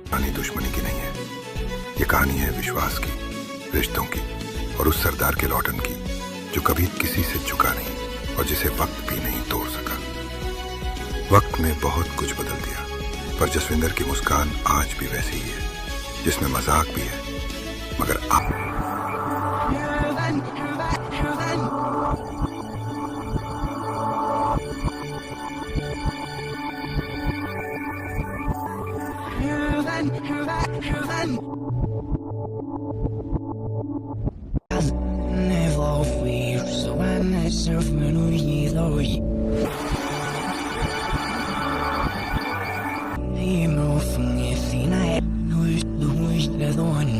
कहानी दुश्मनी की नहीं है। ये कहानी है विश्वास की, रिश्तों की और उस सरदार के लौटन की जो कभी किसी से झुका नहीं और जिसे वक्त भी नहीं तोड़ सका। वक्त ने बहुत कुछ बदल दिया, पर जसविंदर की मुस्कान आज भी वैसी ही है, जिसमें मजाक भी है मगर आप Never fear, so I myself memory though he moved from the scene I wish the one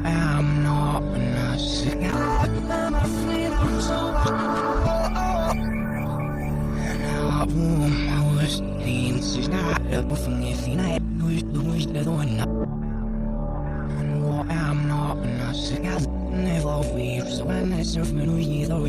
I'm not I'm afraid I'm so I was being so up from the scene I wish the one I'm not never fear, so I myself memory though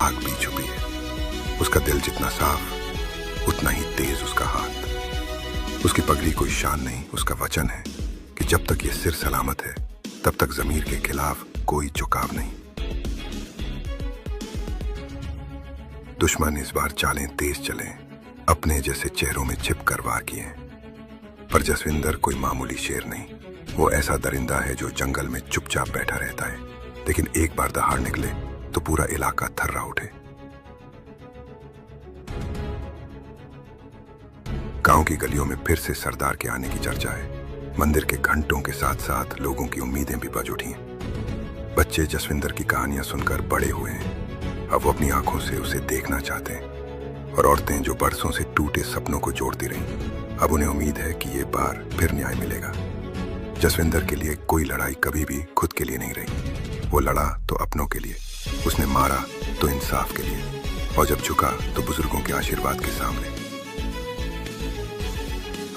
आग भी छुपी है। उसका दिल जितना साफ उतना ही तेज उसका हाथ। उसकी पगड़ी कोई शान नहीं, उसका वचन है कि जब तक ये सिर सलामत है तब तक जमीर के खिलाफ कोई झुकाव नहीं। दुश्मन इस बार चालें तेज चले, अपने जैसे चेहरों में छिप कर वार किए, पर जसविंदर कोई मामूली शेर नहीं। वो ऐसा दरिंदा है जो जंगल में चुपचाप बैठा रहता है, लेकिन एक बार दहाड़ निकले तो पूरा इलाका थर्रा उठे। गांव की गलियों में फिर से सरदार के आने की चर्चा है। मंदिर के घंटों के साथ साथ लोगों की उम्मीदें भी बज उठी हैं। बच्चे जसविंदर की कहानियां सुनकर बड़े हुए हैं, अब वो अपनी आंखों से उसे देखना चाहते हैं। और औरतें जो बरसों से टूटे सपनों को जोड़ती रहीं, अब उन्हें उम्मीद है कि ये बार फिर न्याय मिलेगा। जसविंदर के लिए कोई लड़ाई कभी भी खुद के लिए नहीं रही। वो लड़ा तो अपनों के लिए, उसने मारा तो इंसाफ के लिए, और जब झुका तो बुजुर्गों के आशीर्वाद के सामने।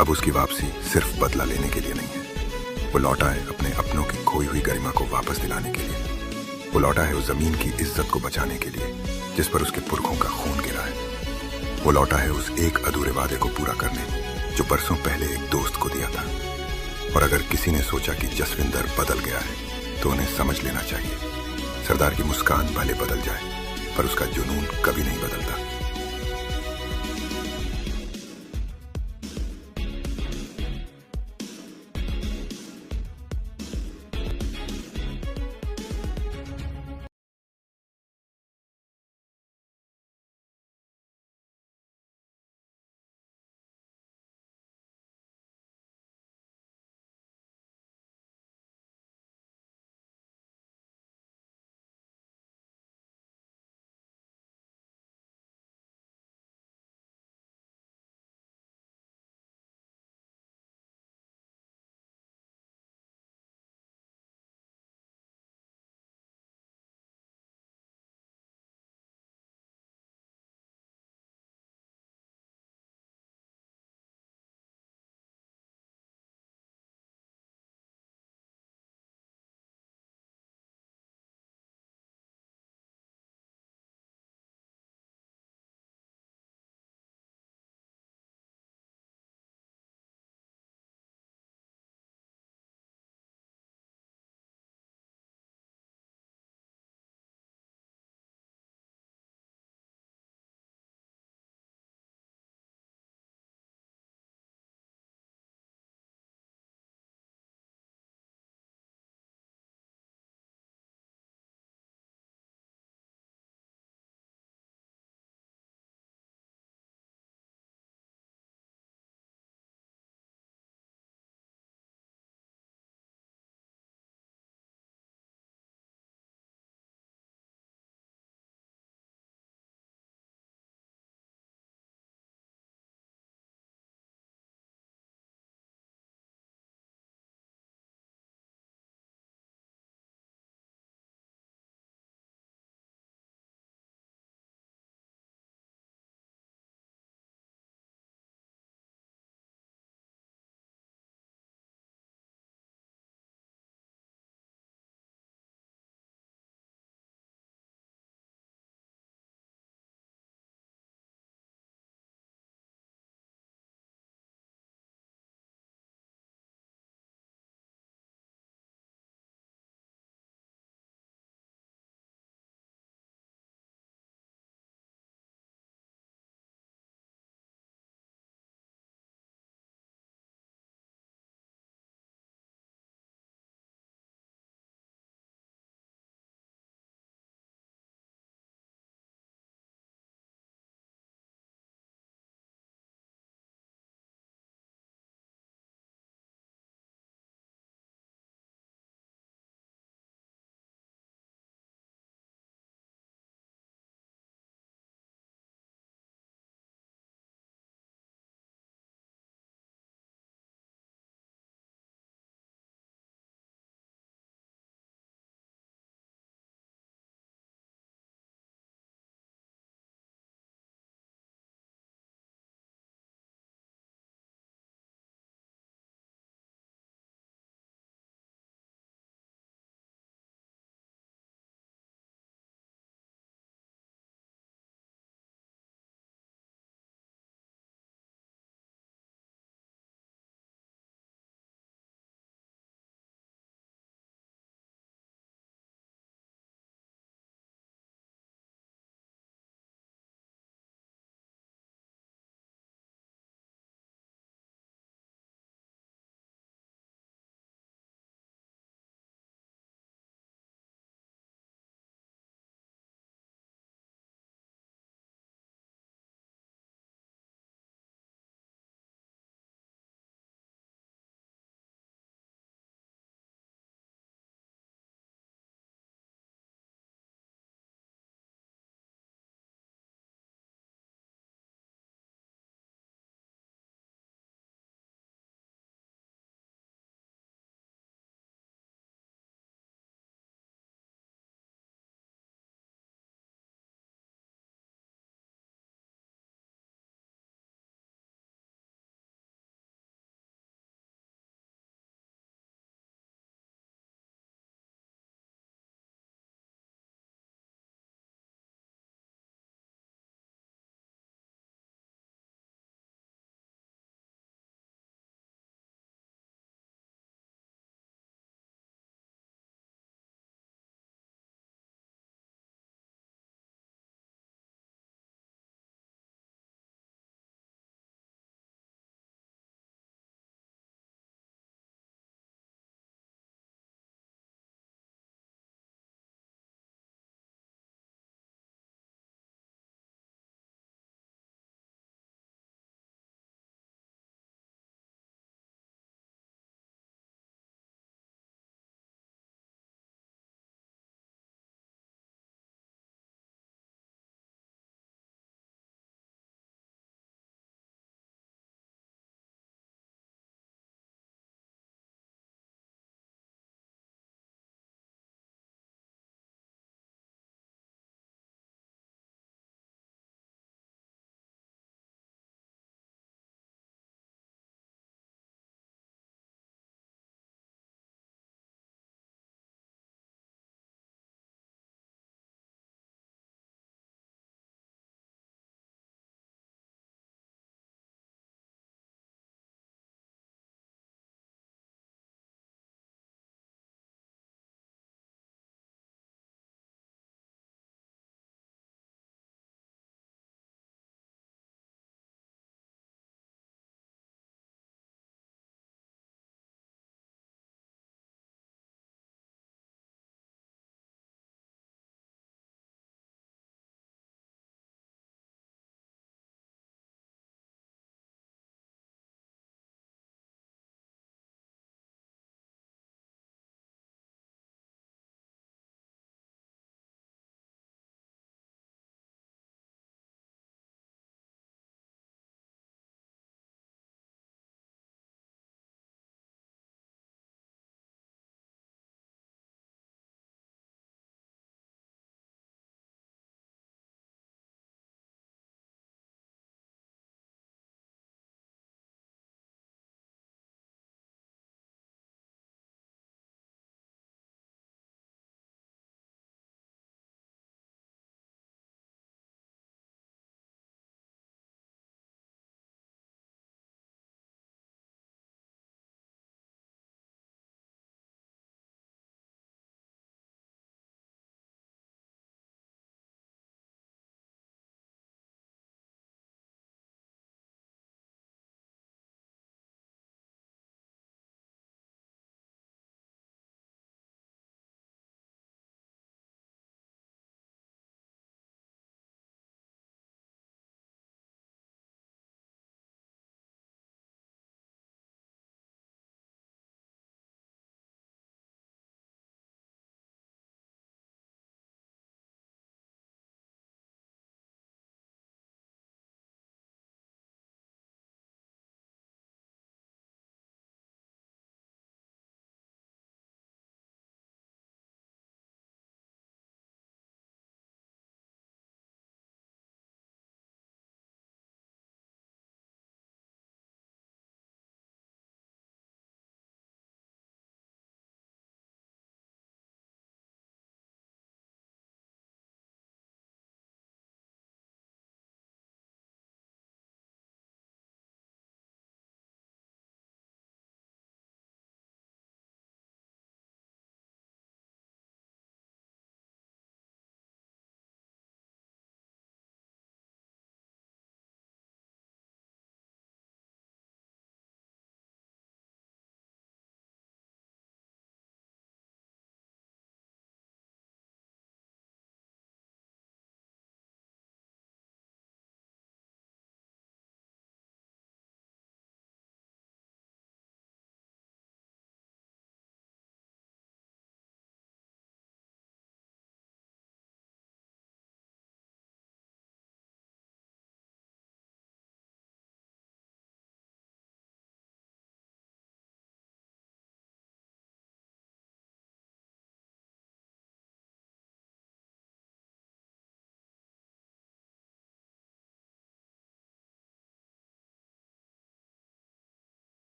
अब उसकी वापसी सिर्फ बदला लेने के लिए नहीं है, वो लौटा है अपने अपनों की खोई हुई गरिमा को वापस दिलाने के लिए। वो लौटा है उस जमीन की इज्जत को बचाने के लिए जिस पर उसके पुरखों का खून गिरा है। वो लौटा है उस एक अधूरे वादे को पूरा करने जो बरसों पहले एक दोस्त को दिया था। और अगर किसी ने सोचा कि जसविंदर बदल गया है तो उन्हें समझ लेना चाहिए, सरदार की मुस्कान भले बदल जाए पर उसका जुनून कभी नहीं बदलता।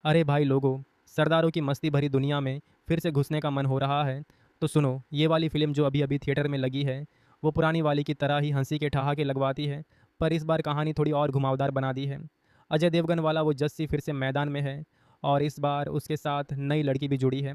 अरे भाई लोगों, सरदारों की मस्ती भरी दुनिया में फिर से घुसने का मन हो रहा है। तो सुनो, ये वाली फ़िल्म जो अभी अभी थिएटर में लगी है, वो पुरानी वाली की तरह ही हंसी के ठहाके लगवाती है, पर इस बार कहानी थोड़ी और घुमावदार बना दी है। अजय देवगन वाला वो जस्सी फिर से मैदान में है, और इस बार उसके साथ नई लड़की भी जुड़ी है,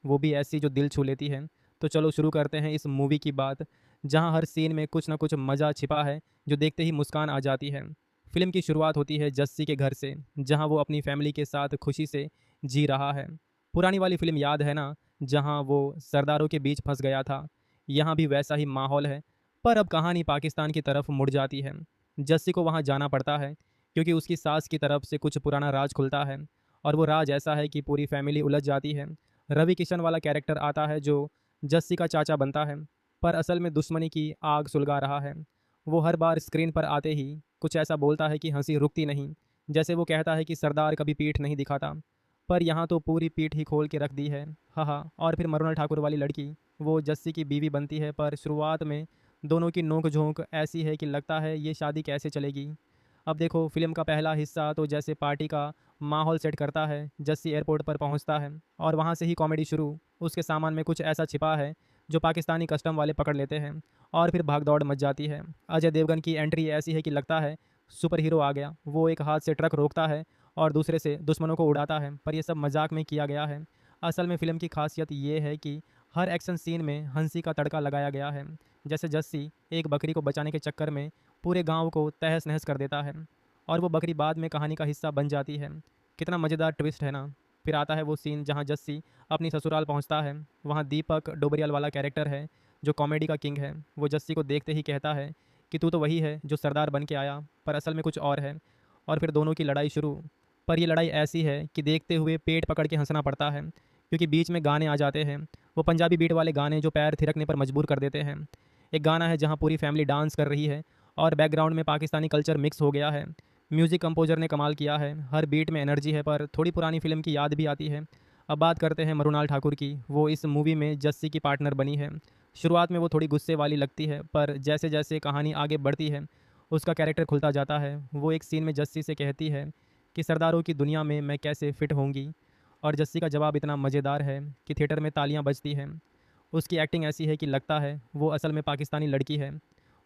वो भी ऐसी जो दिल छू लेती है। तो चलो शुरू करते हैं इस मूवी की बात, जहाँ हर सीन में कुछ ना कुछ मज़ा छिपा है, जो देखते ही मुस्कान आ जाती है। फिल्म की शुरुआत होती है जस्सी के घर से, जहाँ वो अपनी फैमिली के साथ खुशी से जी रहा है। पुरानी वाली फिल्म याद है ना, जहाँ वो सरदारों के बीच फंस गया था। यहाँ भी वैसा ही माहौल है, पर अब कहानी पाकिस्तान की तरफ मुड़ जाती है। जस्सी को वहाँ जाना पड़ता है, क्योंकि उसकी सास की तरफ से कुछ पुराना राज खुलता है, और वो राज ऐसा है कि पूरी फैमिली उलझ जाती है। रवि किशन वाला कैरेक्टर आता है, जो जस्सी का चाचा बनता है, पर असल में दुश्मनी की आग सुलगा रहा है। वो हर बार स्क्रीन पर आते ही कुछ ऐसा बोलता है कि हंसी रुकती नहीं। जैसे वो कहता है कि सरदार कभी पीठ नहीं दिखाता, पर यहाँ तो पूरी पीठ ही खोल के रख दी है। हाँ हाँ, और फिर मरुणल ठाकुर वाली लड़की, वो जस्सी की बीवी बनती है, पर शुरुआत में दोनों की नोक झोंक ऐसी है कि लगता है ये शादी कैसे चलेगी। अब देखो, फिल्म का पहला हिस्सा तो जैसे पार्टी का माहौल सेट करता है। जस्सी एयरपोर्ट पर पहुंचता है, और वहां से ही कॉमेडी शुरू। उसके सामान में कुछ ऐसा छिपा है जो पाकिस्तानी कस्टम वाले पकड़ लेते हैं, और फिर भागदौड़ मच जाती है। अजय देवगन की एंट्री ऐसी है कि लगता है सुपर हीरो आ गया। वो एक हाथ से ट्रक रोकता है और दूसरे से दुश्मनों को उड़ाता है, पर यह सब मजाक में किया गया है। असल में फ़िल्म की खासियत ये है कि हर एक्शन सीन में हंसी का तड़का लगाया गया है। जैसे जस्सी एक बकरी को बचाने के चक्कर में पूरे गांव को तहस नहस कर देता है, और वो बकरी बाद में कहानी का हिस्सा बन जाती है। कितना मज़ेदार ट्विस्ट है ना। फिर आता है वो सीन जहाँ जस्सी अपनी ससुराल पहुँचता है। वहाँ दीपक डोबरियाल वाला कैरेक्टर है, जो कॉमेडी का किंग है। वो जस्सी को देखते ही कहता है कि तू तो वही है जो सरदार बन के आया, पर असल में कुछ और है। और फिर दोनों की लड़ाई शुरू। पर ये लड़ाई ऐसी है कि देखते हुए पेट पकड़ के हंसना पड़ता है, क्योंकि बीच में गाने आ जाते हैं, वो पंजाबी बीट वाले गाने जो पैर थिरकने पर मजबूर कर देते हैं। एक गाना है जहाँ पूरी फैमिली डांस कर रही है, और बैकग्राउंड में पाकिस्तानी कल्चर मिक्स हो गया है। म्यूज़िक कंपोजर ने कमाल किया है, हर बीट में एनर्जी है, पर थोड़ी पुरानी फिल्म की याद भी आती है। अब बात करते हैं मृणाल ठाकुर की। वो इस मूवी में जस्सी की पार्टनर बनी है। शुरुआत में वो थोड़ी गुस्से वाली लगती है, पर जैसे जैसे कहानी आगे बढ़ती है उसका कैरेक्टर खुलता जाता है। वो एक सीन में जस्सी से कहती है कि सरदारों की दुनिया में मैं कैसे फिट होंगी, और जस्सी का जवाब इतना मज़ेदार है कि थिएटर में तालियां बजती हैं। उसकी एक्टिंग ऐसी है कि लगता है वो असल में पाकिस्तानी लड़की है।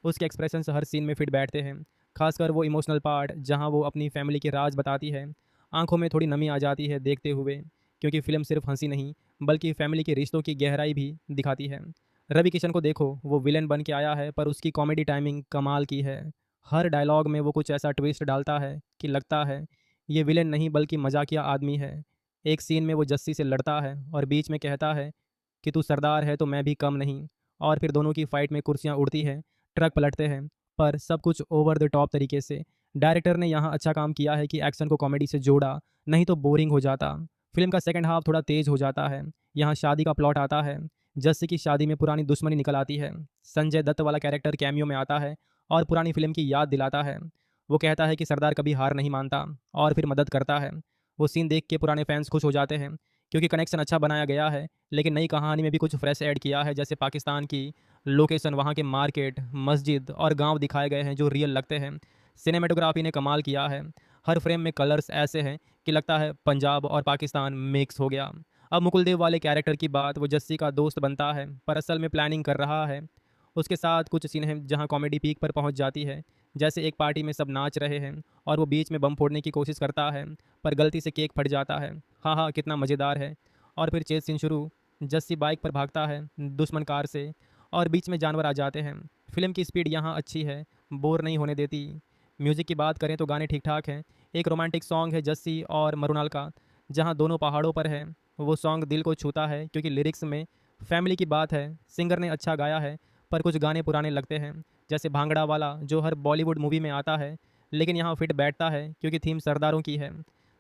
उसके एक्सप्रेशंस हर सीन में फिट बैठते हैं, खासकर वो इमोशनल पार्ट जहां वो अपनी फैमिली के राज बताती है। आंखों में थोड़ी नमी आ जाती है देखते हुए, क्योंकि फिल्म सिर्फ हंसी नहीं बल्कि फैमिली के रिश्तों की गहराई भी दिखाती है। रवि किशन को देखो, वो विलेन बन के आया है, पर उसकी कॉमेडी टाइमिंग कमाल की है। हर डायलॉग में वो कुछ ऐसा ट्विस्ट डालता है कि लगता है ये विलेन नहीं बल्कि मजाकिया आदमी है। एक सीन में वो जस्सी से लड़ता है और बीच में कहता है कि तू सरदार है तो मैं भी कम नहीं, और फिर दोनों की फाइट में कुर्सियाँ उड़ती हैं, ट्रक पलटते हैं, पर सब कुछ ओवर द टॉप तरीके से। डायरेक्टर ने यहाँ अच्छा काम किया है कि एक्शन को कॉमेडी से जोड़ा, नहीं तो बोरिंग हो जाता। फिल्म का सेकंड हाफ थोड़ा तेज हो जाता है। यहाँ शादी का प्लॉट आता है, जस्सी की शादी में पुरानी दुश्मनी निकल आती है। संजय दत्त वाला कैरेक्टर कैमियो में आता है और पुरानी फिल्म की याद दिलाता है। वो कहता है कि सरदार कभी हार नहीं मानता, और फिर मदद करता है। वो सीन देख के पुराने फैंस खुश हो जाते हैं, क्योंकि कनेक्शन अच्छा बनाया गया है। लेकिन नई कहानी में भी कुछ फ्रेश ऐड किया है, जैसे पाकिस्तान की लोकेशन, वहाँ के मार्केट, मस्जिद और गांव दिखाए गए हैं जो रियल लगते हैं। सिनेमेटोग्राफी ने कमाल किया है, हर फ्रेम में कलर्स ऐसे हैं कि लगता है पंजाब और पाकिस्तान मिक्स हो गया। अब मुकुलदेव वाले कैरेक्टर की बात, वो जस्सी का दोस्त बनता है, पर असल में प्लानिंग कर रहा है। उसके साथ कुछ सीन हैं जहाँ कॉमेडी पीक पर पहुँच जाती है, जैसे एक पार्टी में सब नाच रहे हैं और वो बीच में बम फोड़ने की कोशिश करता है, पर गलती से केक फट जाता है। हाँ हाँ, कितना मज़ेदार है। और फिर चेस सीन शुरू। जस्सी बाइक पर भागता है दुश्मन कार से, और बीच में जानवर आ जाते हैं। फिल्म की स्पीड यहाँ अच्छी है, बोर नहीं होने देती। म्यूज़िक की बात करें तो गाने ठीक ठाक हैं। एक रोमांटिक सॉन्ग है जस्सी और मरुणाल का, जहाँ दोनों पहाड़ों पर है। वो सॉन्ग दिल को छूता है, क्योंकि लिरिक्स में फैमिली की बात है। सिंगर ने अच्छा गाया है, पर कुछ गाने पुराने लगते हैं, जैसे भांगड़ा वाला जो हर बॉलीवुड मूवी में आता है, लेकिन यहाँ फिट बैठता है क्योंकि थीम सरदारों की है।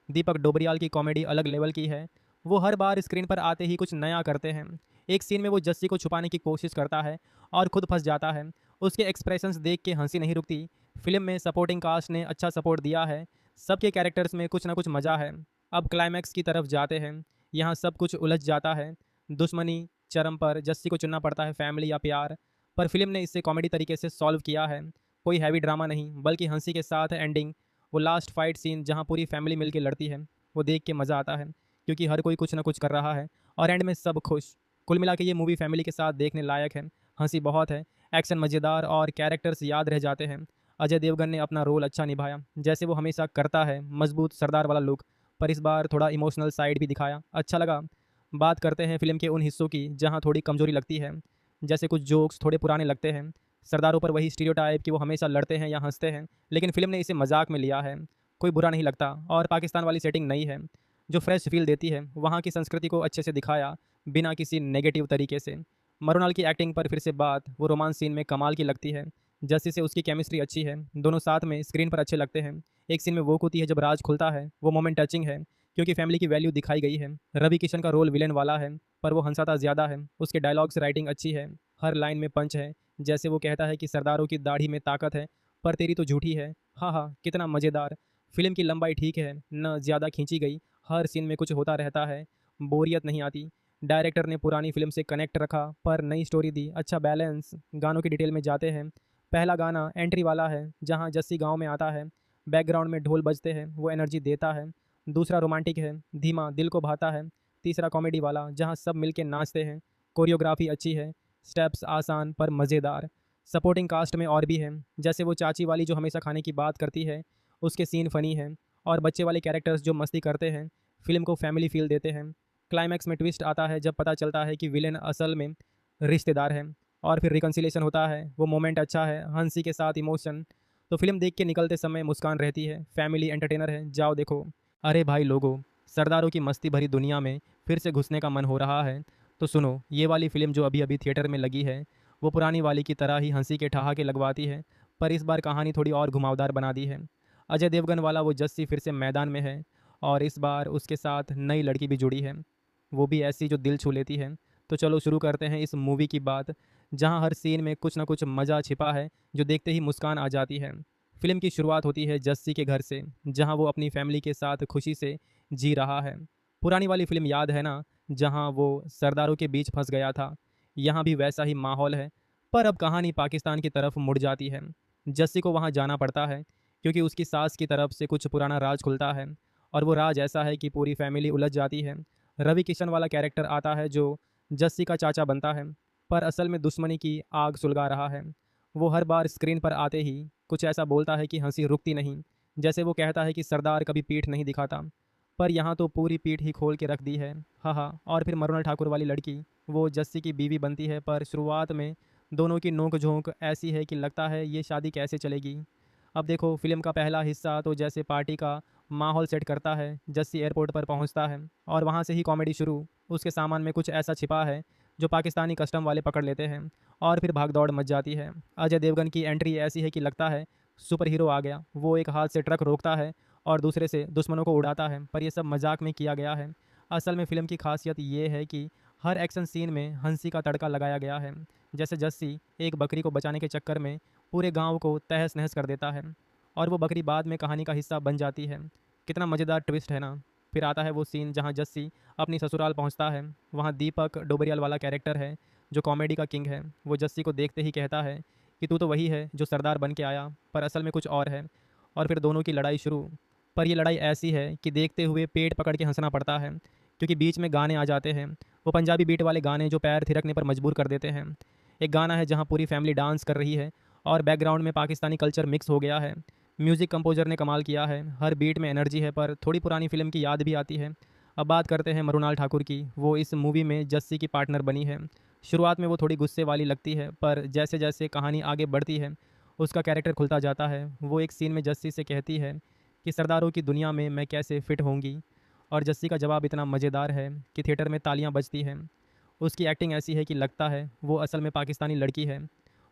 दीपक डोबरियाल की कॉमेडी अलग लेवल की है। वो हर बार स्क्रीन पर आते ही कुछ नया करते हैं। एक सीन में वो जस्सी को छुपाने की कोशिश करता है और खुद फंस जाता है। उसके एक्सप्रेशंस देख के हंसी नहीं रुकती। फिल्म में सपोर्टिंग कास्ट ने अच्छा सपोर्ट दिया है, सबके कैरेक्टर्स में कुछ ना कुछ मज़ा है। अब क्लाइमैक्स की तरफ जाते हैं। यहाँ सब कुछ उलझ जाता है। दुश्मनी चरम पर, जस्सी को चुनना पड़ता है फैमिली या प्यार, पर फिल्म ने इसे कॉमेडी तरीके से सॉल्व किया है। कोई हैवी ड्रामा नहीं बल्कि हंसी के साथ एंडिंग। वो लास्ट फाइट सीन जहाँ पूरी फैमिली मिलकर लड़ती है, वो देख के मज़ा आता है, क्योंकि हर कोई कुछ ना कुछ कर रहा है और एंड में सब खुश। कुल मिला के ये मूवी फैमिली के साथ देखने लायक है। हंसी बहुत है, एक्शन मज़ेदार और कैरेक्टर्स याद रह जाते हैं। अजय देवगन ने अपना रोल अच्छा निभाया, जैसे वो हमेशा करता है। मजबूत सरदार वाला लुक, पर इस बार थोड़ा इमोशनल साइड भी दिखाया, अच्छा लगा। बात करते हैं फिल्म के उन हिस्सों की जहाँ थोड़ी कमजोरी लगती है, जैसे कुछ जोक्स थोड़े पुराने लगते हैं। सरदारों पर वही स्टीरियोटाइप कि वो हमेशा लड़ते हैं या हंसते हैं, लेकिन फिल्म ने इसे मजाक में लिया है। कोई बुरा नहीं लगता, और पाकिस्तान वाली सेटिंग नई है जो फ्रेश फील देती है। वहाँ की संस्कृति को अच्छे से दिखाया, बिना किसी नेगेटिव तरीके से। मरुनाल की एक्टिंग पर फिर से बात, वो रोमांस सीन में कमाल की लगती है। जस्सी से उसकी केमिस्ट्री अच्छी है, दोनों साथ में स्क्रीन पर अच्छे लगते हैं। एक सीन में वो होती है जब राज खुलता है, वो मोमेंट टचिंग है, क्योंकि फैमिली की वैल्यू दिखाई गई है। रवि किशन का रोल विलेन वाला है, पर वो हंसाता ज़्यादा है। उसके डायलॉग्स राइटिंग अच्छी है, हर लाइन में पंच है। जैसे वो कहता है कि सरदारों की दाढ़ी में ताकत है, पर तेरी तो झूठी है। हाँ हाँ, कितना मज़ेदार। फिल्म की लंबाई ठीक है, न ज़्यादा खींची गई, हर सीन में कुछ होता रहता है, बोरियत नहीं आती। डायरेक्टर ने पुरानी फिल्म से कनेक्ट रखा, पर नई स्टोरी दी, अच्छा बैलेंस। गानों की डिटेल में जाते हैं। पहला गाना एंट्री वाला है, जहाँ जस्सी गांव में आता है, बैकग्राउंड में ढोल बजते हैं, वो एनर्जी देता है। दूसरा रोमांटिक है, धीमा, दिल को भाता है। तीसरा कॉमेडी वाला, जहाँ सब मिलके नाचते हैं, कोरियोग्राफी अच्छी है, स्टेप्स आसान पर मज़ेदार। सपोर्टिंग कास्ट में और भी है, जैसे वो चाची वाली जो हमेशा खाने की बात करती है, उसके सीन फ़नी हैं। और बच्चे वाले कैरेक्टर्स जो मस्ती करते हैं, फिल्म को फैमिली फील देते हैं। क्लाइमैक्स में ट्विस्ट आता है जब पता चलता है कि विलेन असल में रिश्तेदार है, और फिर रिकन्सिलेशन होता है। वो मोमेंट अच्छा है, हंसी के साथ इमोशन। तो फिल्म देख के निकलते समय मुस्कान रहती है। फैमिली एंटरटेनर है, जाओ देखो। अरे भाई लोगों, सरदारों की मस्ती भरी दुनिया में फिर से घुसने का मन हो रहा है, तो सुनो, ये वाली फ़िल्म जो अभी अभी थिएटर में लगी है, वो पुरानी वाली की तरह ही हंसी के ठहाके लगवाती है, पर इस बार कहानी थोड़ी और घुमावदार बना दी है। अजय देवगन वाला वो जस्सी फिर से मैदान में है, और इस बार उसके साथ नई लड़की भी जुड़ी है, वो भी ऐसी जो दिल छू लेती है। तो चलो शुरू करते हैं इस मूवी की बात, जहाँ हर सीन में कुछ ना कुछ मज़ा छिपा है, जो देखते ही मुस्कान आ जाती है। फिल्म की शुरुआत होती है जस्सी के घर से, जहाँ वो अपनी फैमिली के साथ खुशी से जी रहा है। पुरानी वाली फिल्म याद है ना, जहाँ वो सरदारों के बीच फंस गया था। यहाँ भी वैसा ही माहौल है, पर अब कहानी पाकिस्तान की तरफ मुड़ जाती है। जस्सी को वहाँ जाना पड़ता है, क्योंकि उसकी सास की तरफ से कुछ पुराना राज खुलता है, और वो राज ऐसा है कि पूरी फैमिली उलझ जाती है। रवि किशन वाला कैरेक्टर आता है जो जस्सी का चाचा बनता है, पर असल में दुश्मनी की आग सुलगा रहा है। वो हर बार स्क्रीन पर आते ही कुछ ऐसा बोलता है कि हंसी रुकती नहीं। जैसे वो कहता है कि सरदार कभी पीठ नहीं दिखाता, पर यहाँ तो पूरी पीठ ही खोल के रख दी है। हाँ हाँ, और फिर मरुना ठाकुर वाली लड़की, वो जस्सी की बीवी बनती है, पर शुरुआत में दोनों की नोक झोंक ऐसी है कि लगता है ये शादी कैसे चलेगी। अब देखो, फिल्म का पहला हिस्सा तो जैसे पार्टी का माहौल सेट करता है। जस्सी एयरपोर्ट पर पहुंचता है, और वहां से ही कॉमेडी शुरू। उसके सामान में कुछ ऐसा छिपा है जो पाकिस्तानी कस्टम वाले पकड़ लेते हैं, और फिर भाग दौड़ मच जाती है। अजय देवगन की एंट्री ऐसी है कि लगता है सुपर हीरो आ गया। वो एक हाथ से ट्रक रोकता है और दूसरे से दुश्मनों को उड़ाता है, पर यह सब मजाक में किया गया है। असल में फ़िल्म की खासियत ये है कि हर एक्शन सीन में हंसी का तड़का लगाया गया है। जैसे जस्सी एक बकरी को बचाने के चक्कर में पूरे गांव को तहस नहस कर देता है, और वो बकरी बाद में कहानी का हिस्सा बन जाती है। कितना मज़ेदार ट्विस्ट है ना। फिर आता है वो सीन जहाँ जस्सी अपनी ससुराल पहुँचता है। वहाँ दीपक डोबरियाल वाला कैरेक्टर है जो कॉमेडी का किंग है। वो जस्सी को देखते ही कहता है कि तू तो वही है जो सरदार बन के आया, पर असल में कुछ और है। और फिर दोनों की लड़ाई शुरू। पर ये लड़ाई ऐसी है कि देखते हुए पेट पकड़ के हंसना पड़ता है, क्योंकि बीच में गाने आ जाते हैं, वो पंजाबी बीट वाले गाने जो पैर थिरकने पर मजबूर कर देते हैं। एक गाना है जहाँ पूरी फैमिली डांस कर रही है, और बैकग्राउंड में पाकिस्तानी कल्चर मिक्स हो गया है। म्यूज़िक कंपोजर ने कमाल किया है, हर बीट में एनर्जी है, पर थोड़ी पुरानी फिल्म की याद भी आती है। अब बात करते हैं मरुनाल ठाकुर की। वो इस मूवी में जस्सी की पार्टनर बनी है। शुरुआत में वो थोड़ी गुस्से वाली लगती है, पर जैसे जैसे कहानी आगे बढ़ती है उसका कैरेक्टर खुलता जाता है। वो एक सीन में जस्सी से कहती है कि सरदारों की दुनिया में मैं कैसे फिट होंगी, और जस्सी का जवाब इतना मज़ेदार है कि थिएटर में तालियां बजती हैं। उसकी एक्टिंग ऐसी है कि लगता है वो असल में पाकिस्तानी लड़की है।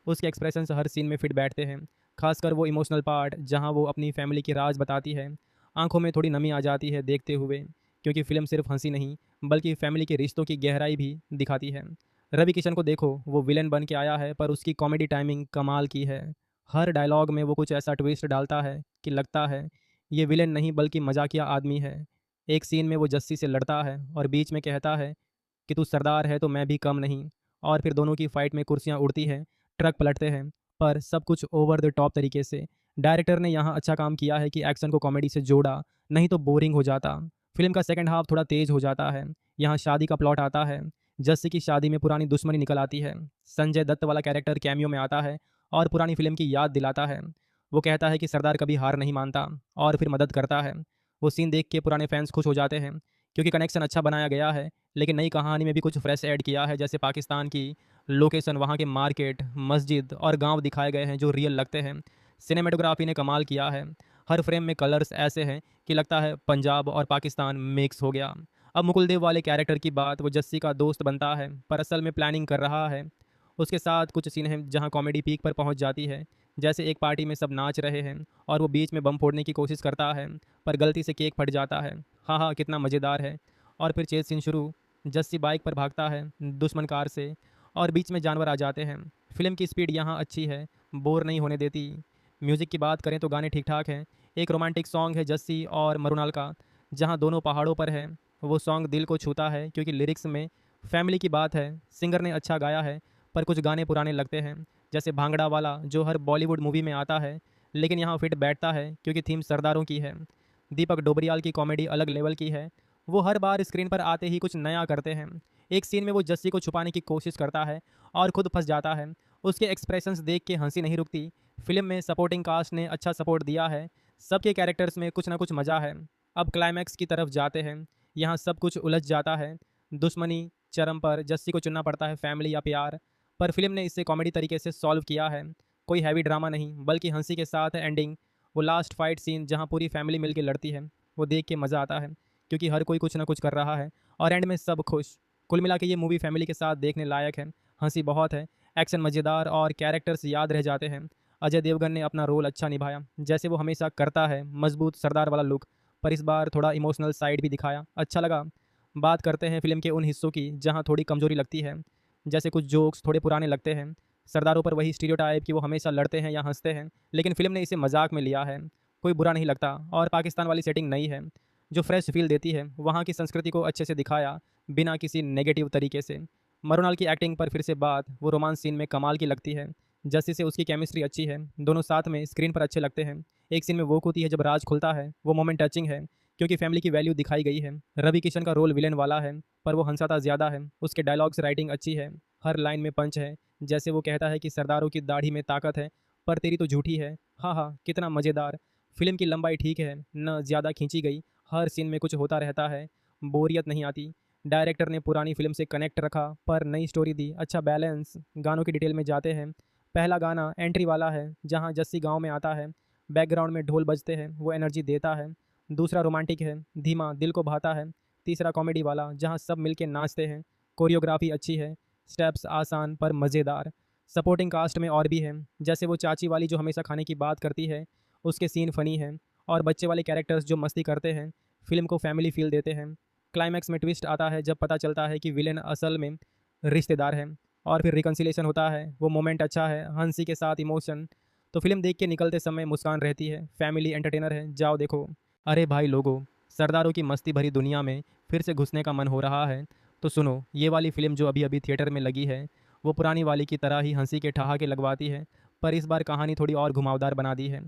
उसके एक्सप्रेशंस हर सीन में फिट बैठते हैं, खासकर वो इमोशनल पार्ट जहाँ वो अपनी फैमिली की राज बताती है। आंखों में थोड़ी नमी आ जाती है देखते हुए, क्योंकि फिल्म सिर्फ हंसी नहीं बल्कि फैमिली के रिश्तों की गहराई भी दिखाती है। रवि किशन को देखो, वो विलेन बन के आया है, पर उसकी कॉमेडी टाइमिंग कमाल की है। हर डायलॉग में वो कुछ ऐसा ट्विस्ट डालता है कि लगता है ये विलेन नहीं बल्कि मजाकिया आदमी है। एक सीन में वो जस्सी से लड़ता है और बीच में कहता है कि तू सरदार है तो मैं भी कम नहीं, और फिर दोनों की फाइट में कुर्सियाँ उड़ती हैं, ट्रक पलटते हैं, पर सब कुछ ओवर द टॉप तरीके से। डायरेक्टर ने यहाँ अच्छा काम किया है कि एक्शन को कॉमेडी से जोड़ा, नहीं तो बोरिंग हो जाता। फिल्म का सेकंड हाफ थोड़ा तेज हो जाता है। यहाँ शादी का प्लॉट आता है। जस्सी की शादी में पुरानी दुश्मनी निकल आती है। संजय दत्त वाला कैरेक्टर कैमियो में आता है और पुरानी फिल्म की याद दिलाता है। वो कहता है कि सरदार कभी हार नहीं मानता और फिर मदद करता है। वो सीन देख के पुराने फैंस खुश हो जाते हैं क्योंकि कनेक्शन अच्छा बनाया गया है। लेकिन नई कहानी में भी कुछ फ्रेश ऐड किया है, जैसे पाकिस्तान की लोकेशन, वहाँ के मार्केट, मस्जिद और गांव दिखाए गए हैं जो रियल लगते हैं। सिनेमेटोग्राफी ने कमाल किया है। हर फ्रेम में कलर्स ऐसे हैं कि लगता है पंजाब और पाकिस्तान मिक्स हो गया। अब मुकुल देव वाले कैरेक्टर की बात, वो जस्सी का दोस्त बनता है पर असल में प्लानिंग कर रहा है। उसके साथ कुछ सीन हैं जहाँ कॉमेडी पीक पर पहुँच जाती है, जैसे एक पार्टी में सब नाच रहे हैं और वो बीच में बम फोड़ने की कोशिश करता है पर गलती से केक फट जाता है। हाँ हाँ, कितना मज़ेदार है। और फिर चेज सीन शुरू। जस्सी बाइक पर भागता है दुश्मन कार से और बीच में जानवर आ जाते हैं। फिल्म की स्पीड यहाँ अच्छी है, बोर नहीं होने देती। म्यूज़िक की बात करें तो गाने ठीक ठाक हैं। एक रोमांटिक सॉन्ग है जस्सी और मरुनाल का, जहाँ दोनों पहाड़ों पर है। वो सॉन्ग दिल को छूता है क्योंकि लिरिक्स में फैमिली की बात है। सिंगर ने अच्छा गाया है पर कुछ गाने पुराने लगते हैं, जैसे भांगड़ा वाला जो हर बॉलीवुड मूवी में आता है, लेकिन यहाँ फिट बैठता है क्योंकि थीम सरदारों की है। दीपक डोबरियाल की कॉमेडी अलग लेवल की है। वो हर बार स्क्रीन पर आते ही कुछ नया करते हैं। एक सीन में वो जस्सी को छुपाने की कोशिश करता है और खुद फंस जाता है। उसके एक्सप्रेशंस देख के हंसी नहीं रुकती। फिल्म में सपोर्टिंग कास्ट ने अच्छा सपोर्ट दिया है। सबके कैरेक्टर्स में कुछ ना कुछ मज़ा है। अब क्लाइमैक्स की तरफ जाते हैं। यहाँ सब कुछ उलझ जाता है। दुश्मनी चरम पर, जस्सी को चुनना पड़ता है फैमिली या प्यार, पर फिल्म ने इसे कॉमेडी तरीके से सॉल्व किया है। कोई हैवी ड्रामा नहीं बल्कि हंसी के साथ एंडिंग। वो लास्ट फाइट सीन जहाँ पूरी फैमिली मिलकर लड़ती है, वो देख के मज़ा आता है क्योंकि हर कोई कुछ ना कुछ कर रहा है और एंड में सब खुश। कुल मिला के ये मूवी फैमिली के साथ देखने लायक है। हंसी बहुत है, एक्शन मज़ेदार और कैरेक्टर्स याद रह जाते हैं। अजय देवगन ने अपना रोल अच्छा निभाया, जैसे वो हमेशा करता है। मजबूत सरदार वाला लुक, पर इस बार थोड़ा इमोशनल साइड भी दिखाया, अच्छा लगा। बात करते हैं फिल्म के उन हिस्सों की जहाँ थोड़ी कमजोरी लगती है, जैसे कुछ जोक्स थोड़े पुराने लगते हैं। सरदारों पर वही स्टीरियोटाइप कि वो हमेशा लड़ते हैं या हंसते हैं, लेकिन फिल्म ने इसे मजाक में लिया है। कोई बुरा नहीं लगता। और पाकिस्तान वाली सेटिंग नई है जो फ्रेश फील देती है। वहाँ की संस्कृति को अच्छे से दिखाया बिना किसी नेगेटिव तरीके से। मरुनाल की एक्टिंग पर फिर से बात, वो रोमांस सीन में कमाल की लगती है। जस्सी से उसकी केमिस्ट्री अच्छी है, दोनों साथ में स्क्रीन पर अच्छे लगते हैं। एक सीन में वो होती है जब राज खुलता है, वो मोमेंट टचिंग है क्योंकि फैमिली की वैल्यू दिखाई गई है। रवि किशन का रोल विलेन वाला है पर वो हंसाता ज़्यादा है। उसके डायलॉग्स राइटिंग अच्छी है, हर लाइन में पंच है। जैसे वो कहता है कि सरदारों की दाढ़ी में ताकत है पर तेरी तो झूठी है। हाँ हाँ, कितना मज़ेदार। फिल्म की लंबाई ठीक है, न ज़्यादा खींची गई। हर सीन में कुछ होता रहता है, बोरियत नहीं आती। डायरेक्टर ने पुरानी फिल्म से कनेक्ट रखा पर नई स्टोरी दी, अच्छा बैलेंस। गानों की डिटेल में जाते हैं। पहला गाना एंट्री वाला है जहाँ जस्सी गांव में आता है, बैकग्राउंड में ढोल बजते हैं, वो एनर्जी देता है। दूसरा रोमांटिक है, धीमा, दिल को भाता है। तीसरा कॉमेडी वाला जहाँ सब मिलके नाचते हैं, कोरियोग्राफी अच्छी है, स्टेप्स आसान पर मज़ेदार। सपोर्टिंग कास्ट में और भी है, जैसे वो चाची वाली जो हमेशा खाने की बात करती है, उसके सीन फ़नी हैं। और बच्चे वाले कैरेक्टर्स जो मस्ती करते हैं, फिल्म को फैमिली फील देते हैं। क्लाइमैक्स में ट्विस्ट आता है जब पता चलता है कि विलेन असल में रिश्तेदार है और फिर रिकन्सिलेशन होता है। वो मोमेंट अच्छा है, हंसी के साथ इमोशन। तो फिल्म देख के निकलते समय मुस्कान रहती है। फैमिली एंटरटेनर है, जाओ देखो। अरे भाई लोगों, सरदारों की मस्ती भरी दुनिया में फिर से घुसने का मन हो रहा है तो सुनो, ये वाली फ़िल्म जो अभी अभी थिएटर में लगी है, वो पुरानी वाली की तरह ही हंसी के ठहाके लगवाती है, पर इस बार कहानी थोड़ी और घुमावदार बना दी है।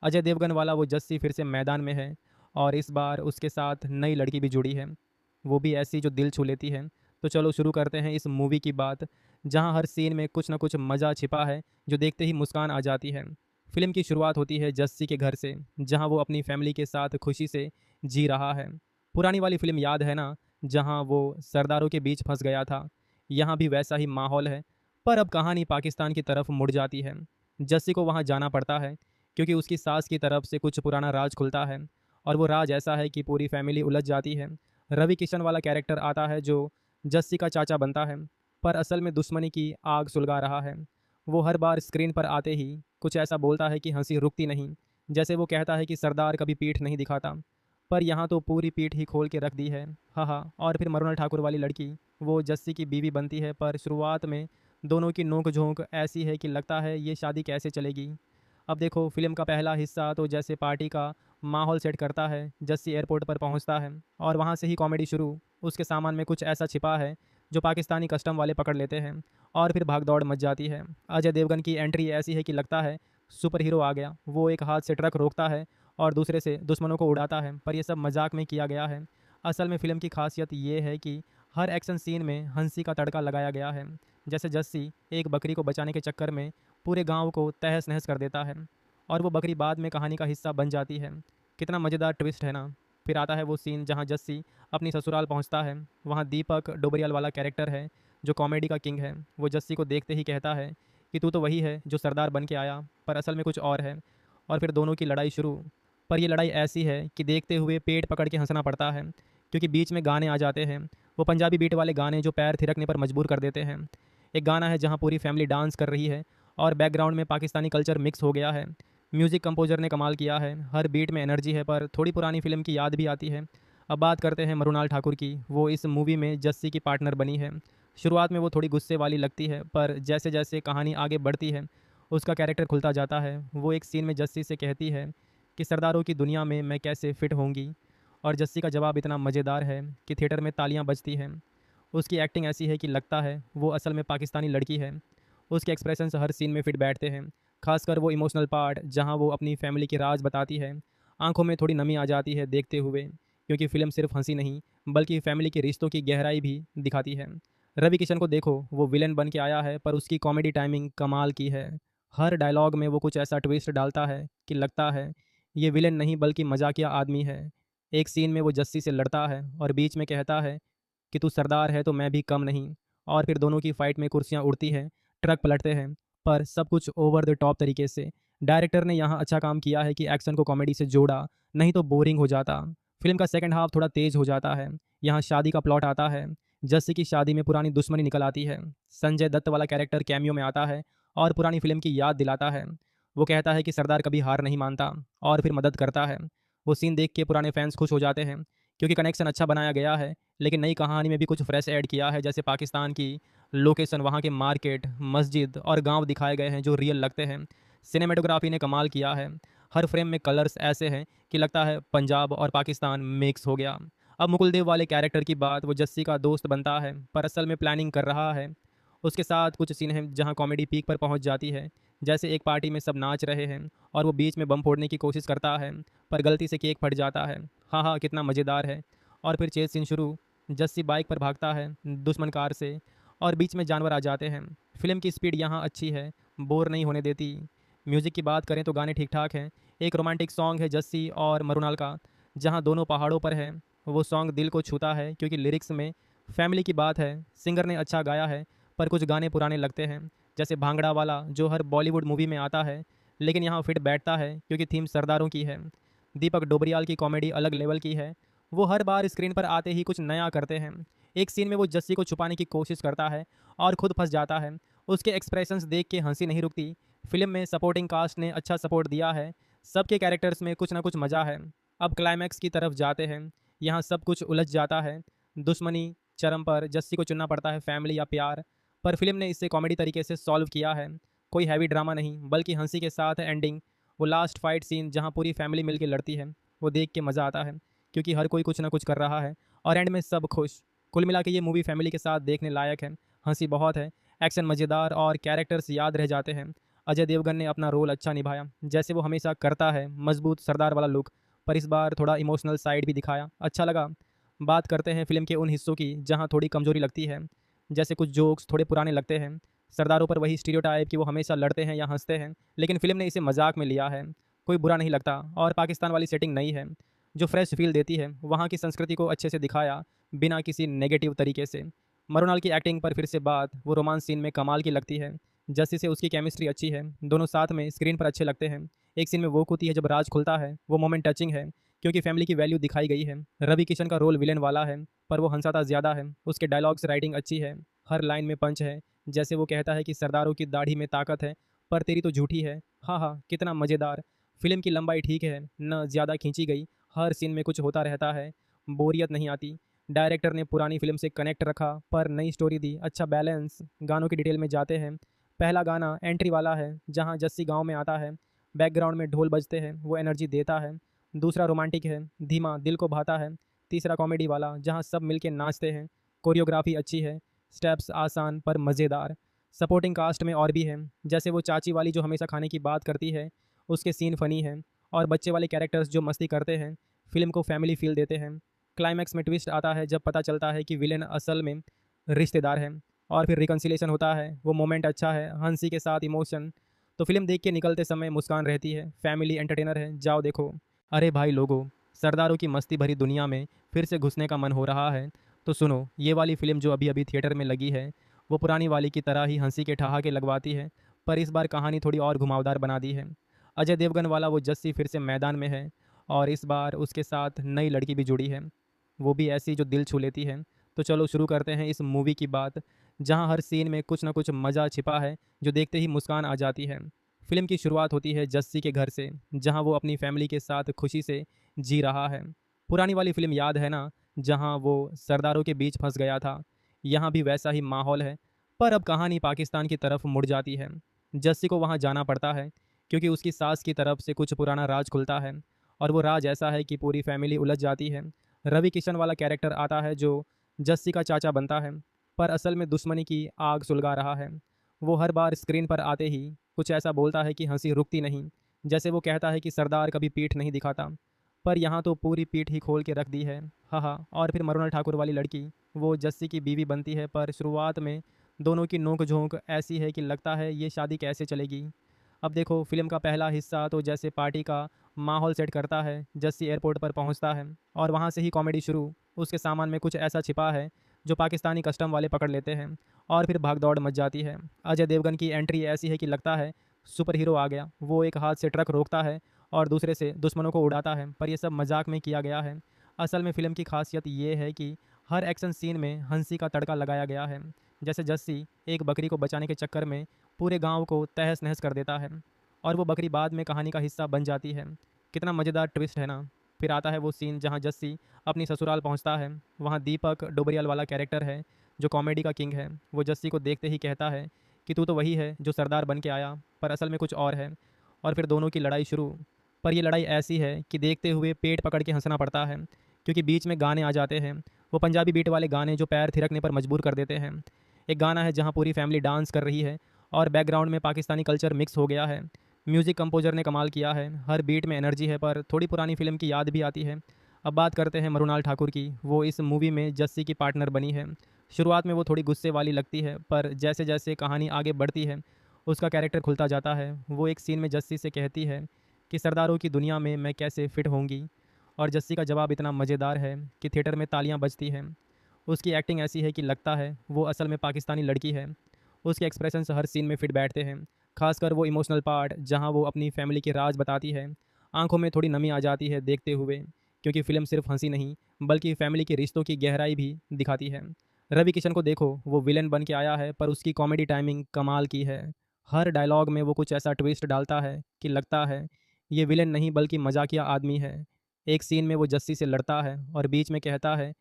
अजय देवगन वाला वो जस्सी फिर से मैदान में है और इस बार उसके साथ नई लड़की भी जुड़ी है, वो भी ऐसी जो दिल छू लेती है। तो चलो शुरू करते हैं इस मूवी की बात, जहाँ हर सीन में कुछ ना कुछ मज़ा छिपा है जो देखते ही मुस्कान आ जाती है। फिल्म की शुरुआत होती है जस्सी के घर से, जहाँ वो अपनी फैमिली के साथ खुशी से जी रहा है। पुरानी वाली फिल्म याद है ना, जहाँ वो सरदारों के बीच फंस गया था। यहाँ भी वैसा ही माहौल है, पर अब कहानी पाकिस्तान की तरफ मुड़ जाती है। जस्सी को वहाँ जाना पड़ता है क्योंकि उसकी सास की तरफ से कुछ पुराना राज खुलता है और वो राज ऐसा है कि पूरी फैमिली उलझ जाती है। रवि किशन वाला कैरेक्टर आता है जो जस्सी का चाचा बनता है, पर असल में दुश्मनी की आग सुलगा रहा है। वो हर बार स्क्रीन पर आते ही कुछ ऐसा बोलता है कि हंसी रुकती नहीं। जैसे वो कहता है कि सरदार कभी पीठ नहीं दिखाता, पर यहाँ तो पूरी पीठ ही खोल के रख दी है। हाँ हाँ। और फिर मरुनाल ठाकुर वाली लड़की, वो जस्सी की बीवी बनती है, पर शुरुआत में दोनों की नोक झोंक ऐसी है कि लगता है ये शादी कैसे चलेगी। अब देखो, फिल्म का पहला हिस्सा तो जैसे पार्टी का माहौल सेट करता है। जस्सी एयरपोर्ट पर पहुंचता है और वहां से ही कॉमेडी शुरू। उसके सामान में कुछ ऐसा छिपा है जो पाकिस्तानी कस्टम वाले पकड़ लेते हैं और फिर भागदौड़ मच जाती है। अजय देवगन की एंट्री ऐसी है कि लगता है सुपर हीरो आ गया। वो एक हाथ से ट्रक रोकता है और दूसरे से दुश्मनों को उड़ाता है, पर यह सब मजाक में किया गया है। असल में फ़िल्म की खासियत ये है कि हर एक्शन सीन में हंसी का तड़का लगाया गया है। जैसे जस्सी एक बकरी को बचाने के चक्कर में पूरे गांव को तहस नहस कर देता है और वो बकरी बाद में कहानी का हिस्सा बन जाती है। कितना मज़ेदार ट्विस्ट है ना। फिर आता है वो सीन जहाँ जस्सी अपनी ससुराल पहुँचता है। वहाँ दीपक डोबरियाल वाला कैरेक्टर है जो कॉमेडी का किंग है। वो जस्सी को देखते ही कहता है कि तू तो वही है जो सरदार बन के आया, पर असल में कुछ और है। और फिर दोनों की लड़ाई शुरू। पर ये लड़ाई ऐसी है कि देखते हुए पेट पकड़ के हंसना पड़ता है, क्योंकि बीच में गाने आ जाते हैं, वो पंजाबी बीट वाले गाने जो पैर थिरकने पर मजबूर कर देते हैं। एक गाना है जहाँ पूरी फैमिली डांस कर रही है और बैकग्राउंड में पाकिस्तानी कल्चर मिक्स हो गया है। म्यूज़िक कंपोजर ने कमाल किया है, हर बीट में एनर्जी है, पर थोड़ी पुरानी फिल्म की याद भी आती है। अब बात करते हैं मृणाल ठाकुर की। वो इस मूवी में जस्सी की पार्टनर बनी है। शुरुआत में वो थोड़ी गुस्से वाली लगती है, पर जैसे जैसे कहानी आगे बढ़ती है उसका कैरेक्टर खुलता जाता है। वो एक सीन में जस्सी से कहती है कि सरदारों की दुनिया में मैं कैसे फिट होंगी, और जस्सी का जवाब इतना मज़ेदार है कि थिएटर में तालियां बजती हैं। उसकी एक्टिंग ऐसी है कि लगता है वो असल में पाकिस्तानी लड़की है। उसके एक्सप्रेशंस हर सीन में फिट बैठते हैं, खासकर वो इमोशनल पार्ट जहां वो अपनी फैमिली की राज बताती है। आंखों में थोड़ी नमी आ जाती है देखते हुए, क्योंकि फ़िल्म सिर्फ हंसी नहीं बल्कि फैमिली के रिश्तों की गहराई भी दिखाती है। रवि किशन को देखो, वो विलेन बन के आया है, पर उसकी कॉमेडी टाइमिंग कमाल की है। हर डायलॉग में वो कुछ ऐसा ट्विस्ट डालता है कि लगता है ये विलेन नहीं बल्कि मजाकिया आदमी है। एक सीन में वो जस्सी से लड़ता है और बीच में कहता है कि तू सरदार है तो मैं भी कम नहीं। और फिर दोनों की फाइट में कुर्सियाँ उड़ती हैं, ट्रक पलटते हैं, पर सब कुछ ओवर द टॉप तरीके से। डायरेक्टर ने यहाँ अच्छा काम किया है कि एक्शन को कॉमेडी से जोड़ा, नहीं तो बोरिंग हो जाता। फिल्म का सेकंड हाफ थोड़ा तेज हो जाता है। यहाँ शादी का प्लॉट आता है, जस्सी की शादी में पुरानी दुश्मनी निकल आती है। संजय दत्त वाला कैरेक्टर कैमियो में आता है और पुरानी फिल्म की याद दिलाता है। वो कहता है कि सरदार कभी हार नहीं मानता और फिर मदद करता है। वो सीन देख के पुराने फैंस खुश हो जाते हैं, क्योंकि कनेक्शन अच्छा बनाया गया है। लेकिन नई कहानी में भी कुछ फ्रेश ऐड किया है, जैसे पाकिस्तान की लोकेशन, वहाँ के मार्केट, मस्जिद और गांव दिखाए गए हैं जो रियल लगते हैं। सिनेमेटोग्राफी ने कमाल किया है, हर फ्रेम में कलर्स ऐसे हैं कि लगता है पंजाब और पाकिस्तान मिक्स हो गया। अब मुकुल देव वाले कैरेक्टर की बात, वो जस्सी का दोस्त बनता है पर असल में प्लानिंग कर रहा है। उसके साथ कुछ सीन हैं जहाँ कॉमेडी पीक पर पहुँच जाती है, जैसे एक पार्टी में सब नाच रहे हैं और वो बीच में बम फोड़ने की कोशिश करता है, पर गलती से केक फट जाता है। हाँ हाँ, कितना मज़ेदार है। और फिर चेज सीन शुरू। जस्सी बाइक पर भागता है दुश्मन कार से और बीच में जानवर आ जाते हैं। फिल्म की स्पीड यहाँ अच्छी है, बोर नहीं होने देती। म्यूज़िक की बात करें तो गाने ठीक ठाक हैं। एक रोमांटिक सॉन्ग है जस्सी और मरुनाल का, जहाँ दोनों पहाड़ों पर है। वो सॉन्ग दिल को छूता है, क्योंकि लिरिक्स में फैमिली की बात है। सिंगर ने अच्छा गाया है, पर कुछ गाने पुराने लगते हैं, जैसे भांगड़ा वाला जो हर बॉलीवुड मूवी में आता है, लेकिन यहाँ फिट बैठता है क्योंकि थीम सरदारों की है। दीपक डोबरियाल की कॉमेडी अलग लेवल की है। वो हर बार स्क्रीन पर आते ही कुछ नया करते हैं। एक सीन में वो जस्सी को छुपाने की कोशिश करता है और खुद फंस जाता है। उसके एक्सप्रेशंस देख के हंसी नहीं रुकती। फिल्म में सपोर्टिंग कास्ट ने अच्छा सपोर्ट दिया है, सबके कैरेक्टर्स में कुछ ना कुछ मज़ा है। अब क्लाइमैक्स की तरफ जाते हैं। यहाँ सब कुछ उलझ जाता है। दुश्मनी चरम पर, जस्सी को चुनना पड़ता है फैमिली या प्यार, पर फिल्म ने इसे कॉमेडी तरीके से सॉल्व किया है। कोई हैवी ड्रामा नहीं बल्कि हंसी के साथ एंडिंग। वो लास्ट फाइट सीन जहाँ पूरी फैमिली मिलकर लड़ती है, वो देख के मज़ा आता है, क्योंकि हर कोई कुछ ना कुछ कर रहा है और एंड में सब खुश। कुल मिला के ये मूवी फैमिली के साथ देखने लायक है। हंसी बहुत है, एक्शन मज़ेदार और कैरेक्टर्स याद रह जाते हैं। अजय देवगन ने अपना रोल अच्छा निभाया, जैसे वो हमेशा करता है। मजबूत सरदार वाला लुक, पर इस बार थोड़ा इमोशनल साइड भी दिखाया, अच्छा लगा। बात करते हैं फिल्म के उन हिस्सों की जहाँ थोड़ी कमजोरी लगती है, जैसे कुछ जोक्स थोड़े पुराने लगते हैं। सरदारों पर वही स्टीरियोटाइप कि वो हमेशा लड़ते हैं या हंसते हैं, लेकिन फिल्म ने इसे मजाक में लिया है, कोई बुरा नहीं लगता। और पाकिस्तान वाली सेटिंग नई है जो फ्रेश फील देती है। वहाँ की संस्कृति को अच्छे से दिखाया बिना किसी नेगेटिव तरीके से। मरुनाल की एक्टिंग पर फिर से बात, वो रोमांस सीन में कमाल की लगती है। जस्सी से उसकी केमिस्ट्री अच्छी है, दोनों साथ में स्क्रीन पर अच्छे लगते हैं। एक सीन में वो होती है जब राज खुलता है, वो मोमेंट टचिंग है, क्योंकि फैमिली की वैल्यू दिखाई गई है। रवि किशन का रोल विलेन वाला है, पर वो हंसाता ज़्यादा है। उसके डायलॉग्स राइटिंग अच्छी है, हर लाइन में पंच है। जैसे वो कहता है कि सरदारों की दाढ़ी में ताकत है पर तेरी तो झूठी है। हाँ हाँ, कितना मज़ेदार। फिल्म की लंबाई ठीक है, न ज़्यादा खींची गई, हर सीन में कुछ होता रहता है, बोरियत नहीं आती। डायरेक्टर ने पुरानी फिल्म से कनेक्ट रखा पर नई स्टोरी दी, अच्छा बैलेंस। गानों की डिटेल में जाते हैं। पहला गाना एंट्री वाला है, जहाँ जस्सी गांव में आता है, बैकग्राउंड में ढोल बजते हैं, वो एनर्जी देता है। दूसरा रोमांटिक है, धीमा, दिल को भाता है। तीसरा कॉमेडी वाला, जहाँ सब मिलके नाचते हैं, कोरियोग्राफी अच्छी है, स्टेप्स आसान पर मज़ेदार। सपोर्टिंग कास्ट में और भी है, जैसे वो चाची वाली जो हमेशा खाने की बात करती है, उसके सीन फ़नी हैं। और बच्चे वाले कैरेक्टर्स जो मस्ती करते हैं, फिल्म को फैमिली फील देते हैं। क्लाइमैक्स में ट्विस्ट आता है जब पता चलता है कि विलेन असल में रिश्तेदार है और फिर रिकन्सिलेशन होता है। वो मोमेंट अच्छा है, हंसी के साथ इमोशन। तो फिल्म देख के निकलते समय मुस्कान रहती है। फैमिली एंटरटेनर है, जाओ देखो। अरे भाई लोगों, सरदारों की मस्ती भरी दुनिया में फिर से घुसने का मन हो रहा है तो सुनो, ये वाली फ़िल्म जो अभी अभी थिएटर में लगी है वो पुरानी वाली की तरह ही हंसी के ठहाके लगवाती है, पर इस बार कहानी थोड़ी और घुमावदार बना दी है। अजय देवगन वाला वो जस्सी फिर से मैदान में है और इस बार उसके साथ नई लड़की भी जुड़ी है, वो भी ऐसी जो दिल छू लेती है। तो चलो शुरू करते हैं इस मूवी की बात, जहां हर सीन में कुछ ना कुछ मज़ा छिपा है जो देखते ही मुस्कान आ जाती है। फिल्म की शुरुआत होती है जस्सी के घर से, जहां वो अपनी फैमिली के साथ खुशी से जी रहा है। पुरानी वाली फिल्म याद है ना, जहां वो सरदारों के बीच फंस गया था। यहाँ भी वैसा ही माहौल है, पर अब कहानी पाकिस्तान की तरफ मुड़ जाती है। जस्सी को वहाँ जाना पड़ता है क्योंकि उसकी सास की तरफ से कुछ पुराना राज खुलता है और वो राज ऐसा है कि पूरी फैमिली उलझ जाती है। रवि किशन वाला कैरेक्टर आता है जो जस्सी का चाचा बनता है, पर असल में दुश्मनी की आग सुलगा रहा है। वो हर बार स्क्रीन पर आते ही कुछ ऐसा बोलता है कि हंसी रुकती नहीं। जैसे वो कहता है कि सरदार कभी पीठ नहीं दिखाता, पर यहाँ तो पूरी पीठ ही खोल के रख दी है। हाँ हाँ। और फिर मरुणल ठाकुर वाली लड़की, वो जस्सी की बीवी बनती है, पर शुरुआत में दोनों की नोक झोंक ऐसी है कि लगता है ये शादी कैसे चलेगी। अब देखो, फिल्म का पहला हिस्सा तो जैसे पार्टी का माहौल सेट करता है। जस्सी एयरपोर्ट पर पहुंचता है और वहां से ही कॉमेडी शुरू। उसके सामान में कुछ ऐसा छिपा है जो पाकिस्तानी कस्टम वाले पकड़ लेते हैं और फिर भागदौड़ मच जाती है। अजय देवगन की एंट्री ऐसी है कि लगता है सुपर हीरो आ गया। वो एक हाथ से ट्रक रोकता है और दूसरे से दुश्मनों को उड़ाता है, पर यह सब मजाक में किया गया है। असल में फ़िल्म की खासियत ये है कि हर एक्शन सीन में हंसी का तड़का लगाया गया है। जैसे जस्सी एक बकरी को बचाने के चक्कर में पूरे गांव को तहस नहस कर देता है और वो बकरी बाद में कहानी का हिस्सा बन जाती है। कितना मज़ेदार ट्विस्ट है ना। फिर आता है वो सीन जहां जस्सी अपनी ससुराल पहुंचता है। वहां दीपक डोबरियाल वाला कैरेक्टर है जो कॉमेडी का किंग है। वो जस्सी को देखते ही कहता है कि तू तो वही है जो सरदार बन के आया, पर असल में कुछ और है। और फिर दोनों की लड़ाई शुरू। पर यह लड़ाई ऐसी है कि देखते हुए पेट पकड़ के हंसना पड़ता है, क्योंकि बीच में गाने आ जाते हैं, वो पंजाबी बीट वाले गाने जो पैर थिरकने पर मजबूर कर देते हैं। एक गाना है जहाँ पूरी फैमिली डांस कर रही है और बैकग्राउंड में पाकिस्तानी कल्चर मिक्स हो गया है। म्यूज़िक कंपोजर ने कमाल किया है, हर बीट में एनर्जी है, पर थोड़ी पुरानी फिल्म की याद भी आती है। अब बात करते हैं मरुणाल ठाकुर की। वो इस मूवी में जस्सी की पार्टनर बनी है। शुरुआत में वो थोड़ी गुस्से वाली लगती है, पर जैसे जैसे कहानी आगे बढ़ती है उसका कैरेक्टर खुलता जाता है। वो एक सीन में जस्सी से कहती है कि सरदारों की दुनिया में मैं कैसे फिट होंगी, और जस्सी का जवाब इतना मज़ेदार है कि थिएटर में तालियां बजती हैं। उसकी एक्टिंग ऐसी है कि लगता है वो असल में पाकिस्तानी लड़की है। उसके एक्सप्रेशंस हर सीन में फिट बैठते हैं, खासकर वो इमोशनल पार्ट जहां वो अपनी फैमिली के राज बताती है। आंखों में थोड़ी नमी आ जाती है देखते हुए, क्योंकि फिल्म सिर्फ हंसी नहीं बल्कि फैमिली के रिश्तों की गहराई भी दिखाती है। रवि किशन को देखो, वो विलेन बन के आया है, पर उसकी कॉमेडी टाइमिंग कमाल की है। हर डायलॉग में वो कुछ ऐसा ट्विस्ट डालता है कि लगता है ये विलेन नहीं बल्कि मजाकिया आदमी है। एक सीन में वो जस्सी से लड़ता है और बीच में कहता है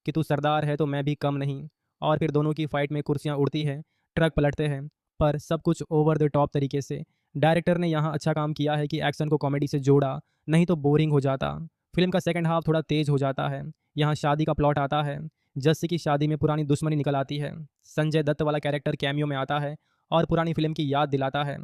कि तू सरदार है तो मैं भी कम नहीं। और फिर दोनों की फाइट में कुर्सियाँ उड़ती हैं, ट्रक पलटते हैं, पर सब कुछ ओवर द टॉप तरीके से। डायरेक्टर ने यहाँ अच्छा काम किया है कि एक्शन को कॉमेडी से जोड़ा, नहीं तो बोरिंग हो जाता। फिल्म का सेकंड हाफ थोड़ा तेज हो जाता है। यहाँ शादी का प्लॉट आता है। जस्सी की शादी में पुरानी दुश्मनी निकल आती है। संजय दत्त वाला कैरेक्टर कैमियो में आता है और पुरानी फिल्म की याद दिलाता है।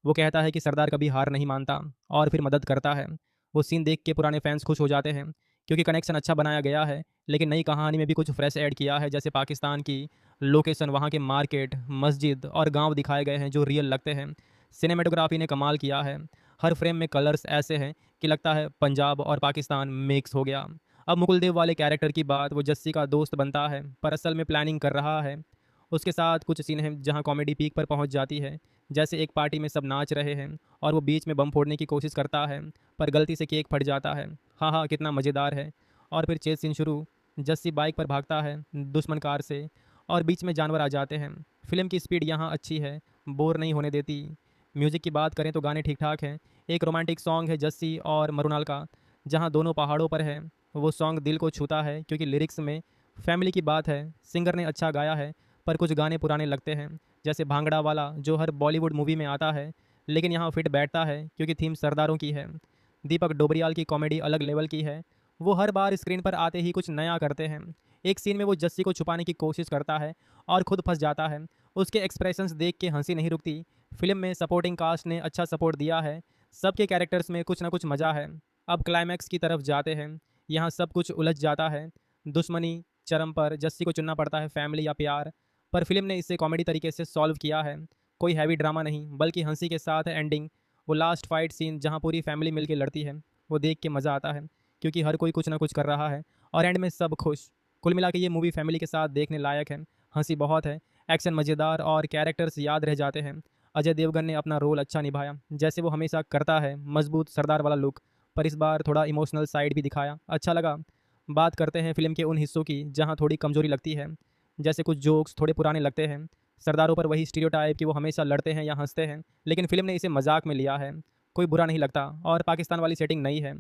वो कहता है कि सरदार कभी हार नहीं मानता और फिर मदद करता है। वो सीन देख के पुराने फैंस खुश हो जाते हैं, क्योंकि कनेक्शन अच्छा बनाया गया है, लेकिन नई कहानी में भी कुछ फ्रेश ऐड किया है। जैसे पाकिस्तान की लोकेशन, वहाँ के मार्केट, मस्जिद और गांव दिखाए गए हैं जो रियल लगते हैं। सिनेमेटोग्राफी ने कमाल किया है। हर फ्रेम में कलर्स ऐसे हैं कि लगता है पंजाब और पाकिस्तान मिक्स हो गया। अब मुकुल देव वाले कैरेक्टर की बात, वो जस्सी का दोस्त बनता है पर असल में प्लानिंग कर रहा है। उसके साथ कुछ सीन हैं जहाँ कॉमेडी पीक पर पहुँच जाती है। जैसे एक पार्टी में सब नाच रहे हैं और वो बीच में बम फोड़ने की कोशिश करता है, पर गलती से केक फट जाता है। हाँ हाँ, कितना मज़ेदार है। और फिर चेस सीन शुरू। जस्सी बाइक पर भागता है दुश्मन कार से और बीच में जानवर आ जाते हैं। फिल्म की स्पीड यहाँ अच्छी है, बोर नहीं होने देती। म्यूज़िक की बात करें तो गाने ठीक ठाक हैं। एक रोमांटिक सॉन्ग है जस्सी और मरुणाल का, जहाँ दोनों पहाड़ों पर हैं। वो सॉन्ग दिल को छूता है क्योंकि लिरिक्स में फैमिली की बात है। सिंगर ने अच्छा गाया है, पर कुछ गाने पुराने लगते हैं, जैसे भांगड़ा वाला जो हर बॉलीवुड मूवी में आता है, लेकिन यहाँ फिट बैठता है क्योंकि थीम सरदारों की है। दीपक डोबरियाल की कॉमेडी अलग लेवल की है। वो हर बार स्क्रीन पर आते ही कुछ नया करते हैं। एक सीन में वो जस्सी को छुपाने की कोशिश करता है और खुद फंस जाता है। उसके एक्सप्रेशंस देख के हंसी नहीं रुकती। फिल्म में सपोर्टिंग कास्ट ने अच्छा सपोर्ट दिया है। सबके कैरेक्टर्स में कुछ ना कुछ मज़ा है। अब क्लाइमैक्स की तरफ जाते हैं। यहाँ सब कुछ उलझ जाता है। दुश्मनी चरम पर, जस्सी को चुनना पड़ता है फैमिली या प्यार। पर फिल्म ने इसे कॉमेडी तरीके से सॉल्व किया है। कोई हैवी ड्रामा नहीं, बल्कि हंसी के साथ एंडिंग। वो लास्ट फाइट सीन जहाँ पूरी फैमिली मिलकर लड़ती है, वो देख के मज़ा आता है, क्योंकि हर कोई कुछ ना कुछ कर रहा है और एंड में सब खुश। कुल मिला के ये मूवी फैमिली के साथ देखने लायक है। हंसी बहुत है, एक्शन मज़ेदार और कैरेक्टर्स याद रह जाते हैं। अजय देवगन ने अपना रोल अच्छा निभाया, जैसे वो हमेशा करता है। मजबूत सरदार वाला लुक, पर इस बार थोड़ा इमोशनल साइड भी दिखाया, अच्छा लगा। बात करते हैं फिल्म के उन हिस्सों की जहां थोड़ी कमजोरी लगती है, जैसे कुछ जोक्स थोड़े पुराने लगते हैं। सरदारों पर वही स्टीरियोटाइप कि वो हमेशा लड़ते हैं या हंसते हैं, लेकिन फिल्म ने इसे मजाक में लिया है। कोई बुरा नहीं लगता। और पाकिस्तान वाली सेटिंग नई है,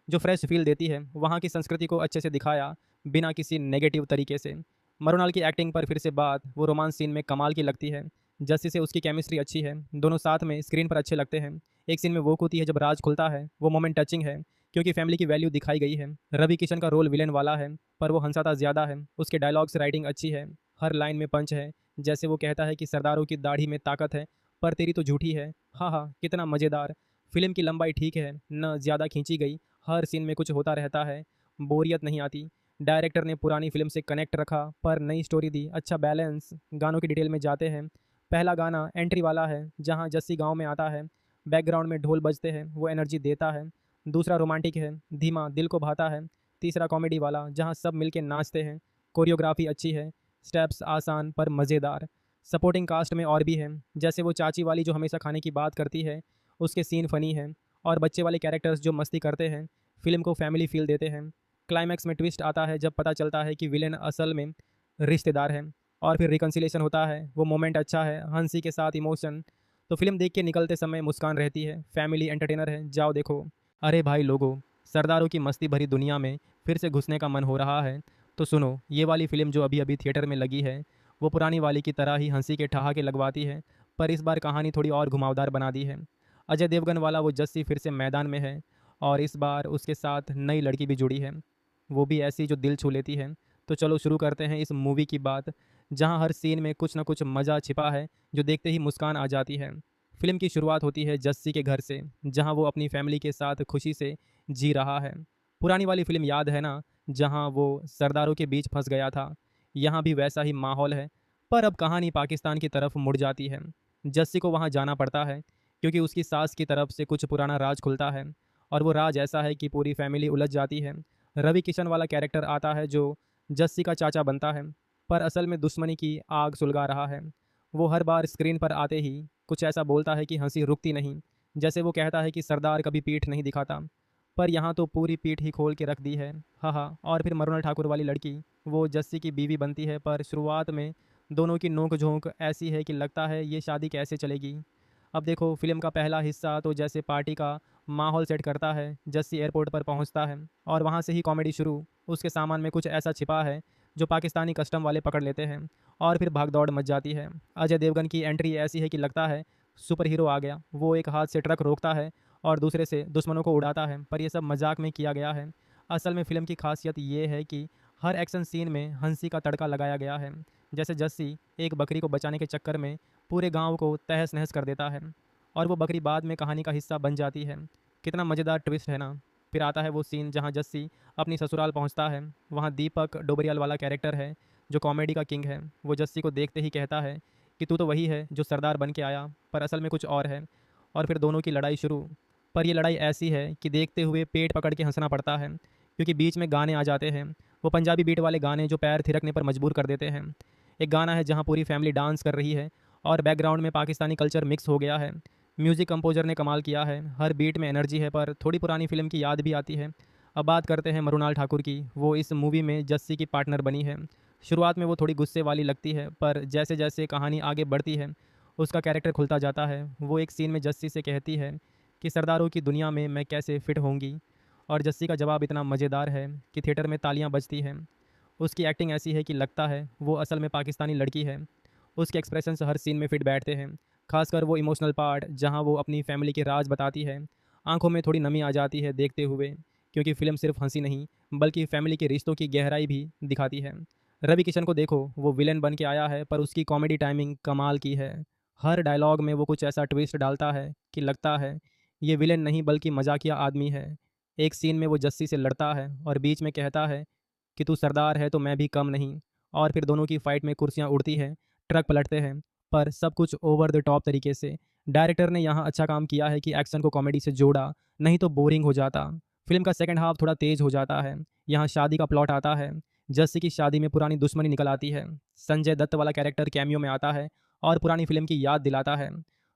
जो फ्रेश फील देती है। वहाँ की संस्कृति को अच्छे से दिखाया, बिना किसी नेगेटिव तरीके से। मरुनाल की एक्टिंग पर फिर से बात, वो रोमांस सीन में कमाल की लगती है। जस्सी से उसकी केमिस्ट्री अच्छी है, दोनों साथ में स्क्रीन पर अच्छे लगते हैं। एक सीन में वो होती है जब राज खुलता है, वो मोमेंट टचिंग है, क्योंकि फैमिली की वैल्यू दिखाई गई है। रवि किशन का रोल विलेन वाला है, पर वो हंसाता ज़्यादा है। उसके डायलॉग्स राइटिंग अच्छी है, हर लाइन में पंच है। जैसे वो कहता है कि सरदारों की दाढ़ी में ताकत है, पर तेरी तो झूठी है। हाँ हाँ, कितना मज़ेदार। फिल्म की लंबाई ठीक है, न ज़्यादा खींची गई, हर सीन में कुछ होता रहता है, बोरियत नहीं आती। डायरेक्टर ने पुरानी फिल्म से कनेक्ट रखा, पर नई स्टोरी दी, अच्छा बैलेंस। गानों की डिटेल में जाते हैं। पहला गाना एंट्री वाला है, जहाँ जस्सी गांव में आता है, बैकग्राउंड में ढोल बजते हैं, वो एनर्जी देता है। दूसरा रोमांटिक है, धीमा, दिल को भाता है। तीसरा कॉमेडी वाला, जहाँ सब मिलके नाचते हैं, कोरियोग्राफी अच्छी है, स्टेप्स आसान पर मज़ेदार। सपोर्टिंग कास्ट में और भी है, जैसे वो चाची वाली जो हमेशा खाने की बात करती है, उसके सीन फ़नी है। और बच्चे वाले कैरेक्टर्स जो मस्ती करते हैं, फिल्म को फैमिली फील देते हैं। क्लाइमैक्स में ट्विस्ट आता है जब पता चलता है कि विलेन असल में रिश्तेदार है, और फिर रिकन्सिलेशन होता है। वो मोमेंट अच्छा है, हंसी के साथ इमोशन। तो फिल्म देख के निकलते समय मुस्कान रहती है। फैमिली एंटरटेनर है, जाओ देखो। अरे भाई लोगों, सरदारों की मस्ती भरी दुनिया में फिर से घुसने का मन हो रहा है, तो सुनो ये वाली फ़िल्म जो अभी अभी थिएटर में लगी है, वो पुरानी वाली की तरह ही हंसी के ठहाके लगवाती है, पर इस बार कहानी थोड़ी और घुमावदार बना दी है। अजय देवगन वाला वो जस्सी फिर से मैदान में है, और इस बार उसके साथ नई लड़की भी जुड़ी है, वो भी ऐसी जो दिल छू लेती है। तो चलो शुरू करते हैं इस मूवी की बात, जहां हर सीन में कुछ ना कुछ मज़ा छिपा है, जो देखते ही मुस्कान आ जाती है। फिल्म की शुरुआत होती है जस्सी के घर से, जहां वो अपनी फैमिली के साथ खुशी से जी रहा है। पुरानी वाली फिल्म याद है ना, जहां वो सरदारों के बीच फंस गया था। यहाँ भी वैसा ही माहौल है, पर अब कहानी पाकिस्तान की तरफ मुड़ जाती है। जस्सी को वहाँ जाना पड़ता है, क्योंकि उसकी सास की तरफ से कुछ पुराना राज खुलता है, और वो राज ऐसा है कि पूरी फैमिली उलझ जाती है। रवि किशन वाला कैरेक्टर आता है, जो जस्सी का चाचा बनता है, पर असल में दुश्मनी की आग सुलगा रहा है। वो हर बार स्क्रीन पर आते ही कुछ ऐसा बोलता है कि हंसी रुकती नहीं। जैसे वो कहता है कि सरदार कभी पीठ नहीं दिखाता, पर यहाँ तो पूरी पीठ ही खोल के रख दी है। हाँ हाँ। और फिर मरुनल ठाकुर वाली लड़की, वो जस्सी की बीवी बनती है, पर शुरुआत में दोनों की नोक झोंक ऐसी है कि लगता है ये शादी कैसे चलेगी। अब देखो, फिल्म का पहला हिस्सा तो जैसे पार्टी का माहौल सेट करता है। जस्सी एयरपोर्ट पर पहुंचता है, और वहां से ही कॉमेडी शुरू। उसके सामान में कुछ ऐसा छिपा है जो पाकिस्तानी कस्टम वाले पकड़ लेते हैं, और फिर भागदौड़ मच जाती है। अजय देवगन की एंट्री ऐसी है कि लगता है सुपर हीरो आ गया। वो एक हाथ से ट्रक रोकता है और दूसरे से दुश्मनों को उड़ाता है, पर यह सब मजाक में किया गया है। असल में फ़िल्म की खासियत ये है कि हर एक्शन सीन में हंसी का तड़का लगाया गया है। जैसे जस्सी एक बकरी को बचाने के चक्कर में पूरे गांव को तहस नहस कर देता है, और वो बकरी बाद में कहानी का हिस्सा बन जाती है। कितना मज़ेदार ट्विस्ट है ना। फिर आता है वो सीन जहाँ जस्सी अपनी ससुराल पहुँचता है। वहाँ दीपक डोबरियाल वाला कैरेक्टर है, जो कॉमेडी का किंग है। वो जस्सी को देखते ही कहता है कि तू तो वही है जो सरदार बन के आया, पर असल में कुछ और है। और फिर दोनों की लड़ाई शुरू। पर ये लड़ाई ऐसी है कि देखते हुए पेट पकड़ के हंसना पड़ता है, क्योंकि बीच में गाने आ जाते हैं, वो पंजाबी बीट वाले गाने जो पैर थिरकने पर मजबूर कर देते हैं। एक गाना है जहाँ पूरी फैमिली डांस कर रही है, और बैकग्राउंड में पाकिस्तानी कल्चर मिक्स हो गया है। म्यूज़िक कंपोजर ने कमाल किया है, हर बीट में एनर्जी है, पर थोड़ी पुरानी फिल्म की याद भी आती है। अब बात करते हैं मरुनाल ठाकुर की। वो इस मूवी में जस्सी की पार्टनर बनी है। शुरुआत में वो थोड़ी गुस्से वाली लगती है, पर जैसे जैसे कहानी आगे बढ़ती है, उसका कैरेक्टर खुलता जाता है। वो एक सीन में जस्सी से कहती है कि सरदारों की दुनिया में मैं कैसे फिट होंगी, और जस्सी का जवाब इतना मज़ेदार है कि थिएटर में तालियां बजती हैं। उसकी एक्टिंग ऐसी है कि लगता है वो असल में पाकिस्तानी लड़की है। उसके एक्सप्रेशंस हर सीन में फिट बैठते हैं, खासकर वो इमोशनल पार्ट जहाँ वो अपनी फैमिली के राज बताती है। आंखों में थोड़ी नमी आ जाती है देखते हुए, क्योंकि फ़िल्म सिर्फ हंसी नहीं, बल्कि फैमिली के रिश्तों की गहराई भी दिखाती है। रवि किशन को देखो, वो विलेन बन के आया है, पर उसकी कॉमेडी टाइमिंग कमाल की है। हर डायलॉग में वो कुछ ऐसा ट्विस्ट डालता है कि लगता है ये विलेन नहीं बल्कि मजाकिया आदमी है। एक सीन में वो जस्सी से लड़ता है और बीच में कहता है कि तू सरदार है तो मैं भी कम नहीं। और फिर दोनों की फाइट में कुर्सियाँ उड़ती हैं, ट्रक पलटते हैं, पर सब कुछ ओवर द टॉप तरीके से। डायरेक्टर ने यहाँ अच्छा काम किया है कि एक्शन को कॉमेडी से जोड़ा, नहीं तो बोरिंग हो जाता। फिल्म का सेकंड हाफ थोड़ा तेज हो जाता है। यहाँ शादी का प्लॉट आता है, जस्सी की शादी में पुरानी दुश्मनी निकल आती है। संजय दत्त वाला कैरेक्टर कैमियो में आता है और पुरानी फिल्म की याद दिलाता है।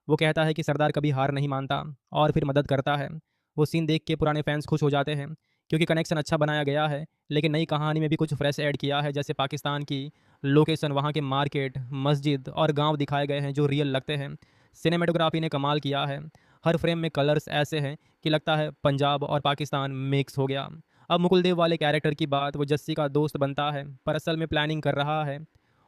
वो कहता है कि सरदार कभी हार नहीं मानता और फिर मदद करता है। वो सीन देख के पुराने फैंस खुश हो जाते हैं क्योंकि कनेक्शन अच्छा बनाया गया है, लेकिन नई कहानी में भी कुछ फ्रेश ऐड किया है। जैसे पाकिस्तान की लोकेशन, वहाँ के मार्केट, मस्जिद और गांव दिखाए गए हैं जो रियल लगते हैं। सिनेमेटोग्राफी ने कमाल किया है। हर फ्रेम में कलर्स ऐसे हैं कि लगता है पंजाब और पाकिस्तान मिक्स हो गया। अब मुकुल देव वाले कैरेक्टर की बात, वो जस्सी का दोस्त बनता है पर असल में प्लानिंग कर रहा है।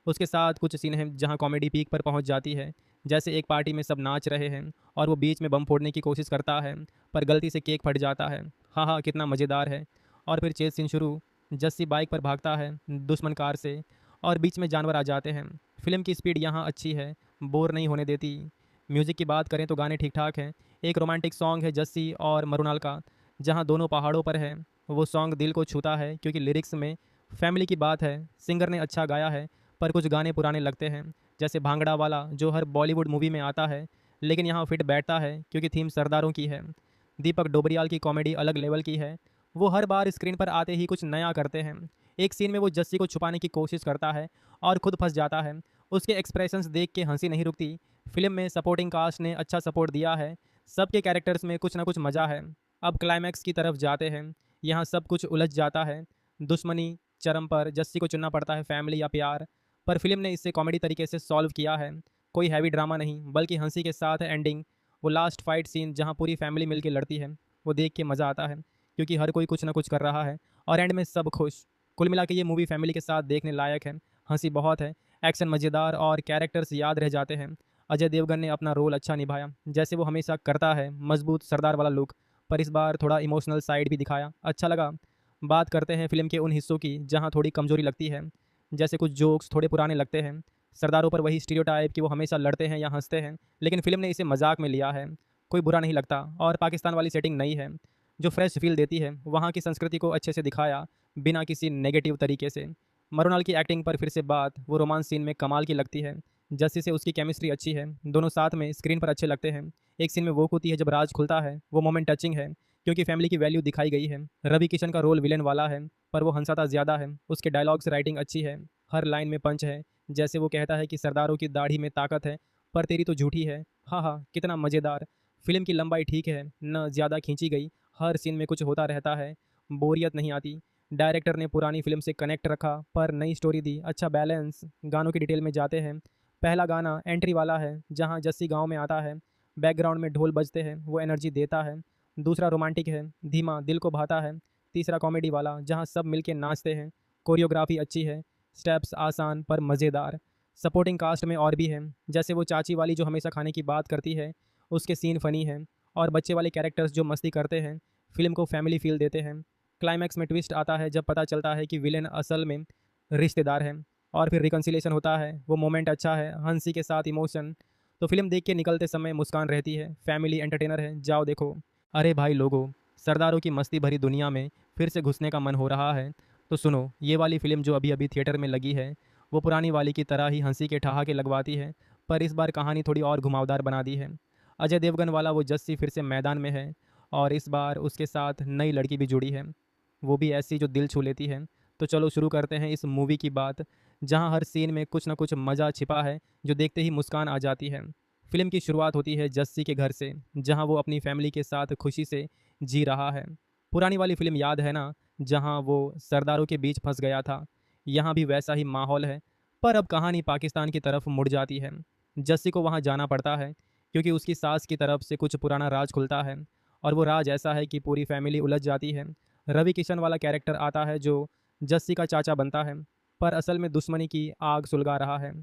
उसके साथ कुछ सीन हैं जहाँ कॉमेडी पीक पर पहुँच जाती है। जैसे एक पार्टी में सब नाच रहे हैं और वो बीच में बम फोड़ने की कोशिश करता है पर गलती से केक फट जाता है। हाँ हाँ, कितना मज़ेदार है। और फिर चेस सीन शुरू। जस्सी बाइक पर भागता है दुश्मन कार से और बीच में जानवर आ जाते हैं। फिल्म की स्पीड यहाँ अच्छी है, बोर नहीं होने देती। म्यूज़िक की बात करें तो गाने ठीक ठाक हैं। एक रोमांटिक सॉन्ग है जस्सी और मरुनाल का, जहाँ दोनों पहाड़ों पर है। वो सॉन्ग दिल को छूता है क्योंकि लिरिक्स में फैमिली की बात है। सिंगर ने अच्छा गाया है पर कुछ गाने पुराने लगते हैं, जैसे भांगड़ा वाला जो हर बॉलीवुड मूवी में आता है, लेकिन यहाँ फिट बैठता है क्योंकि थीम सरदारों की है। दीपक डोबरियाल की कॉमेडी अलग लेवल की है। वो हर बार स्क्रीन पर आते ही कुछ नया करते हैं। एक सीन में वो जस्सी को छुपाने की कोशिश करता है और खुद फंस जाता है। उसके एक्सप्रेशंस देख के हंसी नहीं रुकती। फिल्म में सपोर्टिंग कास्ट ने अच्छा सपोर्ट दिया है। सबके कैरेक्टर्स में कुछ ना कुछ मज़ा है। अब क्लाइमैक्स की तरफ जाते हैं। यहाँ सब कुछ उलझ जाता है। दुश्मनी चरम पर, जस्सी को चुनना पड़ता है फैमिली या प्यार, पर फिल्म ने इसे कॉमेडी तरीके से सॉल्व किया है। कोई हैवी ड्रामा नहीं बल्कि हंसी के साथ एंडिंग। वो लास्ट फाइट सीन जहाँ पूरी फैमिली मिलकर लड़ती है, वो देख के मज़ा आता है क्योंकि हर कोई कुछ ना कुछ कर रहा है और एंड में सब खुश। कुल मिला के ये मूवी फैमिली के साथ देखने लायक है। हंसी बहुत है, एक्शन मज़ेदार और कैरेक्टर्स याद रह जाते हैं। अजय देवगन ने अपना रोल अच्छा निभाया, जैसे वो हमेशा करता है। मजबूत सरदार वाला लुक, पर इस बार थोड़ा इमोशनल साइड भी दिखाया, अच्छा लगा। बात करते हैं फिल्म के उन हिस्सों की जहाँ थोड़ी कमजोरी लगती है। जैसे कुछ जोक्स थोड़े पुराने लगते हैं। सरदारों पर वही स्टीरियोटाइप कि वो हमेशा लड़ते हैं या हंसते हैं, लेकिन फिल्म ने इसे मजाक में लिया है। कोई बुरा नहीं लगता। और पाकिस्तान वाली सेटिंग नई है जो फ्रेश फील देती है। वहाँ की संस्कृति को अच्छे से दिखाया बिना किसी नेगेटिव तरीके से। मरुनाल की एक्टिंग पर फिर से बात, वो रोमांस सीन में कमाल की लगती है। जस्सी से उसकी केमिस्ट्री अच्छी है, दोनों साथ में स्क्रीन पर अच्छे लगते हैं। एक सीन में वो होती है जब राज खुलता है, वो मोमेंट टचिंग है क्योंकि फैमिली की वैल्यू दिखाई गई है। रवि किशन का रोल विलेन वाला है पर वो हंसाता ज़्यादा है। उसके डायलॉग्स राइटिंग अच्छी है, हर लाइन में पंच है। जैसे वो कहता है कि सरदारों की दाढ़ी में ताकत है पर तेरी तो झूठी है। हाँ हाँ, कितना मज़ेदार। फिल्म की लंबाई ठीक है, न ज़्यादा खींची गई। हर सीन में कुछ होता रहता है, बोरियत नहीं आती। डायरेक्टर ने पुरानी फिल्म से कनेक्ट रखा पर नई स्टोरी दी, अच्छा बैलेंस। गानों की डिटेल में जाते हैं। पहला गाना एंट्री वाला है जहाँ जस्सी गांव में आता है, बैकग्राउंड में ढोल बजते हैं, वो एनर्जी देता है। दूसरा रोमांटिक है, धीमा, दिल को भाता है। तीसरा कॉमेडी वाला जहाँ सब मिलके नाचते हैं, कोरियोग्राफी अच्छी है, स्टेप्स आसान पर मज़ेदार। सपोर्टिंग कास्ट में और भी है, जैसे वो चाची वाली जो हमेशा खाने की बात करती है, उसके सीन फ़नी हैं। और बच्चे वाले कैरेक्टर्स जो मस्ती करते हैं, फिल्म को फैमिली फील देते हैं। क्लाइमैक्स में ट्विस्ट आता है जब पता चलता है कि विलेन असल में रिश्तेदार है और फिर रिकन्सिलेशन होता है। वो मोमेंट अच्छा है, हंसी के साथ इमोशन। तो फिल्म देख के निकलते समय मुस्कान रहती है। फैमिली एंटरटेनर है, जाओ देखो। अरे भाई लोगों, सरदारों की मस्ती भरी दुनिया में फिर से घुसने का मन हो रहा है तो सुनो, ये वाली फ़िल्म जो अभी अभी थिएटर में लगी है, वो पुरानी वाली की तरह ही हंसी के ठहाके लगवाती है, पर इस बार कहानी थोड़ी और घुमावदार बना दी है। अजय देवगन वाला वो जस्सी फिर से मैदान में है और इस बार उसके साथ नई लड़की भी जुड़ी है, वो भी ऐसी जो दिल छू लेती है। तो चलो शुरू करते हैं इस मूवी की बात, जहाँ हर सीन में कुछ ना कुछ मज़ा छिपा है जो देखते ही मुस्कान आ जाती है। फिल्म की शुरुआत होती है जस्सी के घर से, जहाँ वो अपनी फैमिली के साथ खुशी से जी रहा है। पुरानी वाली फिल्म याद है ना, जहाँ वो सरदारों के बीच फंस गया था। यहाँ भी वैसा ही माहौल है, पर अब कहानी पाकिस्तान की तरफ मुड़ जाती है। जस्सी को वहाँ जाना पड़ता है क्योंकि उसकी सास की तरफ से कुछ पुराना राज खुलता है और वो राज ऐसा है कि पूरी फैमिली उलझ जाती है। रवि किशन वाला कैरेक्टर आता है जो जस्सी का चाचा बनता है, पर असल में दुश्मनी की आग सुलगा रहा है।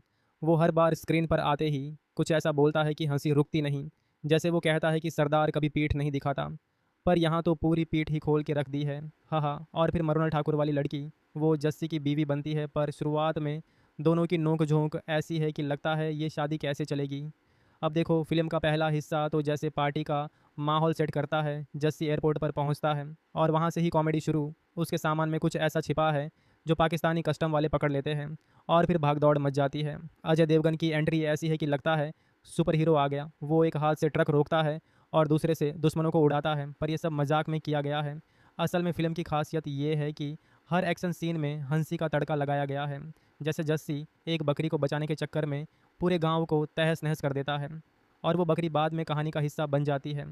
वो हर बार स्क्रीन पर आते ही कुछ ऐसा बोलता है कि हंसी रुकती नहीं। जैसे वो कहता है कि सरदार कभी पीठ नहीं दिखाता, पर यहाँ तो पूरी पीठ ही खोल के रख दी है। हाँ हाँ। और फिर मरुना ठाकुर वाली लड़की, वो जस्सी की बीवी बनती है, पर शुरुआत में दोनों की नोक झोंक ऐसी है कि लगता है ये शादी कैसे चलेगी। अब देखो, फिल्म का पहला हिस्सा तो जैसे पार्टी का माहौल सेट करता है। जस्सी एयरपोर्ट पर पहुंचता है और वहां से ही कॉमेडी शुरू। उसके सामान में कुछ ऐसा छिपा है जो पाकिस्तानी कस्टम वाले पकड़ लेते हैं और फिर भाग दौड़ मच जाती है। अजय देवगन की एंट्री ऐसी है कि लगता है सुपर हीरो आ गया। वो एक हाथ से ट्रक रोकता है और दूसरे से दुश्मनों को उड़ाता है, पर यह सब मजाक में किया गया है। असल में फ़िल्म की खासियत ये है कि हर एक्शन सीन में हंसी का तड़का लगाया गया है। जैसे जस्सी एक बकरी को बचाने के चक्कर में पूरे गांव को तहस नहस कर देता है और वो बकरी बाद में कहानी का हिस्सा बन जाती है।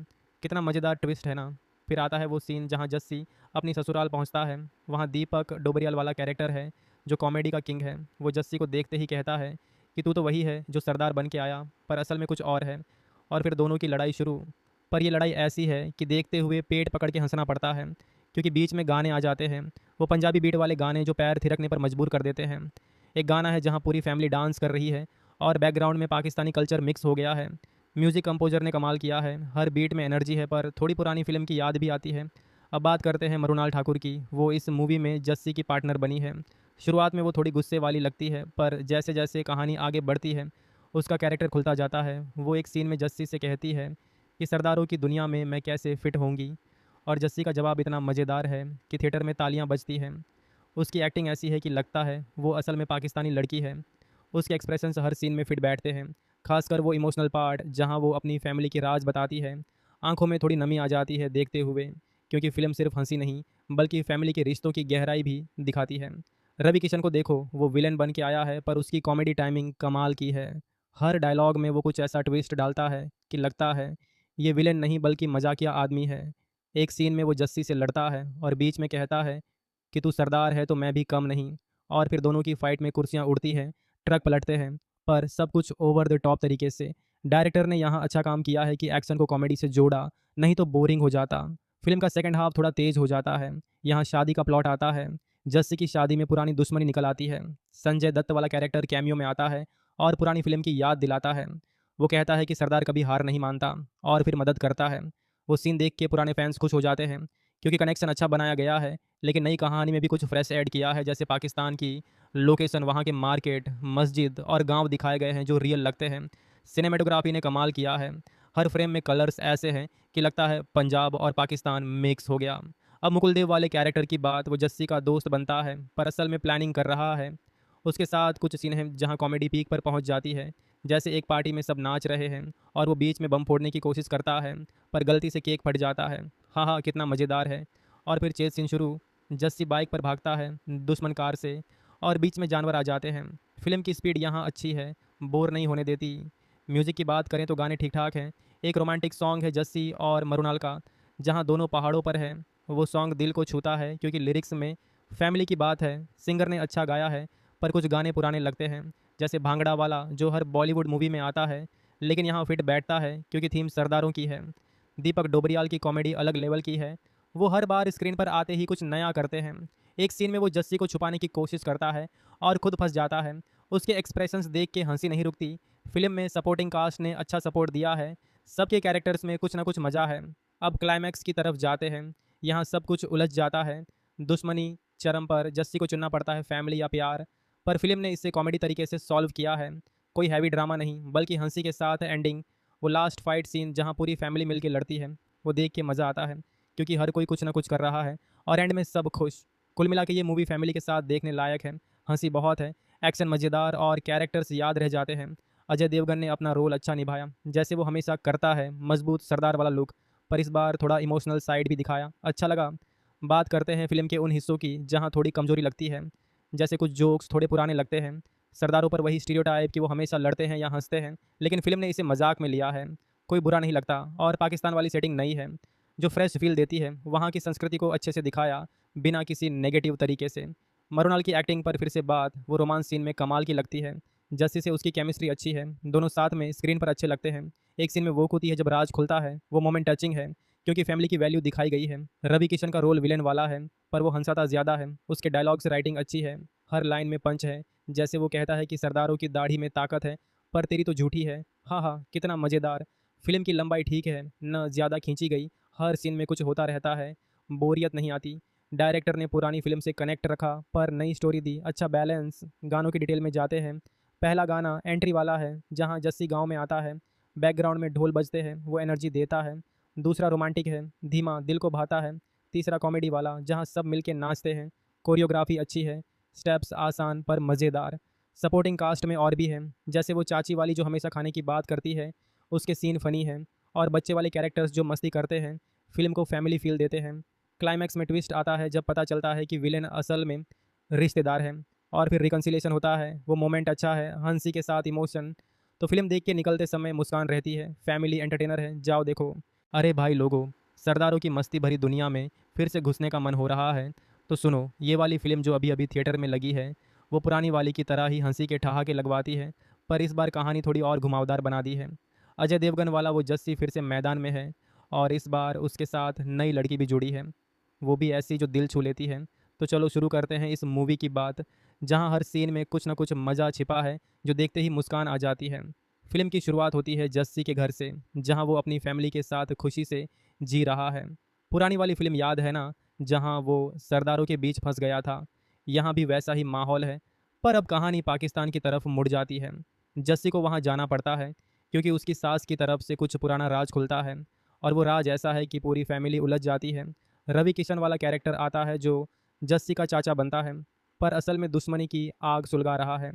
कितना मज़ेदार ट्विस्ट है ना। फिर आता है वो सीन जहाँ जस्सी अपनी ससुराल पहुँचता है। वहाँ दीपक डोबरियाल वाला कैरेक्टर है जो कॉमेडी का किंग है। वो जस्सी को देखते ही कहता है कि तू तो वही है जो सरदार बन के आया, पर असल में कुछ और है। और फिर दोनों की लड़ाई शुरू। पर ये लड़ाई ऐसी है कि देखते हुए पेट पकड़ के हंसना पड़ता है, क्योंकि बीच में गाने आ जाते हैं, वो पंजाबी बीट वाले गाने जो पैर थिरकने पर मजबूर कर देते हैं। एक गाना है जहाँ पूरी फैमिली डांस कर रही है और बैकग्राउंड में पाकिस्तानी कल्चर मिक्स हो गया है। म्यूज़िक कंपोजर ने कमाल किया है, हर बीट में एनर्जी है, पर थोड़ी पुरानी फिल्म की याद भी आती है। अब बात करते हैं मरुणाल ठाकुर की। वो इस मूवी में जस्सी की पार्टनर बनी है। शुरुआत में वो थोड़ी गुस्से वाली लगती है, पर जैसे जैसे कहानी आगे बढ़ती है उसका कैरेक्टर खुलता जाता है। वो एक सीन में जस्सी से कहती है कि सरदारों की दुनिया में मैं कैसे फ़िट होंगी, और जस्सी का जवाब इतना मज़ेदार है कि थिएटर में तालियां बजती हैं। उसकी एक्टिंग ऐसी है कि लगता है वो असल में पाकिस्तानी लड़की है। उसके एक्सप्रेशंस हर सीन में फिट बैठते हैं, खासकर वो इमोशनल पार्ट जहां वो अपनी फैमिली की राज बताती है। आंखों में थोड़ी नमी आ जाती है देखते हुए, क्योंकि फ़िल्म सिर्फ हंसी नहीं बल्कि फैमिली के रिश्तों की गहराई भी दिखाती है। रवि किशन को देखो, वो विलेन बन के आया है, पर उसकी कॉमेडी टाइमिंग कमाल की है। हर डायलॉग में वो कुछ ऐसा ट्विस्ट डालता है कि लगता है ये विलेन नहीं बल्कि मजाकिया आदमी है। एक सीन में वो जस्सी से लड़ता है और बीच में कहता है कि तू सरदार है तो मैं भी कम नहीं। और फिर दोनों की फाइट में कुर्सियाँ उड़ती हैं, ट्रक पलटते हैं, पर सब कुछ ओवर द टॉप तरीके से। डायरेक्टर ने यहाँ अच्छा काम किया है कि एक्शन को कॉमेडी से जोड़ा, नहीं तो बोरिंग हो जाता। फिल्म का सेकंड हाफ थोड़ा तेज हो जाता है। यहाँ शादी का प्लॉट आता है। जस्सी की शादी में पुरानी दुश्मनी निकल आती है। संजय दत्त वाला कैरेक्टर कैमियो में आता है और पुरानी फिल्म की याद दिलाता है। वो कहता है कि सरदार कभी हार नहीं मानता और फिर मदद करता है। वो सीन देख के पुराने फैंस खुश हो जाते हैं, क्योंकि कनेक्शन अच्छा बनाया गया है। लेकिन नई कहानी में भी कुछ फ्रेश ऐड किया है, जैसे पाकिस्तान की लोकेशन, वहाँ के मार्केट, मस्जिद और गांव दिखाए गए हैं जो रियल लगते हैं। सिनेमेटोग्राफी ने कमाल किया है। हर फ्रेम में कलर्स ऐसे हैं कि लगता है पंजाब और पाकिस्तान मिक्स हो गया। अब मुकुल देव वाले कैरेक्टर की बात, वो जस्सी का दोस्त बनता है पर असल में प्लानिंग कर रहा है। उसके साथ कुछ सीन हैं जहाँ कॉमेडी पीक पर पहुँच जाती है, जैसे एक पार्टी में सब नाच रहे हैं और वो बीच में बम फोड़ने की कोशिश करता है, पर गलती से केक फट जाता है। हाँ हाँ, कितना मज़ेदार है। और फिर चेज सीन शुरू। जस्सी बाइक पर भागता है दुश्मन कार से और बीच में जानवर आ जाते हैं। फिल्म की स्पीड यहाँ अच्छी है, बोर नहीं होने देती। म्यूज़िक की बात करें तो गाने ठीक ठाक हैं। एक रोमांटिक सॉन्ग है जस्सी और मरुणाल का, जहाँ दोनों पहाड़ों पर है। वो सॉन्ग दिल को छूता है, क्योंकि लिरिक्स में फैमिली की बात है। सिंगर ने अच्छा गाया है, पर कुछ गाने पुराने लगते हैं, जैसे भांगड़ा वाला जो हर बॉलीवुड मूवी में आता है, लेकिन यहाँ फिट बैठता है क्योंकि थीम सरदारों की है। दीपक डोबरियाल की कॉमेडी अलग लेवल की है। वो हर बार स्क्रीन पर आते ही कुछ नया करते हैं। एक सीन में वो जस्सी को छुपाने की कोशिश करता है और खुद फंस जाता है। उसके एक्सप्रेशंस देख के हंसी नहीं रुकती। फिल्म में सपोर्टिंग कास्ट ने अच्छा सपोर्ट दिया है। सबके कैरेक्टर्स में कुछ ना कुछ मज़ा है। अब क्लाइमैक्स की तरफ जाते हैं। यहाँ सब कुछ उलझ जाता है। दुश्मनी चरम पर, जस्सी को चुनना पड़ता है फैमिली या प्यार, पर फिल्म ने इसे कॉमेडी तरीके से सॉल्व किया है। कोई हैवी ड्रामा नहीं बल्कि हंसी के साथ एंडिंग। वो लास्ट फाइट सीन जहाँ पूरी फैमिली मिलकर लड़ती है, वो देख के मज़ा आता है, क्योंकि हर कोई कुछ ना कुछ कर रहा है और एंड में सब खुश। कुल मिला के ये मूवी फैमिली के साथ देखने लायक है। हंसी बहुत है, एक्शन मज़ेदार और कैरेक्टर्स याद रह जाते हैं। अजय देवगन ने अपना रोल अच्छा निभाया, जैसे वो हमेशा करता है। मजबूत सरदार वाला लुक, पर इस बार थोड़ा इमोशनल साइड भी दिखाया, अच्छा लगा। बात करते हैं फिल्म के उन हिस्सों की जहाँ थोड़ी कमजोरी लगती है, जैसे कुछ जोक्स थोड़े पुराने लगते हैं। सरदारों पर वही स्टीरियोटाइप कि वो हमेशा लड़ते हैं या हंसते हैं, लेकिन फिल्म ने इसे मजाक में लिया है। कोई बुरा नहीं लगता। और पाकिस्तान वाली सेटिंग नई है जो फ्रेश फील देती है। वहाँ की संस्कृति को अच्छे से दिखाया बिना किसी नेगेटिव तरीके से। मरुणाल की एक्टिंग पर फिर से बात, वो रोमांस सीन में कमाल की लगती है। जस्सी से उसकी केमिस्ट्री अच्छी है, दोनों साथ में स्क्रीन पर अच्छे लगते हैं। एक सीन में वो होती है जब राज खुलता है, वो मोमेंट टचिंग है, क्योंकि फैमिली की वैल्यू दिखाई गई है। रवि किशन का रोल विलेन वाला है, पर वो हंसाता ज़्यादा है। उसके डायलॉग्स राइटिंग अच्छी है, हर लाइन में पंच है। जैसे वो कहता है कि सरदारों की दाढ़ी में ताकत है, पर तेरी तो झूठी है। हाँ हाँ, कितना मज़ेदार। फिल्म की लंबाई ठीक है, न ज़्यादा खींची गई, हर सीन में कुछ होता रहता है, बोरियत नहीं आती। डायरेक्टर ने पुरानी फिल्म से कनेक्ट रखा पर नई स्टोरी दी, अच्छा बैलेंस। गानों की डिटेल में जाते हैं। पहला गाना एंट्री वाला है, जहाँ जस्सी गांव में आता है, बैकग्राउंड में ढोल बजते हैं, वो एनर्जी देता है। दूसरा रोमांटिक है, धीमा, दिल को भाता है। तीसरा कॉमेडी वाला, जहाँ सब मिलके नाचते हैं, कोरियोग्राफी अच्छी है। स्टेप्स आसान पर मज़ेदार। सपोर्टिंग कास्ट में और भी हैं, जैसे वो चाची वाली जो हमेशा खाने की बात करती है, उसके सीन फ़नी हैं। और बच्चे वाले कैरेक्टर्स जो मस्ती करते हैं फिल्म को फैमिली फील देते हैं। क्लाइमैक्स में ट्विस्ट आता है जब पता चलता है कि विलेन असल में रिश्तेदार है और फिर रिकन्सिलेशन होता है। वो मोमेंट अच्छा है, हंसी के साथ इमोशन। तो फिल्म देख के निकलते समय मुस्कान रहती है। फैमिली एंटरटेनर है, जाओ देखो। अरे भाई लोगों, सरदारों की मस्ती भरी दुनिया में फिर से घुसने का मन हो रहा है। तो सुनो, ये वाली फ़िल्म जो अभी अभी थिएटर में लगी है वो पुरानी वाली की तरह ही हंसी के ठहाके लगवाती है, पर इस बार कहानी थोड़ी और घुमावदार बना दी है। अजय देवगन वाला वो जस्सी फिर से मैदान में है और इस बार उसके साथ नई लड़की भी जुड़ी है, वो भी ऐसी जो दिल छू लेती है। तो चलो शुरू करते हैं इस मूवी की बात, जहां हर सीन में कुछ ना कुछ मज़ा छिपा है जो देखते ही मुस्कान आ जाती है। फिल्म की शुरुआत होती है जस्सी के घर से, जहां वो अपनी फैमिली के साथ खुशी से जी रहा है। पुरानी वाली फिल्म याद है ना, जहां वो सरदारों के बीच फंस गया था। यहाँ भी वैसा ही माहौल है, पर अब कहानी पाकिस्तान की तरफ मुड़ जाती है। जस्सी को वहाँ जाना पड़ता है क्योंकि उसकी सास की तरफ से कुछ पुराना राज खुलता है और वो राज ऐसा है कि पूरी फैमिली उलझ जाती है। रवि किशन वाला कैरेक्टर आता है जो जस्सी का चाचा बनता है, पर असल में दुश्मनी की आग सुलगा रहा है।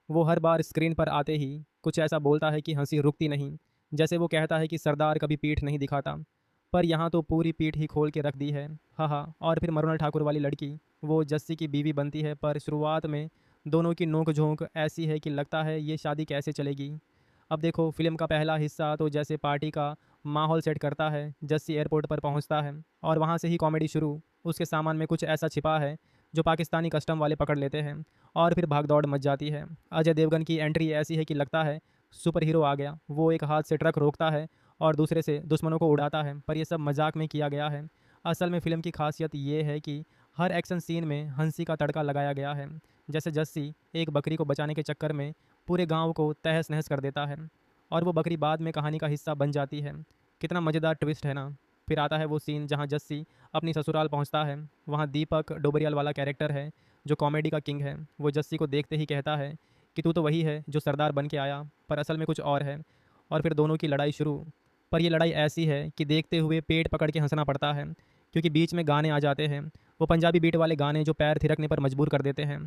वो हर बार स्क्रीन पर आते ही कुछ ऐसा बोलता है कि हंसी रुकती नहीं। जैसे वो कहता है कि सरदार कभी पीठ नहीं दिखाता, पर यहाँ तो पूरी पीठ ही खोल के रख दी है। हाँ हाँ। और फिर मरुणल ठाकुर वाली लड़की, वो जस्सी की बीवी बनती है, पर शुरुआत में दोनों की नोक झोंक ऐसी है कि लगता है ये शादी कैसे चलेगी। अब देखो, फिल्म का पहला हिस्सा तो जैसे पार्टी का माहौल सेट करता है। जस्सी एयरपोर्ट पर पहुंचता है और वहां से ही कॉमेडी शुरू। उसके सामान में कुछ ऐसा छिपा है जो पाकिस्तानी कस्टम वाले पकड़ लेते हैं और फिर भागदौड़ मच जाती है। अजय देवगन की एंट्री ऐसी है कि लगता है सुपर हीरो आ गया। वो एक हाथ से ट्रक रोकता है और दूसरे से दुश्मनों को उड़ाता है, पर यह सब मजाक में किया गया है। असल में फ़िल्म की खासियत ये है कि हर एक्शन सीन में हंसी का तड़का लगाया गया है। जैसे जस्सी एक बकरी को बचाने के चक्कर में पूरे गांव को तहस नहस कर देता है और वो बकरी बाद में कहानी का हिस्सा बन जाती है। कितना मज़ेदार ट्विस्ट है ना। फिर आता है वो सीन जहां जस्सी अपनी ससुराल पहुंचता है। वहां दीपक डोबरियाल वाला कैरेक्टर है जो कॉमेडी का किंग है। वो जस्सी को देखते ही कहता है कि तू तो वही है जो सरदार बन के आया, पर असल में कुछ और है। और फिर दोनों की लड़ाई शुरू। पर ये लड़ाई ऐसी है कि देखते हुए पेट पकड़ के हंसना पड़ता है, क्योंकि बीच में गाने आ जाते हैं, वो पंजाबी बीट वाले गाने जो पैर थिरकने पर मजबूर कर देते हैं।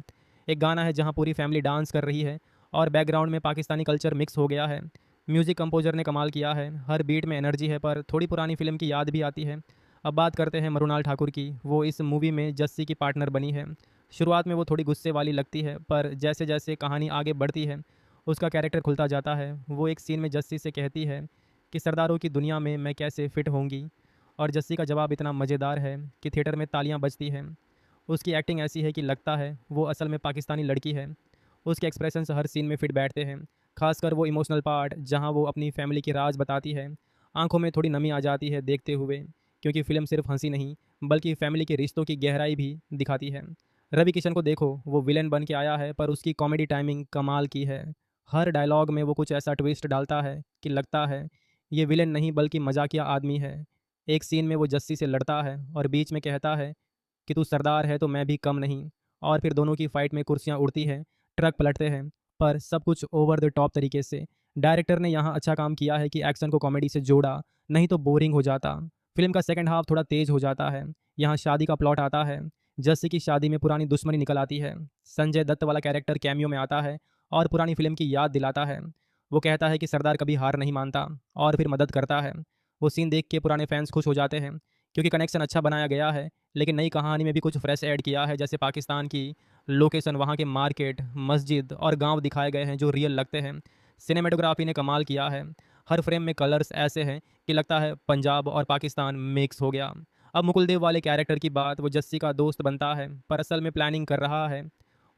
एक गाना है जहाँ पूरी फैमिली डांस कर रही है और बैकग्राउंड में पाकिस्तानी कल्चर मिक्स हो गया है। म्यूज़िक कंपोजर ने कमाल किया है, हर बीट में एनर्जी है, पर थोड़ी पुरानी फिल्म की याद भी आती है। अब बात करते हैं मृणाल ठाकुर की। वो इस मूवी में जस्सी की पार्टनर बनी है। शुरुआत में वो थोड़ी गुस्से वाली लगती है, पर जैसे जैसे कहानी आगे बढ़ती है उसका कैरेक्टर खुलता जाता है। वो एक सीन में जस्सी से कहती है कि सरदारों की दुनिया में मैं कैसे फिट होंगी, और जस्सी का जवाब इतना मज़ेदार है कि थिएटर में तालियां बजती हैं। उसकी एक्टिंग ऐसी है कि लगता है वो असल में पाकिस्तानी लड़की है। उसके एक्सप्रेशंस हर सीन में फिट बैठते हैं, खासकर वो इमोशनल पार्ट जहां वो अपनी फैमिली की राज बताती है। आंखों में थोड़ी नमी आ जाती है देखते हुए, क्योंकि फ़िल्म सिर्फ हंसी नहीं बल्कि फैमिली के रिश्तों की गहराई भी दिखाती है। रवि किशन को देखो, वो विलेन बन के आया है, पर उसकी कॉमेडी टाइमिंग कमाल की है। हर डायलॉग में वो कुछ ऐसा ट्विस्ट डालता है कि लगता है ये विलेन नहीं बल्कि मजाकिया आदमी है। एक सीन में वो जस्सी से लड़ता है और बीच में कहता है कि तू सरदार है तो मैं भी कम नहीं। और फिर दोनों की फाइट में कुर्सियाँ उड़ती हैं, ट्रक पलटते हैं, पर सब कुछ ओवर द टॉप तरीके से। डायरेक्टर ने यहाँ अच्छा काम किया है कि एक्शन को कॉमेडी से जोड़ा, नहीं तो बोरिंग हो जाता। फिल्म का सेकंड हाफ थोड़ा तेज हो जाता है। यहाँ शादी का प्लॉट आता है, जस्सी की शादी में पुरानी दुश्मनी निकल आती है। संजय दत्त वाला कैरेक्टर कैमियो में आता है और पुरानी फिल्म की याद दिलाता है। वो कहता है कि सरदार कभी हार नहीं मानता और फिर मदद करता है। वो सीन देख के पुराने फैंस खुश हो जाते हैं, क्योंकि कनेक्शन अच्छा बनाया गया है, लेकिन नई कहानी में भी कुछ फ्रेश ऐड किया है। जैसे पाकिस्तान की लोकेशन, वहाँ के मार्केट, मस्जिद और गांव दिखाए गए हैं जो रियल लगते हैं। सिनेमेटोग्राफी ने कमाल किया है, हर फ्रेम में कलर्स ऐसे हैं कि लगता है पंजाब और पाकिस्तान मिक्स हो गया। अब मुकुल देव वाले कैरेक्टर की बात, वो जस्सी का दोस्त बनता है पर असल में प्लानिंग कर रहा है।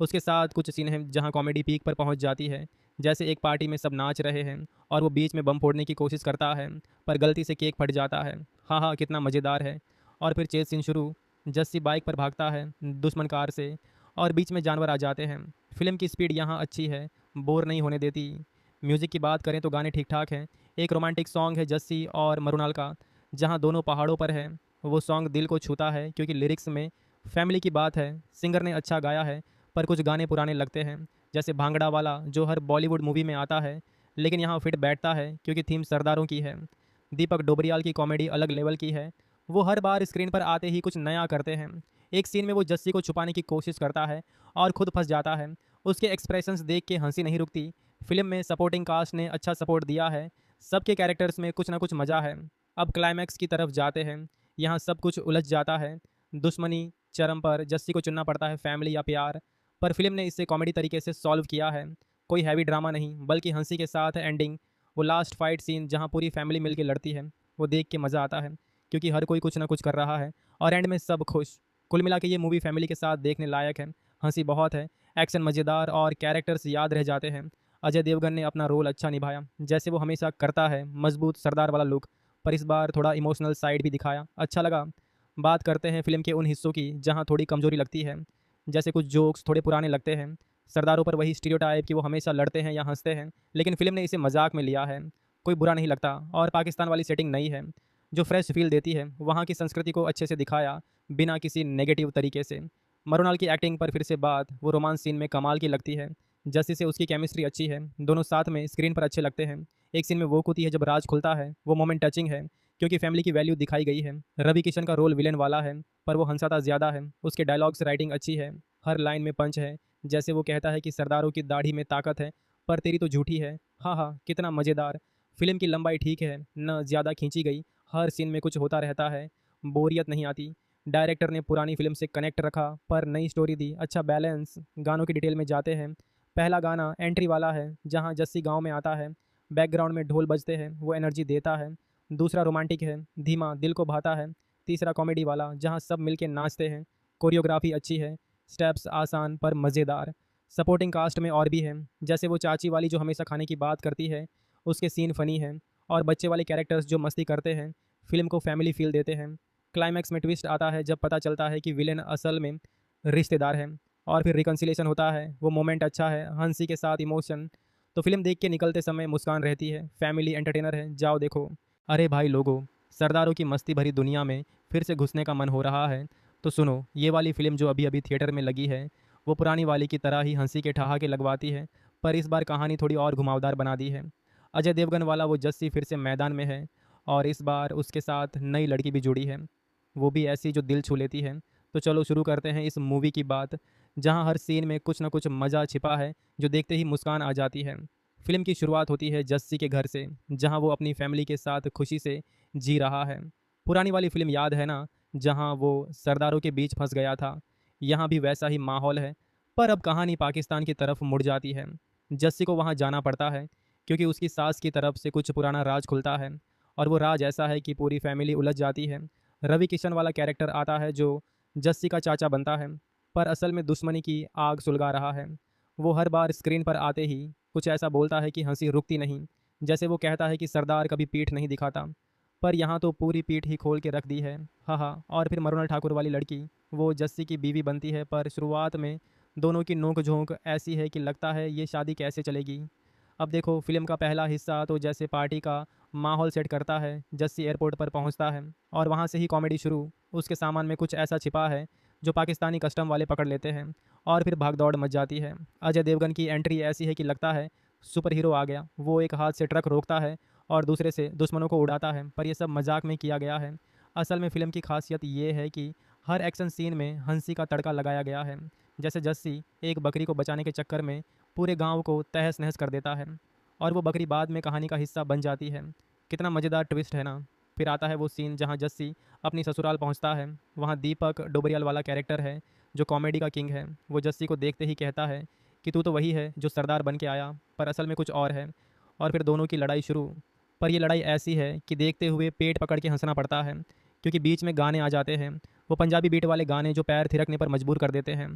उसके साथ कुछ सीन हैं जहाँ कॉमेडी पीक पर पहुँच जाती है। जैसे एक पार्टी में सब नाच रहे हैं और वो बीच में बम फोड़ने की कोशिश करता है, पर गलती से केक फट जाता है। हाँ हाँ, कितना मज़ेदार है। और फिर चेज सीन शुरू। जस्सी बाइक पर भागता है दुश्मन कार से और बीच में जानवर आ जाते हैं। फिल्म की स्पीड यहाँ अच्छी है, बोर नहीं होने देती। म्यूज़िक की बात करें तो गाने ठीक ठाक हैं। एक रोमांटिक सॉन्ग है जस्सी और मरुणाल का, जहाँ दोनों पहाड़ों पर है। वो सॉन्ग दिल को छूता है क्योंकि लिरिक्स में फैमिली की बात है। सिंगर ने अच्छा गाया है, पर कुछ गाने पुराने लगते हैं, जैसे भांगड़ा वाला जो हर बॉलीवुड मूवी में आता है, लेकिन यहाँ फिट बैठता है क्योंकि थीम सरदारों की है। दीपक डोबरियाल की कॉमेडी अलग लेवल की है। वो हर बार स्क्रीन पर आते ही कुछ नया करते हैं। एक सीन में वो जस्सी को छुपाने की कोशिश करता है और खुद फंस जाता है। उसके एक्सप्रेशंस देख के हंसी नहीं रुकती। फिल्म में सपोर्टिंग कास्ट ने अच्छा सपोर्ट दिया है। सबके कैरेक्टर्स में कुछ ना कुछ मज़ा है। अब क्लाइमैक्स की तरफ जाते हैं। यहाँ सब कुछ उलझ जाता है। दुश्मनी चरम पर, जस्सी को चुनना पड़ता है फैमिली या प्यार। पर फिल्म ने इसे कॉमेडी तरीके से सॉल्व किया है। कोई हैवी ड्रामा नहीं, बल्कि हंसी के साथ एंडिंग। वो लास्ट फाइट सीन जहाँ पूरी फैमिली मिलकर लड़ती है, वो देख के मज़ा आता है, क्योंकि हर कोई कुछ ना कुछ कर रहा है और एंड में सब खुश। कुल मिला के ये मूवी फैमिली के साथ देखने लायक है। हंसी बहुत है, एक्शन मज़ेदार और कैरेक्टर्स याद रह जाते हैं। अजय देवगन ने अपना रोल अच्छा निभाया, जैसे वो हमेशा करता है। मजबूत सरदार वाला लुक, पर इस बार थोड़ा इमोशनल साइड भी दिखाया, अच्छा लगा। बात करते हैं फिल्म के उन हिस्सों की जहाँ थोड़ी कमजोरी लगती है। जैसे कुछ जोक्स थोड़े पुराने लगते हैं। सरदारों पर वही स्टीरियोटाइप कि वो हमेशा लड़ते हैं या हंसते हैं, लेकिन फिल्म ने इसे मजाक में लिया है। कोई बुरा नहीं लगता। और पाकिस्तान वाली सेटिंग नई है जो फ्रेश फील देती है। वहाँ की संस्कृति को अच्छे से दिखाया, बिना किसी नेगेटिव तरीके से। मरुनाल की एक्टिंग पर फिर से बात, वो रोमांस सीन में कमाल की लगती है। जस्सी से उसकी केमिस्ट्री अच्छी है, दोनों साथ में स्क्रीन पर अच्छे लगते हैं। एक सीन में वो कूती है जब राज खुलता है, वो मोमेंट टचिंग है, क्योंकि फैमिली की वैल्यू दिखाई गई है। रवि किशन का रोल विलेन वाला है, पर वो हंसाता ज़्यादा है। उसके डायलॉग्स राइटिंग अच्छी है, हर लाइन में पंच है। जैसे वो कहता है कि सरदारों की दाढ़ी में ताकत है, पर तेरी तो झूठी है। हाँ हाँ, कितना मज़ेदार। फिल्म की लंबाई ठीक है, न ज़्यादा खींची गई। हर सीन में कुछ होता रहता है, बोरियत नहीं आती। डायरेक्टर ने पुरानी फिल्म से कनेक्ट रखा, पर नई स्टोरी दी। अच्छा बैलेंस। गानों की डिटेल में जाते हैं। पहला गाना एंट्री वाला है, जहाँ जस्सी गांव में आता है, बैकग्राउंड में ढोल बजते हैं, वो एनर्जी देता है। दूसरा रोमांटिक है, धीमा, दिल को भाता है। तीसरा कॉमेडी वाला, जहाँ सब मिलके नाचते हैं, कोरियोग्राफी अच्छी है, स्टेप्स आसान पर मज़ेदार। सपोर्टिंग कास्ट में और भी है, जैसे वो चाची वाली जो हमेशा खाने की बात करती है, उसके सीन फ़नी हैं। और बच्चे वाले कैरेक्टर्स जो मस्ती करते हैं, फिल्म को फैमिली फील देते हैं। क्लाइमैक्स में ट्विस्ट आता है जब पता चलता है कि विलेन असल में रिश्तेदार है, और फिर रिकन्सिलेशन होता है। वो मोमेंट अच्छा है, हंसी के साथ इमोशन। तो फिल्म देख के निकलते समय मुस्कान रहती है। फैमिली एंटरटेनर है, जाओ देखो। अरे भाई लोगों, सरदारों की मस्ती भरी दुनिया में फिर से घुसने का मन हो रहा है, तो सुनो, ये वाली फ़िल्म जो अभी अभी थिएटर में लगी है, वो पुरानी वाली की तरह ही हंसी के ठहाके लगवाती है, पर इस बार कहानी थोड़ी और घुमावदार बना दी है। अजय देवगन वाला वो जस्सी फिर से मैदान में है, और इस बार उसके साथ नई लड़की भी जुड़ी है, वो भी ऐसी जो दिल छू लेती है। तो चलो शुरू करते हैं इस मूवी की बात, जहाँ हर सीन में कुछ ना कुछ मज़ा छिपा है, जो देखते ही मुस्कान आ जाती है। फिल्म की शुरुआत होती है जस्सी के घर से, जहाँ वो अपनी फैमिली के साथ खुशी से जी रहा है। पुरानी वाली फिल्म याद है ना, जहाँ वो सरदारों के बीच फंस गया था। यहाँ भी वैसा ही माहौल है, पर अब कहानी पाकिस्तान की तरफ मुड़ जाती है। जस्सी को वहाँ जाना पड़ता है, क्योंकि उसकी सास की तरफ से कुछ पुराना राज खुलता है, और वो राज ऐसा है कि पूरी फैमिली उलझ जाती है। रवि किशन वाला कैरेक्टर आता है जो जस्सी का चाचा बनता है, पर असल में दुश्मनी की आग सुलगा रहा है। वो हर बार स्क्रीन पर आते ही कुछ ऐसा बोलता है कि हंसी रुकती नहीं। जैसे वो कहता है कि सरदार कभी पीठ नहीं दिखाता, पर यहाँ तो पूरी पीठ ही खोल के रख दी है। हाँ हाँ। और फिर मरुनल ठाकुर वाली लड़की, वो जस्सी की बीवी बनती है, पर शुरुआत में दोनों की नोक झोंक ऐसी है कि लगता है ये शादी कैसे चलेगी। अब देखो, फिल्म का पहला हिस्सा तो जैसे पार्टी का माहौल सेट करता है। जस्सी एयरपोर्ट पर पहुंचता है, और वहां से ही कॉमेडी शुरू। उसके सामान में कुछ ऐसा छिपा है जो पाकिस्तानी कस्टम वाले पकड़ लेते हैं, और फिर भागदौड़ मच जाती है। अजय देवगन की एंट्री ऐसी है कि लगता है सुपर हीरो आ गया। वो एक हाथ से ट्रक रोकता है और दूसरे से दुश्मनों को उड़ाता है, पर यह सब मजाक में किया गया है। असल में फ़िल्म की खासियत ये है कि हर एक्शन सीन में हंसी का तड़का लगाया गया है। जैसे जस्सी एक बकरी को बचाने के चक्कर में पूरे गांव को तहस नहस कर देता है, और वो बकरी बाद में कहानी का हिस्सा बन जाती है। कितना मज़ेदार ट्विस्ट है ना। फिर आता है वो सीन जहाँ जस्सी अपनी ससुराल पहुँचता है। वहाँ दीपक डोबरियाल वाला कैरेक्टर है जो कॉमेडी का किंग है। वो जस्सी को देखते ही कहता है कि तू तो वही है जो सरदार बन के आया, पर असल में कुछ और है। और फिर दोनों की लड़ाई शुरू। पर ये लड़ाई ऐसी है कि देखते हुए पेट पकड़ के हंसना पड़ता है, क्योंकि बीच में गाने आ जाते हैं, वो पंजाबी बीट वाले गाने जो पैर थिरकने पर मजबूर कर देते हैं।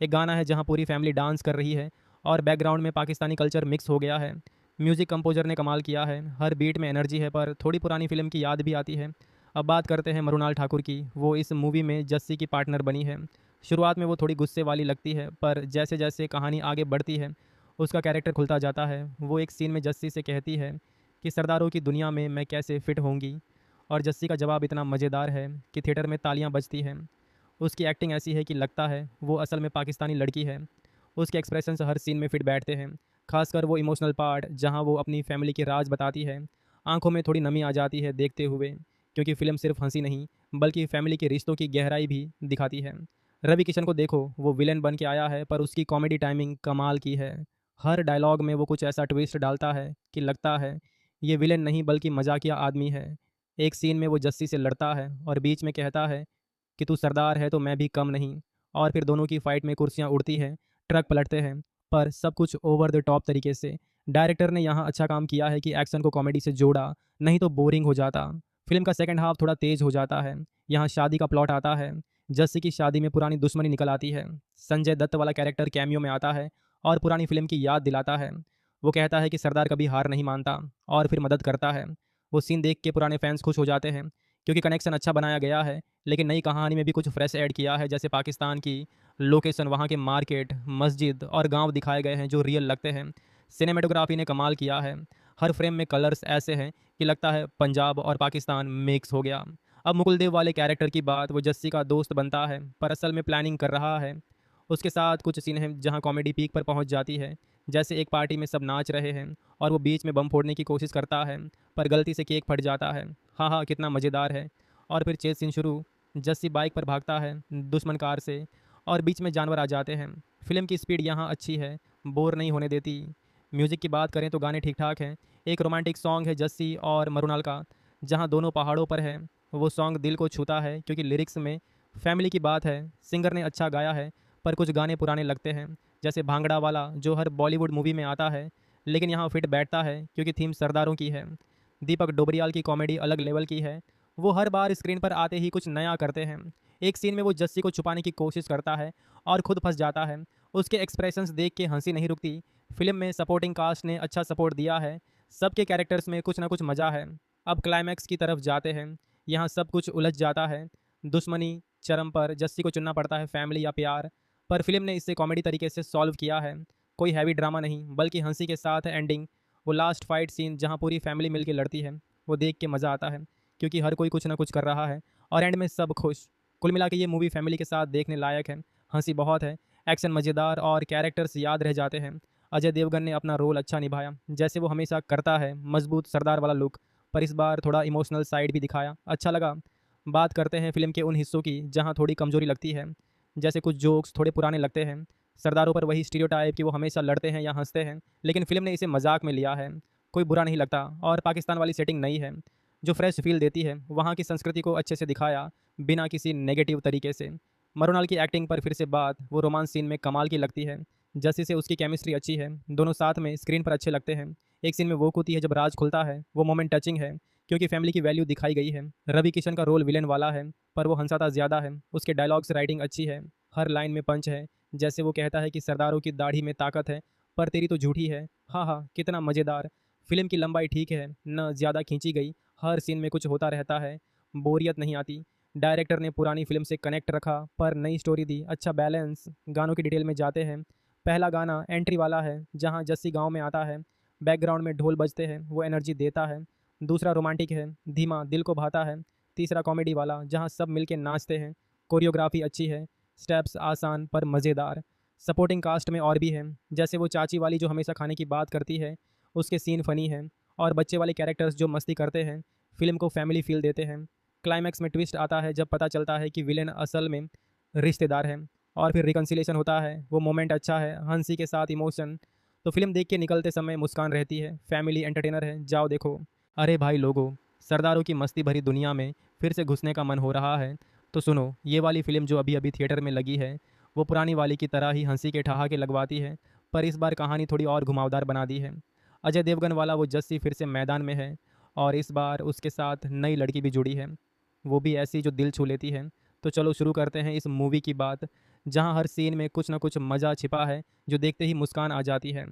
एक गाना है जहाँ पूरी फैमिली डांस कर रही है, और बैकग्राउंड में पाकिस्तानी कल्चर मिक्स हो गया है। म्यूज़िक कंपोजर ने कमाल किया है, हर बीट में एनर्जी है, पर थोड़ी पुरानी फिल्म की याद भी आती है। अब बात करते हैं मरुनाल ठाकुर की। वो इस मूवी में जस्सी की पार्टनर बनी है। शुरुआत में वो थोड़ी गुस्से वाली लगती है, पर जैसे जैसे कहानी आगे बढ़ती है उसका कैरेक्टर खुलता जाता है। वो एक सीन में जस्सी से कहती है कि सरदारों की दुनिया में मैं कैसे फ़िट होंगी, और जस्सी का जवाब इतना मज़ेदार है कि थिएटर में तालियां बजती हैं। उसकी एक्टिंग ऐसी है कि लगता है वो असल में पाकिस्तानी लड़की है। उसके एक्सप्रेशंस हर सीन में फिट बैठते हैं, खासकर वो इमोशनल पार्ट जहाँ वो अपनी फैमिली के राज बताती है। आंखों में थोड़ी नमी आ जाती है देखते हुए, क्योंकि फ़िल्म सिर्फ हंसी नहीं बल्कि फैमिली के रिश्तों की गहराई भी दिखाती है। रवि किशन को देखो, वो विलेन बन के आया है पर उसकी कॉमेडी टाइमिंग कमाल की है। हर डायलॉग में वो कुछ ऐसा ट्विस्ट डालता है कि लगता है ये विलेन नहीं बल्कि मजाकिया आदमी है। एक सीन में वो जस्सी से लड़ता है और बीच में कहता है कि तू सरदार है तो मैं भी कम नहीं। और फिर दोनों की फाइट में कुर्सियाँ उड़ती हैं, ट्रक पलटते हैं, पर सब कुछ ओवर द टॉप तरीके से। डायरेक्टर ने यहाँ अच्छा काम किया है कि एक्शन को कॉमेडी से जोड़ा, नहीं तो बोरिंग हो जाता। फिल्म का सेकंड हाफ थोड़ा तेज हो जाता है। यहाँ शादी का प्लॉट आता है, जस्सी की शादी में पुरानी दुश्मनी निकल आती है। संजय दत्त वाला कैरेक्टर कैमियो में आता है और पुरानी फिल्म की याद दिलाता है। वो कहता है कि सरदार कभी हार नहीं मानता और फिर मदद करता है। वो सीन देख के पुराने फैंस खुश हो जाते हैं क्योंकि कनेक्शन अच्छा बनाया गया है। लेकिन नई कहानी में भी कुछ फ्रेश ऐड किया है, जैसे पाकिस्तान की लोकेशन, वहाँ के मार्केट, मस्जिद और गांव दिखाए गए हैं जो रियल लगते हैं। सिनेमेटोग्राफी ने कमाल किया है। हर फ्रेम में कलर्स ऐसे हैं कि लगता है पंजाब और पाकिस्तान मिक्स हो गया। अब मुकुलदेव वाले कैरेक्टर की बात, वो जस्सी का दोस्त बनता है पर असल में प्लानिंग कर रहा है। उसके साथ कुछ सीन हैं जहाँ कॉमेडी पीक पर पहुँच जाती है, जैसे एक पार्टी में सब नाच रहे हैं और वो बीच में बम फोड़ने की कोशिश करता है पर गलती से केक फट जाता है। हाँ हाँ, कितना मज़ेदार है। और फिर चेस सीन शुरू, जस्सी बाइक पर भागता है दुश्मन कार से और बीच में जानवर आ जाते हैं। फिल्म की स्पीड यहाँ अच्छी है, बोर नहीं होने देती। म्यूज़िक की बात करें तो गाने ठीक ठाक हैं। एक रोमांटिक सॉन्ग है जस्सी और मरुनाल का, जहाँ दोनों पहाड़ों पर है। वो सॉन्ग दिल को छूता है क्योंकि लिरिक्स में फैमिली की बात है। सिंगर ने अच्छा गाया है पर कुछ गाने पुराने लगते हैं, जैसे भांगड़ा वाला जो हर बॉलीवुड मूवी में आता है, लेकिन यहाँ फिट बैठता है क्योंकि थीम सरदारों की है। दीपक डोबरियाल की कॉमेडी अलग लेवल की है। वो हर बार स्क्रीन पर आते ही कुछ नया करते हैं। एक सीन में वो जस्सी को छुपाने की कोशिश करता है और खुद फंस जाता है। उसके एक्सप्रेशंस देख के हंसी नहीं रुकती। फिल्म में सपोर्टिंग कास्ट ने अच्छा सपोर्ट दिया है। सबके कैरेक्टर्स में कुछ ना कुछ मज़ा है। अब क्लाइमैक्स की तरफ जाते हैं। यहाँ सब कुछ उलझ जाता है। दुश्मनी चरम पर, जस्सी को चुनना पड़ता है फैमिली या प्यार, पर फिल्म ने इसे कॉमेडी तरीके से सॉल्व किया है। कोई हैवी ड्रामा नहीं बल्कि हंसी के साथ एंडिंग। वो लास्ट फाइट सीन जहाँ पूरी फैमिली मिलकर लड़ती है, वो देख के मज़ा आता है क्योंकि हर कोई कुछ ना कुछ कर रहा है और एंड में सब खुश। कुल मिला के ये मूवी फैमिली के साथ देखने लायक है। हंसी बहुत है, एक्शन मज़ेदार और कैरेक्टर्स याद रह जाते हैं। अजय देवगन ने अपना रोल अच्छा निभाया, जैसे वो हमेशा करता है। मजबूत सरदार वाला लुक, पर इस बार थोड़ा इमोशनल साइड भी दिखाया, अच्छा लगा। बात करते हैं फिल्म के उन हिस्सों की जहाँ थोड़ी कमजोरी लगती है, जैसे कुछ जोक्स थोड़े पुराने लगते हैं। सरदारों पर वही स्टीरियोटाइप कि वो हमेशा लड़ते हैं या हंसते हैं, लेकिन फिल्म ने इसे मजाक में लिया है। कोई बुरा नहीं लगता। और पाकिस्तान वाली सेटिंग नई है जो फ्रेश फील देती है। वहाँ की संस्कृति को अच्छे से दिखाया बिना किसी नेगेटिव तरीके से। मरुनाल की एक्टिंग पर फिर से बात, वो रोमांस सीन में कमाल की लगती है। जस्सी से उसकी केमिस्ट्री अच्छी है, दोनों साथ में स्क्रीन पर अच्छे लगते हैं। एक सीन में वो होती है जब राज खुलता है, वो मोमेंट टचिंग है क्योंकि फैमिली की वैल्यू दिखाई गई है। रवि किशन का रोल विलेन वाला है पर वो हंसाता ज़्यादा है। उसके डायलॉग्स राइटिंग अच्छी है, हर लाइन में पंच है। जैसे वो कहता है कि सरदारों की दाढ़ी में ताकत है पर तेरी तो झूठी है। हाँ हाँ, कितना मज़ेदार। फिल्म की लंबाई ठीक है, न ज़्यादा खींची गई, हर सीन में कुछ होता रहता है, बोरियत नहीं आती। डायरेक्टर ने पुरानी फिल्म से कनेक्ट रखा पर नई स्टोरी दी, अच्छा बैलेंस। गानों की डिटेल में जाते हैं। पहला गाना एंट्री वाला है जहाँ जस्सी गांव में आता है, बैकग्राउंड में ढोल बजते हैं, वो एनर्जी देता है। दूसरा रोमांटिक है, धीमा, दिल को भाता है। तीसरा कॉमेडी वाला जहाँ सब मिलके नाचते हैं, कोरियोग्राफी अच्छी है, स्टेप्स आसान पर मज़ेदार। सपोर्टिंग कास्ट में और भी हैं, जैसे वो चाची वाली जो हमेशा खाने की बात करती है, उसके सीन फ़नी हैं। और बच्चे वाले कैरेक्टर्स जो मस्ती करते हैं, फिल्म को फैमिली फील देते हैं। क्लाइमैक्स में ट्विस्ट आता है जब पता चलता है कि विलेन असल में रिश्तेदार है और फिर रिकन्सिलेशन होता है। वो मोमेंट अच्छा है, हंसी के साथ इमोशन। तो फिल्म देख के निकलते समय मुस्कान रहती है। फैमिली एंटरटेनर है, जाओ देखो। अरे भाई लोगों, सरदारों की मस्ती भरी दुनिया में फिर से घुसने का मन हो रहा है तो सुनो, ये वाली फ़िल्म जो अभी अभी थिएटर में लगी है, वो पुरानी वाली की तरह ही हंसी के ठहाके लगवाती है, पर इस बार कहानी थोड़ी और घुमावदार बना दी है। अजय देवगन वाला वो जस्सी फिर से मैदान में है और इस बार उसके साथ नई लड़की भी जुड़ी है, वो भी ऐसी जो दिल छू लेती है। तो चलो शुरू करते हैं इस मूवी की बात, जहाँ हर सीन में कुछ ना कुछ मज़ा छिपा है जो देखते ही मुस्कान आ जाती है।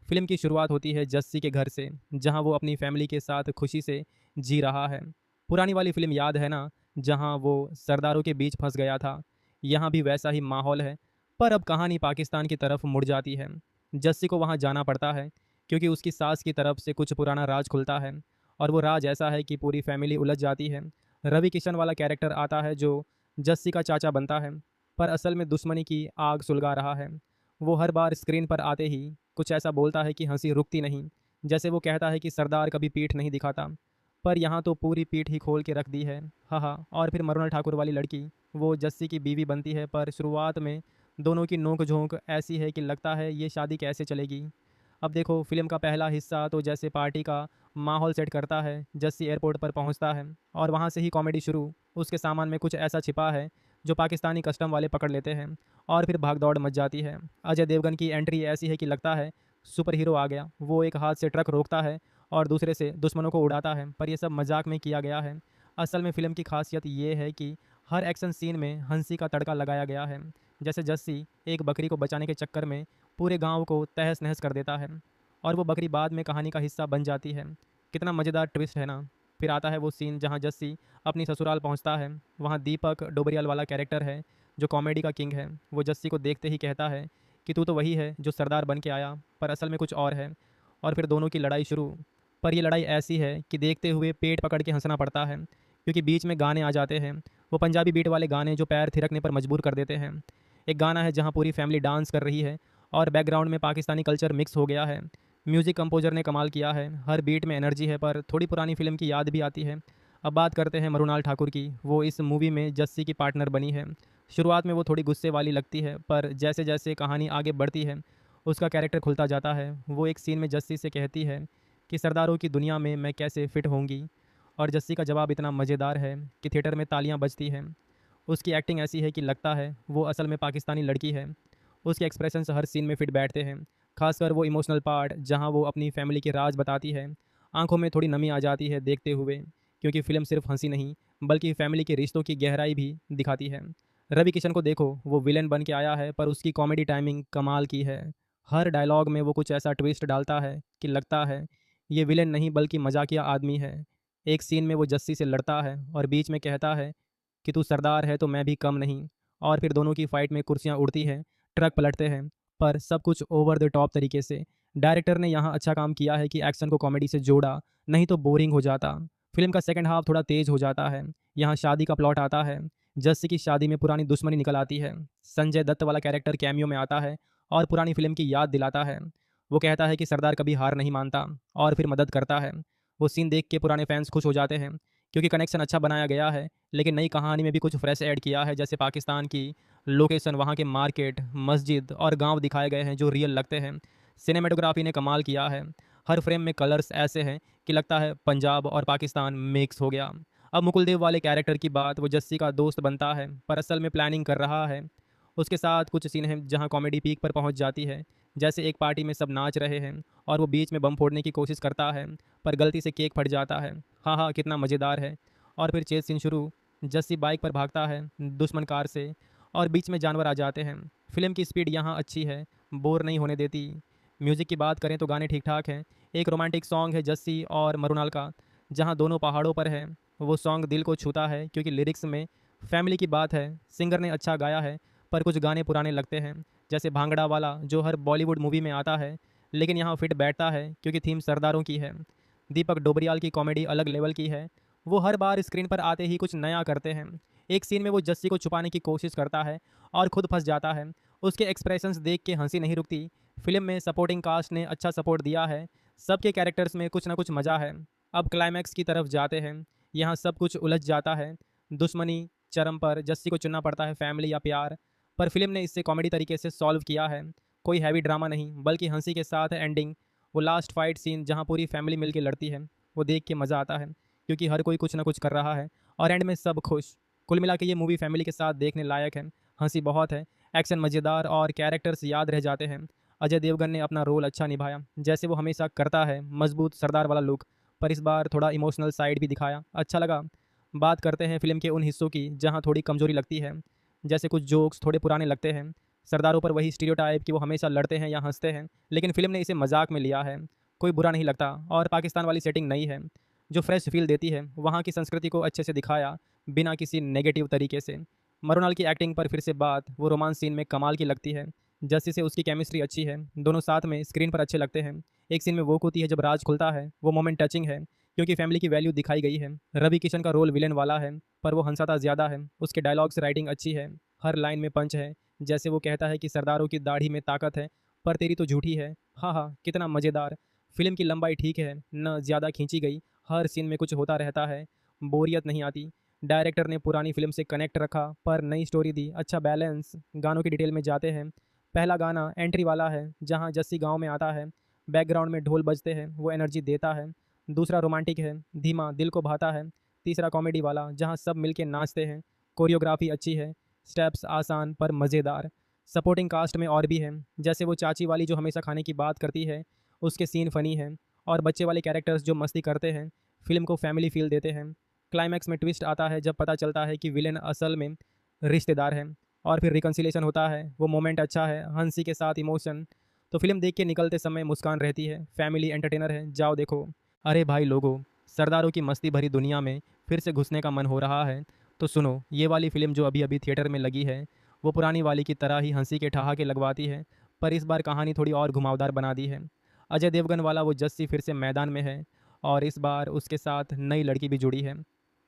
फिल्म की शुरुआत होती है जस्सी के घर से, जहाँ वो अपनी फैमिली के साथ खुशी से जी रहा है। पुरानी वाली फिल्म याद है ना, जहाँ वो सरदारों के बीच फंस गया था। यहाँ भी वैसा ही माहौल है, पर अब कहानी पाकिस्तान की तरफ मुड़ जाती है। जस्सी को वहाँ जाना पड़ता है क्योंकि उसकी सास की तरफ से कुछ पुराना राज खुलता है और वो राज ऐसा है कि पूरी फैमिली उलझ जाती है। रवि किशन वाला कैरेक्टर आता है जो जस्सी का चाचा बनता है, पर असल में दुश्मनी की आग सुलगा रहा है। वो हर बार स्क्रीन पर आते ही कुछ ऐसा बोलता है कि हंसी रुकती नहीं। जैसे वो कहता है कि सरदार कभी पीठ नहीं दिखाता, पर यहाँ तो पूरी पीठ ही खोल के रख दी है। हाँ हाँ। और फिर मृणाल ठाकुर वाली लड़की वो जस्सी की बीवी बनती है, पर शुरुआत में दोनों की नोक झोंक ऐसी है कि लगता है ये शादी कैसे चलेगी। अब देखो, फिल्म का पहला हिस्सा तो जैसे पार्टी का माहौल सेट करता है। जस्सी एयरपोर्ट पर पहुंचता है और वहां से ही कॉमेडी शुरू। उसके सामान में कुछ ऐसा छिपा है जो पाकिस्तानी कस्टम वाले पकड़ लेते हैं और फिर भागदौड़ मच जाती है। अजय देवगन की एंट्री ऐसी है कि लगता है सुपर हीरो आ गया। वो एक हाथ से ट्रक रोकता है और दूसरे से दुश्मनों को उड़ाता है, पर यह सब मजाक में किया गया है। असल में फ़िल्म की खासियत ये है कि हर एक्शन सीन में हंसी का तड़का लगाया गया है। जैसे जस्सी एक बकरी को बचाने के चक्कर में पूरे गांव को तहस नहस कर देता है और वो बकरी बाद में कहानी का हिस्सा बन जाती है। कितना मज़ेदार ट्विस्ट है ना। फिर आता है वो सीन जहाँ जस्सी अपनी ससुराल पहुँचता है। वहाँ दीपक डोबरियाल वाला कैरेक्टर है जो कॉमेडी का किंग है। वो जस्सी को देखते ही कहता है कि तू तो वही है जो सरदार बन के आया, पर असल में कुछ और है। और फिर दोनों की लड़ाई शुरू। पर ये लड़ाई ऐसी है कि देखते हुए पेट पकड़ के हंसना पड़ता है, क्योंकि बीच में गाने आ जाते हैं। वो पंजाबी बीट वाले गाने जो पैर थिरकने पर मजबूर कर देते हैं। एक गाना है जहाँ पूरी फैमिली डांस कर रही है और बैकग्राउंड में पाकिस्तानी कल्चर मिक्स हो गया है। म्यूज़िक कंपोजर ने कमाल किया है। हर बीट में एनर्जी है, पर थोड़ी पुरानी फिल्म की याद भी आती है। अब बात करते हैं मृणाल ठाकुर की। वो इस मूवी में जस्सी की पार्टनर बनी है। शुरुआत में वो थोड़ी गुस्से वाली लगती है, पर जैसे जैसे कहानी आगे बढ़ती है उसका कैरेक्टर खुलता जाता है। वो एक सीन में जस्सी से कहती है कि सरदारों की दुनिया में मैं कैसे फिट होंगी, और जस्सी का जवाब इतना मज़ेदार है कि थिएटर में तालियां बजती हैं। उसकी एक्टिंग ऐसी है कि लगता है वो असल में पाकिस्तानी लड़की है। उसके एक्सप्रेशंस हर सीन में फिट बैठते हैं, खासकर वो इमोशनल पार्ट जहां वो अपनी फैमिली के राज बताती है। आंखों में थोड़ी नमी आ जाती है देखते हुए, क्योंकि फ़िल्म सिर्फ हंसी नहीं बल्कि फैमिली के रिश्तों की गहराई भी दिखाती है। रवि किशन को देखो, वो विलेन बन के आया है, पर उसकी कॉमेडी टाइमिंग कमाल की है। हर डायलॉग में वो कुछ ऐसा ट्विस्ट डालता है कि लगता है ये विलेन नहीं बल्कि मजाकिया आदमी है। एक सीन में वो जस्सी से लड़ता है और बीच में कहता है कि तू सरदार है तो मैं भी कम नहीं। और फिर दोनों की फाइट में कुर्सियाँ उड़ती हैं, ट्रक पलटते हैं, पर सब कुछ ओवर द टॉप तरीके से। डायरेक्टर ने यहाँ अच्छा काम किया है कि एक्शन को कॉमेडी से जोड़ा, नहीं तो बोरिंग हो जाता। फिल्म का सेकंड हाफ थोड़ा तेज हो जाता है। यहाँ शादी का प्लॉट आता है। जस्सी की शादी में पुरानी दुश्मनी निकल आती है। संजय दत्त वाला कैरेक्टर कैमियो में आता है और पुरानी फिल्म की याद दिलाता है। वो कहता है कि सरदार कभी हार नहीं मानता और फिर मदद करता है। वो सीन देख के पुराने फैंस खुश हो जाते हैं, क्योंकि कनेक्शन अच्छा बनाया गया है। लेकिन नई कहानी में भी कुछ फ्रेश ऐड किया है, जैसे पाकिस्तान की लोकेशन, वहाँ के मार्केट, मस्जिद और गांव दिखाए गए हैं जो रियल लगते हैं। सिनेमेटोग्राफी ने कमाल किया है। हर फ्रेम में कलर्स ऐसे हैं कि लगता है पंजाब और पाकिस्तान मिक्स हो गया। अब मुकुल देव वाले कैरेक्टर की बात, वो जस्सी का दोस्त बनता है पर असल में प्लानिंग कर रहा है। उसके साथ कुछ सीन हैं जहाँ कॉमेडी पीक पर पहुँच जाती है, जैसे एक पार्टी में सब नाच रहे हैं और वो बीच में बम फोड़ने की कोशिश करता है, पर गलती से केक फट जाता है। हाँ हाँ, कितना मज़ेदार है। और फिर चेज सीन शुरू। जस्सी बाइक पर भागता है दुश्मन कार से और बीच में जानवर आ जाते हैं। फिल्म की स्पीड यहाँ अच्छी है, बोर नहीं होने देती। म्यूज़िक की बात करें तो गाने ठीक ठाक हैं। एक रोमांटिक सॉन्ग है जस्सी और मरुनाल का, जहाँ दोनों पहाड़ों पर है। वो सॉन्ग दिल को छूता है, क्योंकि लिरिक्स में फैमिली की बात है। सिंगर ने अच्छा गाया है, पर कुछ गाने पुराने लगते हैं, जैसे भांगड़ा वाला जो हर बॉलीवुड मूवी में आता है, लेकिन यहाँ फिट बैठता है क्योंकि थीम सरदारों की है। दीपक डोबरियाल की कॉमेडी अलग लेवल की है। वो हर बार स्क्रीन पर आते ही कुछ नया करते हैं। एक सीन में वो जस्सी को छुपाने की कोशिश करता है और खुद फंस जाता है। उसके एक्सप्रेशंस देख के हंसी नहीं रुकती। फिल्म में सपोर्टिंग कास्ट ने अच्छा सपोर्ट दिया है। सबके कैरेक्टर्स में कुछ ना कुछ मज़ा है। अब क्लाइमैक्स की तरफ जाते हैं। यहाँ सब कुछ उलझ जाता है। दुश्मनी चरम पर, जस्सी को चुनना पड़ता है फैमिली या प्यार, पर फिल्म ने इससे कॉमेडी तरीके से सॉल्व किया है। कोई हैवी ड्रामा नहीं बल्कि हंसी के साथ एंडिंग। वो लास्ट फाइट सीन जहाँ पूरी फैमिली मिलकर लड़ती है, वो देख के मज़ा आता है, क्योंकि हर कोई कुछ ना कुछ कर रहा है और एंड में सब खुश। कुल मिला के ये मूवी फैमिली के साथ देखने लायक है। हंसी बहुत है, एक्शन मज़ेदार और कैरेक्टर्स याद रह जाते हैं। अजय देवगन ने अपना रोल अच्छा निभाया, जैसे वो हमेशा करता है। मजबूत सरदार वाला लुक, पर इस बार थोड़ा इमोशनल साइड भी दिखाया, अच्छा लगा। बात करते हैं फिल्म के उन हिस्सों की जहाँ थोड़ी कमजोरी लगती है, जैसे कुछ जोक्स थोड़े पुराने लगते हैं। सरदारों पर वही स्टीरियोटाइप कि वो हमेशा लड़ते हैं या हंसते हैं, लेकिन फिल्म ने इसे मजाक में लिया है। कोई बुरा नहीं लगता। और पाकिस्तान वाली सेटिंग नई है जो फ्रेश फील देती है। वहाँ की संस्कृति को अच्छे से दिखाया बिना किसी नेगेटिव तरीके से। मरुनाल की एक्टिंग पर फिर से बात, वो रोमांस सीन में कमाल की लगती है। जस्सी से उसकी केमिस्ट्री अच्छी है, दोनों साथ में स्क्रीन पर अच्छे लगते हैं। एक सीन में वो होती है जब राज खुलता है, वो मोमेंट टचिंग है क्योंकि फैमिली की वैल्यू दिखाई गई है। रवि किशन का रोल विलेन वाला है, पर वो हंसाता ज़्यादा है। उसके डायलॉग्स राइटिंग अच्छी है, हर लाइन में पंच है। जैसे वो कहता है कि सरदारों की दाढ़ी में ताकत है पर तेरी तो झूठी है। हाँ हाँ, कितना मज़ेदार। फिल्म की लंबाई ठीक है, न ज़्यादा खींची गई हर सीन में कुछ होता रहता है, बोरियत नहीं आती। डायरेक्टर ने पुरानी फिल्म से कनेक्ट रखा पर नई स्टोरी दी। अच्छा बैलेंस। गानों की डिटेल में जाते हैं। पहला गाना एंट्री वाला है, जहाँ जस्सी गांव में आता है, बैकग्राउंड में ढोल बजते हैं, वो एनर्जी देता है। दूसरा रोमांटिक है, धीमा, दिल को भाता है। तीसरा कॉमेडी वाला, जहाँ सब मिलके नाचते हैं, कोरियोग्राफी अच्छी है, स्टेप्स आसान पर मज़ेदार। सपोर्टिंग कास्ट में और भी है, जैसे वो चाची वाली जो हमेशा खाने की बात करती है, उसके सीन फ़नी हैं। और बच्चे वाले कैरेक्टर्स जो मस्ती करते हैं, फिल्म को फैमिली फील देते हैं। क्लाइमैक्स में ट्विस्ट आता है जब पता चलता है कि विलेन असल में रिश्तेदार है, और फिर रिकन्सिलेशन होता है। वो मोमेंट अच्छा है, हंसी के साथ इमोशन। तो फिल्म देख के निकलते समय मुस्कान रहती है। फैमिली एंटरटेनर है, जाओ देखो। अरे भाई लोगों, सरदारों की मस्ती भरी दुनिया में फिर से घुसने का मन हो रहा है तो सुनो, ये वाली फ़िल्म जो अभी अभी थिएटर में लगी है, वो पुरानी वाली की तरह ही हंसी के ठहाके लगवाती है, पर इस बार कहानी थोड़ी और घुमावदार बना दी है। अजय देवगन वाला वो जस्सी फिर से मैदान में है, और इस बार उसके साथ नई लड़की भी जुड़ी है,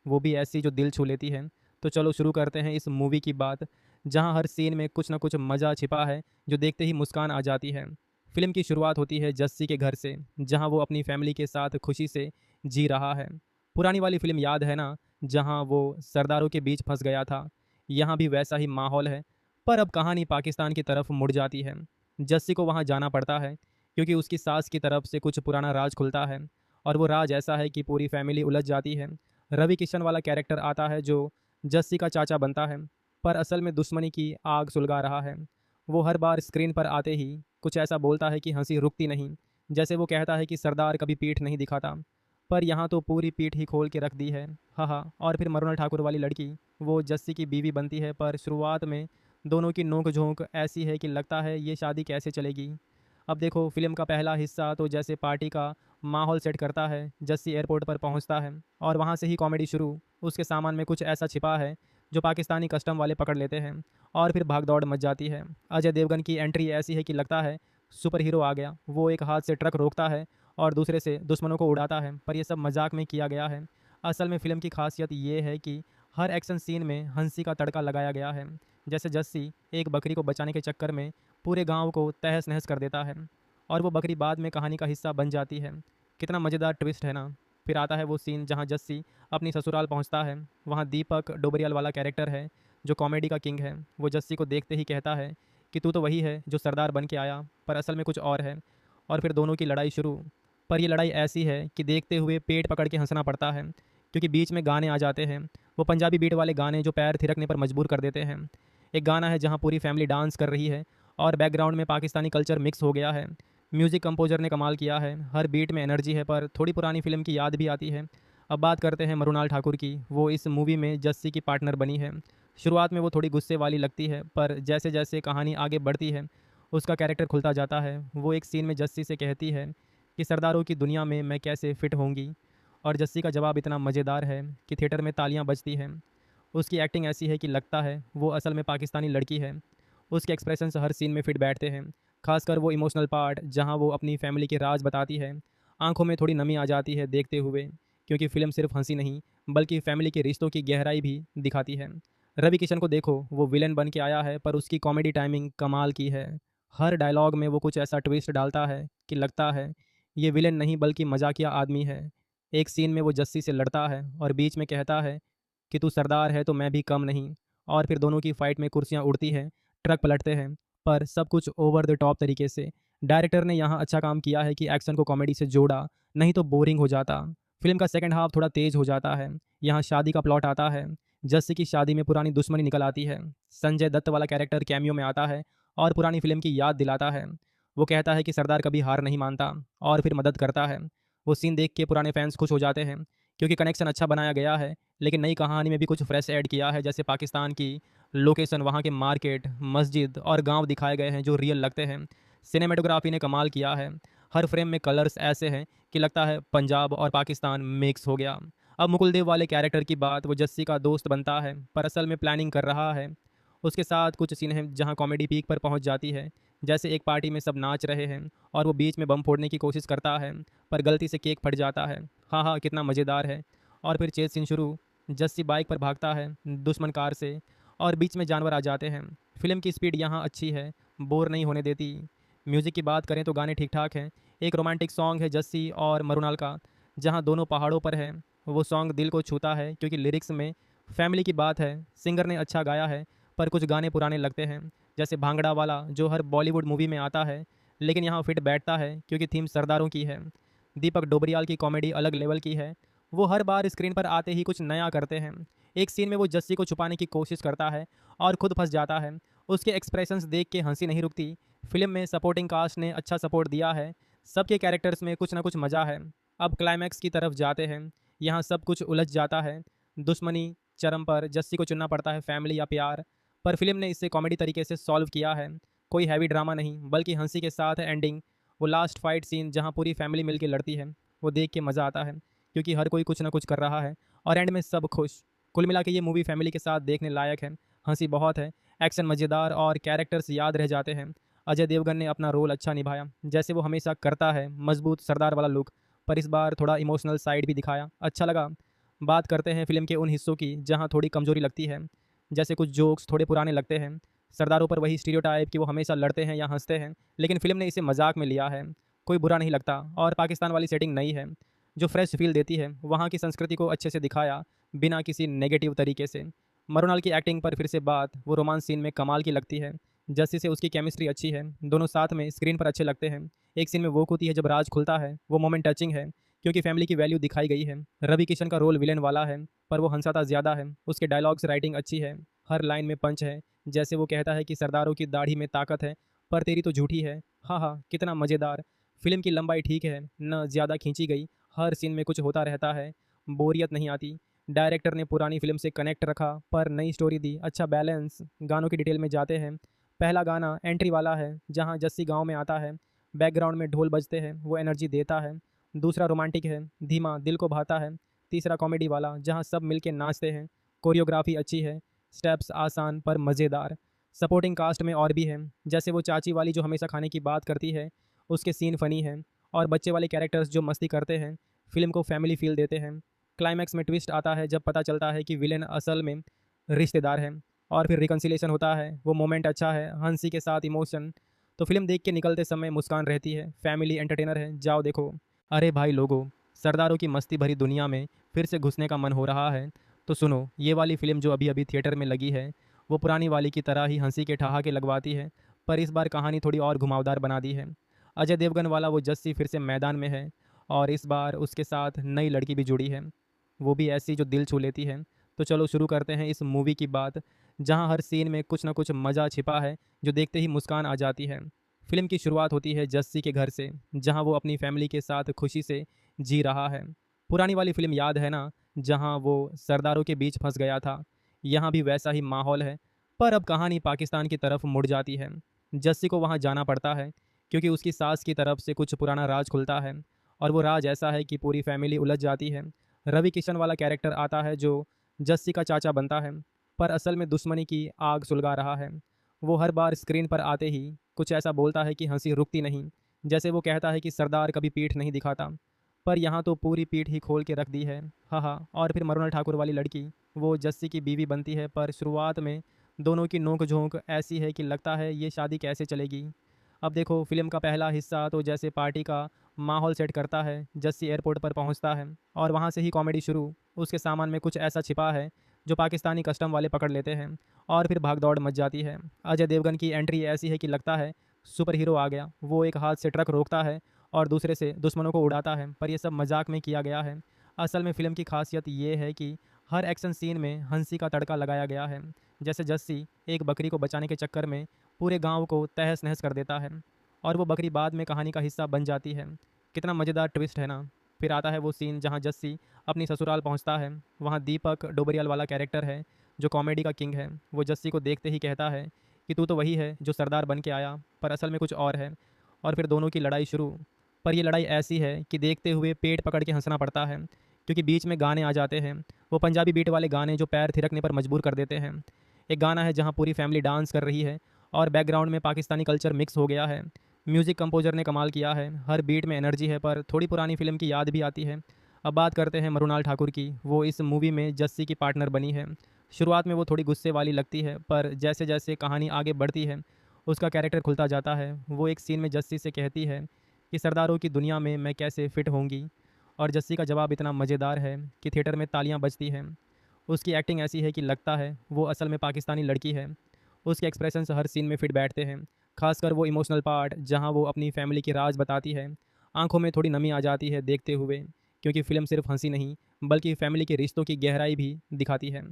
वो भी ऐसी जो दिल छू लेती है। तो चलो शुरू करते हैं इस मूवी की बात, जहाँ हर सीन में कुछ ना कुछ मज़ा छिपा है जो देखते ही मुस्कान आ जाती है। फिल्म की शुरुआत होती है जस्सी के घर से, जहाँ वो अपनी फैमिली के साथ खुशी से जी रहा है। पुरानी वाली फिल्म याद है ना, जहाँ वो सरदारों के बीच फंस गया था। यहाँ भी वैसा ही माहौल है, पर अब कहानी पाकिस्तान की तरफ मुड़ जाती है। जस्सी को वहाँ जाना पड़ता है क्योंकि उसकी सास की तरफ से कुछ पुराना राज खुलता है, और वो राज ऐसा है कि पूरी फैमिली उलझ जाती है। रवि किशन वाला कैरेक्टर आता है जो जस्सी का चाचा बनता है, पर असल में दुश्मनी की आग सुलगा रहा है। वो हर बार स्क्रीन पर आते ही कुछ ऐसा बोलता है कि हंसी रुकती नहीं, जैसे वो कहता है कि सरदार कभी पीठ नहीं दिखाता, पर यहाँ तो पूरी पीठ ही खोल के रख दी है। हाँ हाँ। और फिर मरुणल ठाकुर वाली लड़की, वो जस्सी की बीवी बनती है, पर शुरुआत में दोनों की नोक झोंक ऐसी है कि लगता है ये शादी कैसे चलेगी। अब देखो, फिल्म का पहला हिस्सा तो जैसे पार्टी का माहौल सेट करता है। जस्सी एयरपोर्ट पर पहुंचता है और वहां से ही कॉमेडी शुरू। उसके सामान में कुछ ऐसा छिपा है जो पाकिस्तानी कस्टम वाले पकड़ लेते हैं, और फिर भागदौड़ मच जाती है। अजय देवगन की एंट्री ऐसी है कि लगता है सुपर हीरो आ गया। वो एक हाथ से ट्रक रोकता है और दूसरे से दुश्मनों को उड़ाता है, पर यह सब मजाक में किया गया है। असल में फ़िल्म की खासियत ये है कि हर एक्शन सीन में हंसी का तड़का लगाया गया है। जैसे जस्सी एक बकरी को बचाने के चक्कर में पूरे गांव को तहस नहस कर देता है, और वो बकरी बाद में कहानी का हिस्सा बन जाती है। कितना मज़ेदार ट्विस्ट है ना। फिर आता है वो सीन जहाँ जस्सी अपनी ससुराल पहुँचता है। वहाँ दीपक डोबरियाल वाला कैरेक्टर है जो कॉमेडी का किंग है। वो जस्सी को देखते ही कहता है कि तू तो वही है जो सरदार बन के आया, पर असल में कुछ और है। और फिर दोनों की लड़ाई शुरू। पर ये लड़ाई ऐसी है कि देखते हुए पेट पकड़ के हंसना पड़ता है, क्योंकि बीच में गाने आ जाते हैं, वो पंजाबी बीट वाले गाने जो पैर थिरकने पर मजबूर कर देते हैं। एक गाना है जहाँ पूरी फैमिली डांस कर रही है और बैकग्राउंड में पाकिस्तानी कल्चर मिक्स हो गया है। म्यूज़िक कंपोजर ने कमाल किया है, हर बीट में एनर्जी है, पर थोड़ी पुरानी फिल्म की याद भी आती है। अब बात करते हैं मरुणाल ठाकुर की। वो इस मूवी में जस्सी की पार्टनर बनी है। शुरुआत में वो थोड़ी गुस्से वाली लगती है, पर जैसे जैसे कहानी आगे बढ़ती है उसका कैरेक्टर खुलता जाता है। वो एक सीन में जस्सी से कहती है कि सरदारों की दुनिया में मैं कैसे फिट होंगी, और जस्सी का जवाब इतना मज़ेदार है कि थिएटर में तालियां बजती हैं। उसकी एक्टिंग ऐसी है कि लगता है वो असल में पाकिस्तानी लड़की है। उसके एक्सप्रेशंस हर सीन में फिट बैठते हैं, खासकर वो इमोशनल पार्ट जहां वो अपनी फैमिली के राज बताती है। आंखों में थोड़ी नमी आ जाती है देखते हुए, क्योंकि फिल्म सिर्फ हंसी नहीं बल्कि फैमिली के रिश्तों की गहराई भी दिखाती है। रवि किशन को देखो, वो विलन बन के आया है, पर उसकी कॉमेडी टाइमिंग कमाल की है। हर डायलॉग में वो कुछ ऐसा ट्विस्ट डालता है कि लगता है ये विलन नहीं बल्कि मजाकिया आदमी है। एक सीन में वो जस्सी से लड़ता है और बीच में कहता है कि तू सरदार है तो मैं भी कम नहीं। और फिर दोनों की फाइट में कुर्सियाँ उड़ती हैं, ट्रक पलटते हैं, पर सब कुछ ओवर द टॉप तरीके से। डायरेक्टर ने यहाँ अच्छा काम किया है कि एक्शन को कॉमेडी से जोड़ा, नहीं तो बोरिंग हो जाता। फिल्म का सेकंड हाफ थोड़ा तेज हो जाता है। यहाँ शादी का प्लॉट आता है। जस्सी की शादी में पुरानी दुश्मनी निकल आती है। संजय दत्त वाला कैरेक्टर कैमियो में आता है और पुरानी फिल्म की याद दिलाता है। वो कहता है कि सरदार कभी हार नहीं मानता, और फिर मदद करता है। वो सीन देख के पुराने फैंस खुश हो जाते हैं, क्योंकि कनेक्शन अच्छा बनाया गया है। लेकिन नई कहानी में भी कुछ फ्रेश ऐड किया है, जैसे पाकिस्तान की लोकेशन, वहाँ के मार्केट, मस्जिद और गांव दिखाए गए हैं जो रियल लगते हैं। सिनेमेटोग्राफी ने कमाल किया है। हर फ्रेम में कलर्स ऐसे हैं कि लगता है पंजाब और पाकिस्तान मिक्स हो गया। अब मुकुलदेव वाले कैरेक्टर की बात, वो जस्सी का दोस्त बनता है पर असल में प्लानिंग कर रहा है। उसके साथ कुछ सीन हैं जहाँ कॉमेडी पीक पर पहुँच जाती है, जैसे एक पार्टी में सब नाच रहे हैं और वो बीच में बम फोड़ने की कोशिश करता है, पर गलती से केक फट जाता है। हाँ हाँ, कितना मज़ेदार है। और फिर चेस सीन शुरू। जस्सी बाइक पर भागता है दुश्मन कार से, और बीच में जानवर आ जाते हैं। फिल्म की स्पीड यहाँ अच्छी है, बोर नहीं होने देती। म्यूज़िक की बात करें तो गाने ठीक ठाक हैं। एक रोमांटिक सॉन्ग है जस्सी और मरुणाल का, जहाँ दोनों पहाड़ों पर है। वो सॉन्ग दिल को छूता है क्योंकि लिरिक्स में फैमिली की बात है। सिंगर ने अच्छा गाया है पर कुछ गाने पुराने लगते हैं, जैसे भांगड़ा वाला जो हर बॉलीवुड मूवी में आता है, लेकिन यहाँ फिट बैठता है क्योंकि थीम सरदारों की है। दीपक डोबरियाल की कॉमेडी अलग लेवल की है। वो हर बार स्क्रीन पर आते ही कुछ नया करते हैं। एक सीन में वो जस्सी को छुपाने की कोशिश करता है और खुद फंस जाता है। उसके एक्सप्रेशंस देख के हंसी नहीं रुकती। फिल्म में सपोर्टिंग कास्ट ने अच्छा सपोर्ट दिया है। सबके कैरेक्टर्स में कुछ ना कुछ मज़ा है। अब क्लाइमैक्स की तरफ जाते हैं। यहाँ सब कुछ उलझ जाता है। दुश्मनी चरम पर, जस्सी को चुनना पड़ता है फैमिली या प्यार, पर फिल्म ने इसे कॉमेडी तरीके से सॉल्व किया है। कोई हैवी ड्रामा नहीं बल्कि हंसी के साथ एंडिंग। वो लास्ट फाइट सीन जहाँ पूरी फैमिली मिलकर लड़ती है, वो देख के मज़ा आता है क्योंकि हर कोई कुछ ना कुछ कर रहा है और एंड में सब खुश। कुल मिला के ये मूवी फैमिली के साथ देखने लायक है। हंसी बहुत है, एक्शन मज़ेदार और कैरेक्टर्स याद रह जाते हैं। अजय देवगन ने अपना रोल अच्छा निभाया, जैसे वो हमेशा करता है। मजबूत सरदार वाला लुक, पर इस बार थोड़ा इमोशनल साइड भी दिखाया, अच्छा लगा। बात करते हैं फिल्म के उन हिस्सों की जहाँ थोड़ी कमजोरी लगती है, जैसे कुछ जोक्स थोड़े पुराने लगते हैं। सरदारों पर वही स्टीरियोटाइप कि वो हमेशा लड़ते हैं या हंसते हैं, लेकिन फिल्म ने इसे मजाक में लिया है। कोई बुरा नहीं लगता। और पाकिस्तान वाली सेटिंग नई है जो फ्रेश फील देती है। वहाँ की संस्कृति को अच्छे से दिखाया बिना किसी नेगेटिव तरीके से। मरुनाल की एक्टिंग पर फिर से बात, वो रोमांस सीन में कमाल की लगती है। जस्सी से उसकी केमिस्ट्री अच्छी है, दोनों साथ में स्क्रीन पर अच्छे लगते हैं। एक सीन में वो होती है जब राज खुलता है, वो मोमेंट टचिंग है क्योंकि फैमिली की वैल्यू दिखाई गई है। रवि किशन का रोल विलेन वाला है पर वो हंसाता ज़्यादा है। उसके डायलॉग्स राइटिंग अच्छी है, हर लाइन में पंच है। जैसे वो कहता है कि सरदारों की दाढ़ी में ताकत है पर तेरी तो झूठी है। हाँ हाँ, कितना मज़ेदार। फिल्म की लंबाई ठीक है, न ज़्यादा खींची गई। हर सीन में कुछ होता रहता है, बोरियत नहीं आती। डायरेक्टर ने पुरानी फिल्म से कनेक्ट रखा पर नई स्टोरी दी, अच्छा बैलेंस। गानों की डिटेल में जाते हैं। पहला गाना एंट्री वाला है जहाँ जस्सी गांव में आता है, बैकग्राउंड में ढोल बजते हैं, वो एनर्जी देता है। दूसरा रोमांटिक है, धीमा, दिल को भाता है। तीसरा कॉमेडी वाला जहाँ सब मिलके नाचते हैं, कोरियोग्राफी अच्छी है, स्टेप्स आसान पर मज़ेदार। सपोर्टिंग कास्ट में और भी है, जैसे वो चाची वाली जो हमेशा खाने की बात करती है, उसके सीन फ़नी हैं। और बच्चे वाले कैरेक्टर्स जो मस्ती करते हैं, फिल्म को फैमिली फील देते हैं। क्लाइमैक्स में ट्विस्ट आता है जब पता चलता है कि विलेन असल में रिश्तेदार है और फिर रिकन्सिलेशन होता है। वो मोमेंट अच्छा है, हंसी के साथ इमोशन। तो फिल्म देख के निकलते समय मुस्कान रहती है। फैमिली एंटरटेनर है, जाओ देखो। अरे भाई लोगों, सरदारों की मस्ती भरी दुनिया में फिर से घुसने का मन हो रहा है तो सुनो, ये वाली फ़िल्म जो अभी अभी थिएटर में लगी है, वो पुरानी वाली की तरह ही हंसी के ठहाके लगवाती है, पर इस बार कहानी थोड़ी और घुमावदार बना दी है। अजय देवगन वाला वो जस्सी फिर से मैदान में है और इस बार उसके साथ नई लड़की भी जुड़ी है, वो भी ऐसी जो दिल छू लेती है। तो चलो शुरू करते हैं इस मूवी की बात, जहाँ हर सीन में कुछ ना कुछ मज़ा छिपा है जो देखते ही मुस्कान आ जाती है। फिल्म की शुरुआत होती है जस्सी के घर से, जहाँ वो अपनी फैमिली के साथ खुशी से जी रहा है। पुरानी वाली फिल्म याद है ना, जहाँ वो सरदारों के बीच फंस गया था। यहाँ भी वैसा ही माहौल है, पर अब कहानी पाकिस्तान की तरफ मुड़ जाती है। जस्सी को वहाँ जाना पड़ता है क्योंकि उसकी सास की तरफ से कुछ पुराना राज खुलता है और वो राज ऐसा है कि पूरी फैमिली उलझ जाती है। रवि किशन वाला कैरेक्टर आता है जो जस्सी का चाचा बनता है, पर असल में दुश्मनी की आग सुलगा रहा है। वो हर बार स्क्रीन पर आते ही कुछ ऐसा बोलता है कि हंसी रुकती नहीं। जैसे वो कहता है कि सरदार कभी पीठ नहीं दिखाता, पर यहाँ तो पूरी पीठ ही खोल के रख दी है। हाँ हाँ। और फिर मरुना ठाकुर वाली लड़की, वो जस्सी की बीवी बनती है, पर शुरुआत में दोनों की नोक झोंक ऐसी है कि लगता है ये शादी कैसे चलेगी। अब देखो, फिल्म का पहला हिस्सा तो जैसे पार्टी का माहौल सेट करता है। जस्सी एयरपोर्ट पर पहुंचता है और वहां से ही कॉमेडी शुरू। उसके सामान में कुछ ऐसा छिपा है जो पाकिस्तानी कस्टम वाले पकड़ लेते हैं और फिर भागदौड़ मच जाती है। अजय देवगन की एंट्री ऐसी है कि लगता है सुपर हीरो आ गया। वो एक हाथ से ट्रक रोकता है और दूसरे से दुश्मनों को उड़ाता है, पर यह सब मजाक में किया गया है। असल में फ़िल्म की खासियत ये है कि हर एक्शन सीन में हंसी का तड़का लगाया गया है। जैसे जस्सी एक बकरी को बचाने के चक्कर में पूरे गांव को तहस नहस कर देता है और वो बकरी बाद में कहानी का हिस्सा बन जाती है। कितना मज़ेदार ट्विस्ट है ना। फिर आता है वो सीन जहाँ जस्सी अपनी ससुराल पहुँचता है। वहाँ दीपक डोबरियाल वाला कैरेक्टर है जो कॉमेडी का किंग है। वो जस्सी को देखते ही कहता है कि तू तो वही है जो सरदार बन के आया, पर असल में कुछ और है। और फिर दोनों की लड़ाई शुरू। पर ये लड़ाई ऐसी है कि देखते हुए पेट पकड़ के हंसना पड़ता है क्योंकि बीच में गाने आ जाते हैं, वो पंजाबी बीट वाले गाने जो पैर थिरकने पर मजबूर कर देते हैं। एक गाना है जहाँ पूरी फैमिली डांस कर रही है और बैकग्राउंड में पाकिस्तानी कल्चर मिक्स हो गया है। म्यूज़िक कंपोजर ने कमाल किया है, हर बीट में एनर्जी है, पर थोड़ी पुरानी फिल्म की याद भी आती है। अब बात करते हैं मरुनाल ठाकुर की। वो इस मूवी में जस्सी की पार्टनर बनी है। शुरुआत में वो थोड़ी गुस्से वाली लगती है, पर जैसे जैसे कहानी आगे बढ़ती है उसका कैरेक्टर खुलता जाता है। वो एक सीन में जस्सी से कहती है कि सरदारों की दुनिया में मैं कैसे फिट होंगी, और जस्सी का जवाब इतना मज़ेदार है कि थिएटर में तालियां बजती हैं। उसकी एक्टिंग ऐसी है कि लगता है वो असल में पाकिस्तानी लड़की है। उसके एक्सप्रेशंस हर सीन में फिट बैठते हैं, खासकर वो इमोशनल पार्ट जहाँ वो अपनी फैमिली की राज बताती है। आंखों में थोड़ी नमी आ जाती है देखते हुए, क्योंकि फिल्म सिर्फ हंसी नहीं बल्कि फैमिली के रिश्तों की गहराई भी दिखाती है।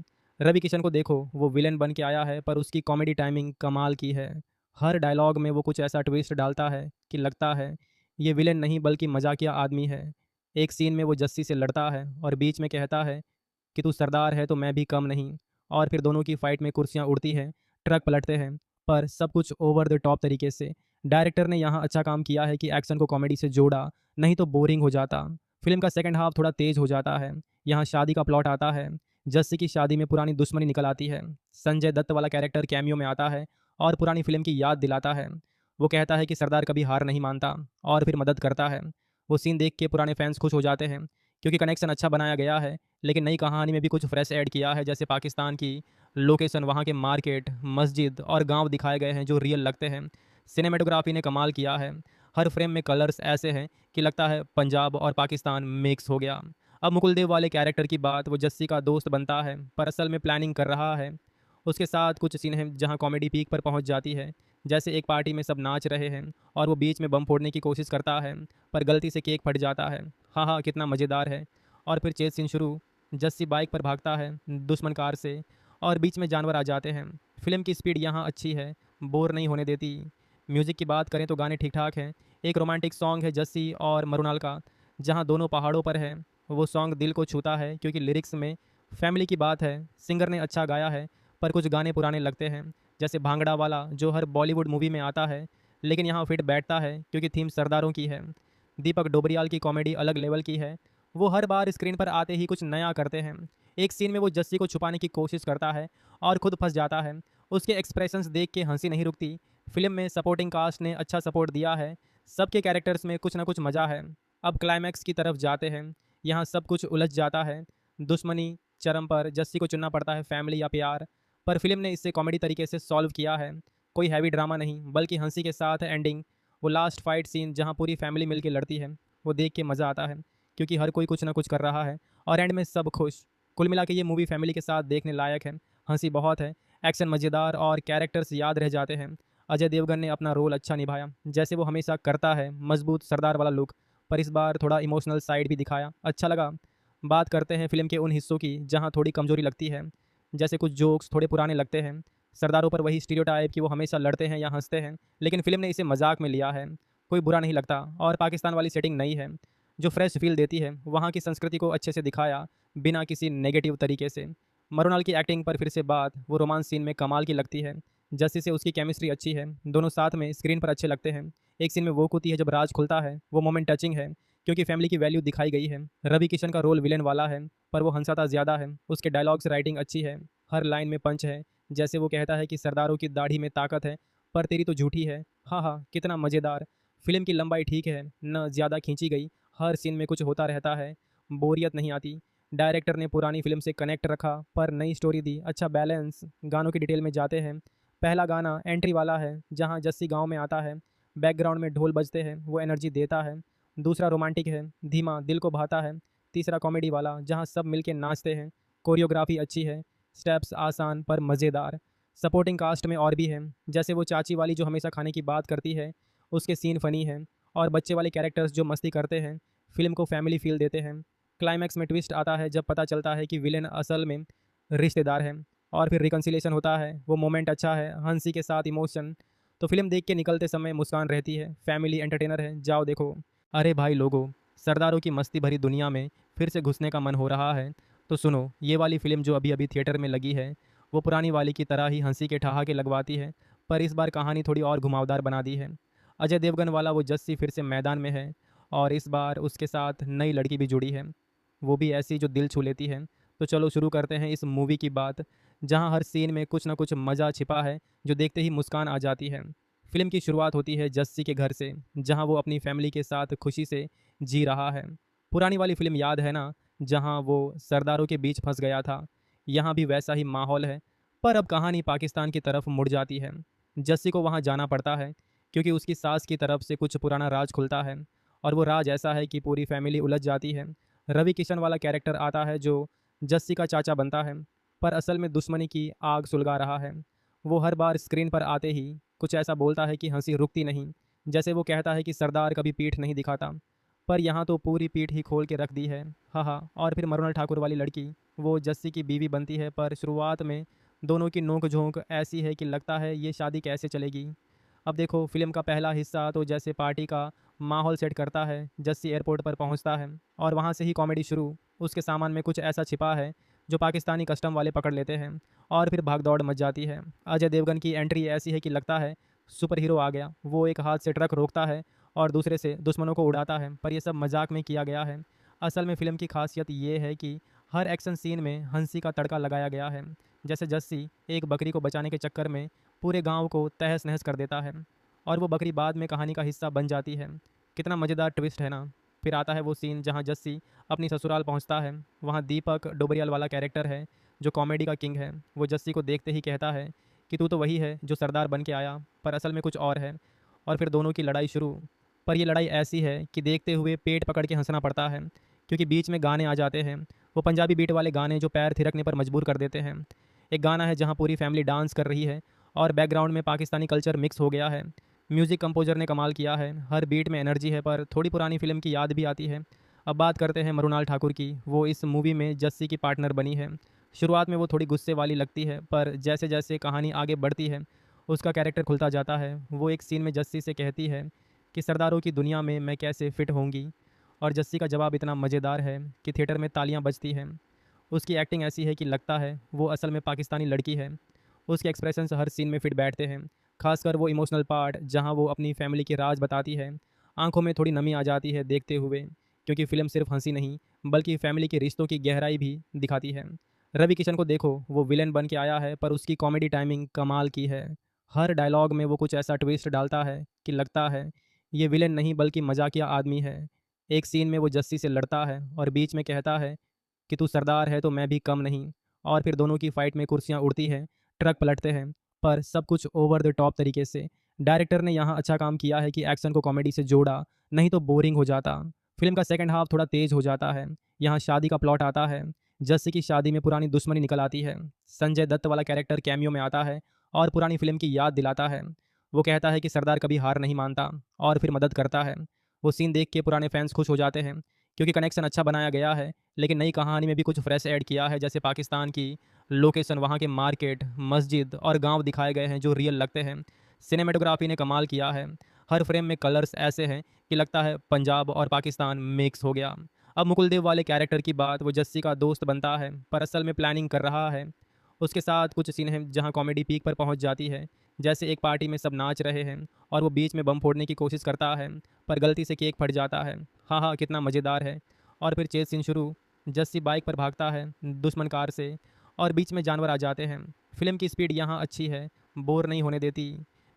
रवि किशन को देखो, वो विलेन बन के आया है पर उसकी कॉमेडी टाइमिंग कमाल की है। हर डायलॉग में वो कुछ ऐसा ट्विस्ट डालता है कि लगता है ये विलेन नहीं बल्कि मजाकिया आदमी है। एक सीन में वो जस्सी से लड़ता है और बीच में कहता है कि तू सरदार है तो मैं भी कम नहीं, और फिर दोनों की फाइट में कुर्सियाँ उड़ती हैं, ट्रक पलटते हैं, पर सब कुछ ओवर द टॉप तरीके से। डायरेक्टर ने यहाँ अच्छा काम किया है कि एक्शन को कॉमेडी से जोड़ा, नहीं तो बोरिंग हो जाता। फिल्म का सेकंड हाफ थोड़ा तेज हो जाता है। यहाँ शादी का प्लॉट आता है, जस्सी की शादी में पुरानी दुश्मनी निकल आती है। संजय दत्त वाला कैरेक्टर कैमियो में आता है और पुरानी फिल्म की याद दिलाता है। वो कहता है कि सरदार कभी हार नहीं मानता और फिर मदद करता है। वो सीन देख के पुराने फैंस खुश हो जाते हैं, क्योंकि कनेक्शन अच्छा बनाया गया है। लेकिन नई कहानी में भी कुछ फ्रेश ऐड किया है, जैसे पाकिस्तान की लोकेशन, वहाँ के मार्केट, मस्जिद और गांव दिखाए गए हैं जो रियल लगते हैं। सिनेमेटोग्राफी ने कमाल किया है। हर फ्रेम में कलर्स ऐसे हैं कि लगता है पंजाब और पाकिस्तान मिक्स हो गया। अब मुकुल देव वाले कैरेक्टर की बात, वो जस्सी का दोस्त बनता है पर असल में प्लानिंग कर रहा है। उसके साथ कुछ सीन हैं जहाँ कॉमेडी पीक पर पहुँच जाती है, जैसे एक पार्टी में सब नाच रहे हैं और वो बीच में बम फोड़ने की कोशिश करता है पर गलती से केक फट जाता है। हाँ हाँ, कितना मज़ेदार है। और फिर चेज सीन शुरू, जस्सी बाइक पर भागता है दुश्मन कार से और बीच में जानवर आ जाते हैं। फिल्म की स्पीड यहाँ अच्छी है, बोर नहीं होने देती। म्यूज़िक की बात करें तो गाने ठीक ठाक हैं। एक रोमांटिक सॉन्ग है जस्सी और मरुनाल का, जहाँ दोनों पहाड़ों पर है। वो सॉन्ग दिल को छूता है क्योंकि लिरिक्स में फैमिली की बात है। सिंगर ने अच्छा गाया है पर कुछ गाने पुराने लगते हैं, जैसे भांगड़ा वाला जो हर बॉलीवुड मूवी में आता है, लेकिन यहाँ फिट बैठता है क्योंकि थीम सरदारों की है। दीपक डोबरियाल की कॉमेडी अलग लेवल की है। वो हर बार स्क्रीन पर आते ही कुछ नया करते हैं। एक सीन में वो जस्सी को छुपाने की कोशिश करता है और खुद फंस जाता है। उसके एक्सप्रेशंस देख के हंसी नहीं रुकती। फिल्म में सपोर्टिंग कास्ट ने अच्छा सपोर्ट दिया है। सबके कैरेक्टर्स में कुछ ना कुछ मज़ा है। अब क्लाइमैक्स की तरफ जाते हैं। यहाँ सब कुछ उलझ जाता है। दुश्मनी चरम पर, जस्सी को चुनना पड़ता है फैमिली या प्यार, पर फिल्म ने इसे कॉमेडी तरीके से सॉल्व किया है। कोई हैवी ड्रामा नहीं बल्कि हंसी के साथ एंडिंग। वो लास्ट फाइट सीन जहाँ पूरी फैमिली मिलकर लड़ती है, वो देख के मज़ा आता है क्योंकि हर कोई कुछ ना कुछ कर रहा है और एंड में सब खुश। कुल मिला के ये मूवी फैमिली के साथ देखने लायक है। हंसी बहुत है, एक्शन मज़ेदार और कैरेक्टर्स याद रह जाते हैं। अजय देवगन ने अपना रोल अच्छा निभाया, जैसे वो हमेशा करता है। मजबूत सरदार वाला लुक, पर इस बार थोड़ा इमोशनल साइड भी दिखाया, अच्छा लगा। बात करते हैं फिल्म के उन हिस्सों की जहाँ थोड़ी कमजोरी लगती है, जैसे कुछ जोक्स थोड़े पुराने लगते हैं। सरदारों पर वही स्टीरियोटाइप कि वो हमेशा लड़ते हैं या हंसते हैं, लेकिन फिल्म ने इसे मजाक में लिया है। कोई बुरा नहीं लगता। और पाकिस्तान वाली सेटिंग नई है जो फ्रेश फील देती है। वहाँ की संस्कृति को अच्छे से दिखाया बिना किसी नेगेटिव तरीके से। मरुनाल की एक्टिंग पर फिर से बात, वो रोमांस सीन में कमाल की लगती है। जस्सी से उसकी केमिस्ट्री अच्छी है, दोनों साथ में स्क्रीन पर अच्छे लगते हैं। एक सीन में वो होती है जब राज खुलता है, वो मोमेंट टचिंग है क्योंकि फैमिली की वैल्यू दिखाई गई है। रवि किशन का रोल विलेन वाला है पर वो हंसाता ज़्यादा है। उसके डायलॉग्स राइटिंग अच्छी है, हर लाइन में पंच है। जैसे वो कहता है कि सरदारों की दाढ़ी में ताकत है पर तेरी तो झूठी है। हाँ हाँ, कितना मज़ेदार। फिल्म की लंबाई ठीक है, न ज़्यादा खींची गई। हर सीन में कुछ होता रहता है, बोरियत नहीं आती। डायरेक्टर ने पुरानी फिल्म से कनेक्ट रखा पर नई स्टोरी दी, अच्छा बैलेंस। गानों की डिटेल में जाते हैं। पहला गाना एंट्री वाला है जहाँ जस्सी गांव में आता है, बैकग्राउंड में ढोल बजते हैं, वो एनर्जी देता है। दूसरा रोमांटिक है, धीमा, दिल को भाता है। तीसरा कॉमेडी वाला जहाँ सब मिलके नाचते हैं, कोरियोग्राफी अच्छी है, स्टेप्स आसान पर मज़ेदार। सपोर्टिंग कास्ट में और भी है, जैसे वो चाची वाली जो हमेशा खाने की बात करती है, उसके सीन फ़नी हैं। और बच्चे वाले कैरेक्टर्स जो मस्ती करते हैं, फिल्म को फैमिली फील देते हैं। क्लाइमैक्स में ट्विस्ट आता है जब पता चलता है कि विलेन असल में रिश्तेदार है और फिर रिकन्सिलेशन होता है। वो मोमेंट अच्छा है, हंसी के साथ इमोशन। तो फिल्म देख के निकलते समय मुस्कान रहती है। फैमिली एंटरटेनर है, जाओ देखो। अरे भाई लोगों, सरदारों की मस्ती भरी दुनिया में फिर से घुसने का मन हो रहा है तो सुनो, ये वाली फ़िल्म जो अभी अभी थिएटर में लगी है, वो पुरानी वाली की तरह ही हंसी के ठहाके लगवाती है, पर इस बार कहानी थोड़ी और घुमावदार बना दी है। अजय देवगन वाला वो जस्सी फिर से मैदान में है और इस बार उसके साथ नई लड़की भी जुड़ी है, वो भी ऐसी जो दिल छू लेती है। तो चलो शुरू करते हैं इस मूवी की बात, जहाँ हर सीन में कुछ ना कुछ मज़ा छिपा है जो देखते ही मुस्कान आ जाती है। फिल्म की शुरुआत होती है जस्सी के घर से, जहाँ वो अपनी फैमिली के साथ खुशी से जी रहा है। पुरानी वाली फिल्म याद है ना, जहाँ वो सरदारों के बीच फंस गया था। यहाँ भी वैसा ही माहौल है, पर अब कहानी पाकिस्तान की तरफ मुड़ जाती है। जस्सी को वहाँ जाना पड़ता है क्योंकि उसकी सास की तरफ से कुछ पुराना राज खुलता है और वो राज ऐसा है कि पूरी फैमिली उलझ जाती है। रवि किशन वाला कैरेक्टर आता है जो जस्सी का चाचा बनता है, पर असल में दुश्मनी की आग सुलगा रहा है। वो हर बार स्क्रीन पर आते ही कुछ ऐसा बोलता है कि हंसी रुकती नहीं। जैसे वो कहता है कि सरदार कभी पीठ नहीं दिखाता, पर यहाँ तो पूरी पीठ ही खोल के रख दी है। हाँ हाँ। और फिर मरुणल ठाकुर वाली लड़की, वो जस्सी की बीवी बनती है, पर शुरुआत में दोनों की नोक झोंक ऐसी है कि लगता है ये शादी कैसे चलेगी। अब देखो, फिल्म का पहला हिस्सा तो जैसे पार्टी का माहौल सेट करता है। जस्सी एयरपोर्ट पर पहुंचता है और वहां से ही कॉमेडी शुरू। उसके सामान में कुछ ऐसा छिपा है जो पाकिस्तानी कस्टम वाले पकड़ लेते हैं और फिर भागदौड़ मच जाती है। अजय देवगन की एंट्री ऐसी है कि लगता है सुपर हीरो आ गया। वो एक हाथ से ट्रक रोकता है और दूसरे से दुश्मनों को उड़ाता है, पर यह सब मजाक में किया गया है। असल में फ़िल्म की खासियत ये है कि हर एक्शन सीन में हंसी का तड़का लगाया गया है। जैसे जस्सी एक बकरी को बचाने के चक्कर में पूरे गांव को तहस नहस कर देता है और वो बकरी बाद में कहानी का हिस्सा बन जाती है। कितना मज़ेदार ट्विस्ट है ना। फिर आता है वो सीन जहाँ जस्सी अपनी ससुराल पहुँचता है। वहाँ दीपक डोबरियाल वाला कैरेक्टर है जो कॉमेडी का किंग है। वो जस्सी को देखते ही कहता है कि तू तो वही है जो सरदार बन के आया, पर असल में कुछ और है। और फिर दोनों की लड़ाई शुरू। पर ये लड़ाई ऐसी है कि देखते हुए पेट पकड़ के हंसना पड़ता है, क्योंकि बीच में गाने आ जाते हैं। वो पंजाबी बीट वाले गाने जो पैर थिरकने पर मजबूर कर देते हैं। एक गाना है जहाँ पूरी फैमिली डांस कर रही है और बैकग्राउंड में पाकिस्तानी कल्चर मिक्स हो गया है। म्यूज़िक कंपोजर ने कमाल किया है। हर बीट में एनर्जी है, पर थोड़ी पुरानी फिल्म की याद भी आती है। अब बात करते हैं मृणाल ठाकुर की। वो इस मूवी में जस्सी की पार्टनर बनी है। शुरुआत में वो थोड़ी गुस्से वाली लगती है, पर जैसे जैसे कहानी आगे बढ़ती है उसका कैरेक्टर खुलता जाता है। वो एक सीन में जस्सी से कहती है कि सरदारों की दुनिया में मैं कैसे फिट होंगी, और जस्सी का जवाब इतना मज़ेदार है कि थिएटर में तालियां बजती हैं। उसकी एक्टिंग ऐसी है कि लगता है वो असल में पाकिस्तानी लड़की है। उसके एक्सप्रेशंस हर सीन में फिट बैठते हैं, खासकर वो इमोशनल पार्ट जहां वो अपनी फैमिली की राज बताती है। आंखों में थोड़ी नमी आ जाती है देखते हुए, क्योंकि फिल्म सिर्फ हंसी नहीं बल्कि फैमिली के रिश्तों की गहराई भी दिखाती है। रवि किशन को देखो, वो विलेन बन के आया है, पर उसकी कॉमेडी टाइमिंग कमाल की है। हर डायलॉग में वो कुछ ऐसा ट्विस्ट डालता है कि लगता है ये विलेन नहीं बल्कि मजाकिया आदमी है। एक सीन में वो जस्सी से लड़ता है और बीच में कहता है कि तू सरदार है तो मैं भी कम नहीं। और फिर दोनों की फाइट में कुर्सियाँ उड़ती हैं, ट्रक पलटते हैं, पर सब कुछ ओवर द टॉप तरीके से। डायरेक्टर ने यहाँ अच्छा काम किया है कि एक्शन को कॉमेडी से जोड़ा, नहीं तो बोरिंग हो जाता। फिल्म का सेकंड हाफ थोड़ा तेज हो जाता है। यहाँ शादी का प्लॉट आता है। जस्सी की शादी में पुरानी दुश्मनी निकल आती है। संजय दत्त वाला कैरेक्टर कैमियो में आता है और पुरानी फिल्म की याद दिलाता है। वो कहता है कि सरदार कभी हार नहीं मानता और फिर मदद करता है। वो सीन देख के पुराने फैंस खुश हो जाते हैं, क्योंकि कनेक्शन अच्छा बनाया गया है। लेकिन नई कहानी में भी कुछ फ्रेश ऐड किया है, जैसे पाकिस्तान की लोकेशन, वहाँ के मार्केट, मस्जिद और गांव दिखाए गए हैं जो रियल लगते हैं। सिनेमेटोग्राफी ने कमाल किया है। हर फ्रेम में कलर्स ऐसे हैं कि लगता है पंजाब और पाकिस्तान मिक्स हो गया। अब मुकुलदेव वाले कैरेक्टर की बात, वो जस्सी का दोस्त बनता है पर असल में प्लानिंग कर रहा है। उसके साथ कुछ सीन हैं जहाँ कॉमेडी पीक पर पहुँच जाती है। जैसे एक पार्टी में सब नाच रहे हैं और वो बीच में बम फोड़ने की कोशिश करता है, पर गलती से केक फट जाता है। हाँ हाँ, कितना मज़ेदार है। और फिर चेस सीन शुरू। जस्सी बाइक पर भागता है दुश्मन कार से और बीच में जानवर आ जाते हैं। फिल्म की स्पीड यहाँ अच्छी है, बोर नहीं होने देती।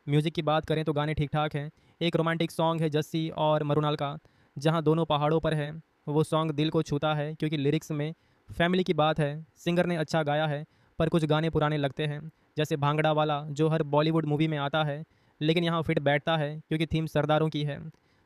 म्यूज़िक की बात करें तो गाने ठीक ठाक हैं। एक रोमांटिक सॉन्ग है जस्सी और मरुणाल का, जहाँ दोनों पहाड़ों पर है। वो सॉन्ग दिल को छूता है, क्योंकि लिरिक्स में फैमिली की बात है। सिंगर ने अच्छा गाया है, पर कुछ गाने पुराने लगते हैं, जैसे भांगड़ा वाला जो हर बॉलीवुड मूवी में आता है, लेकिन यहाँ फिट बैठता है क्योंकि थीम सरदारों की है।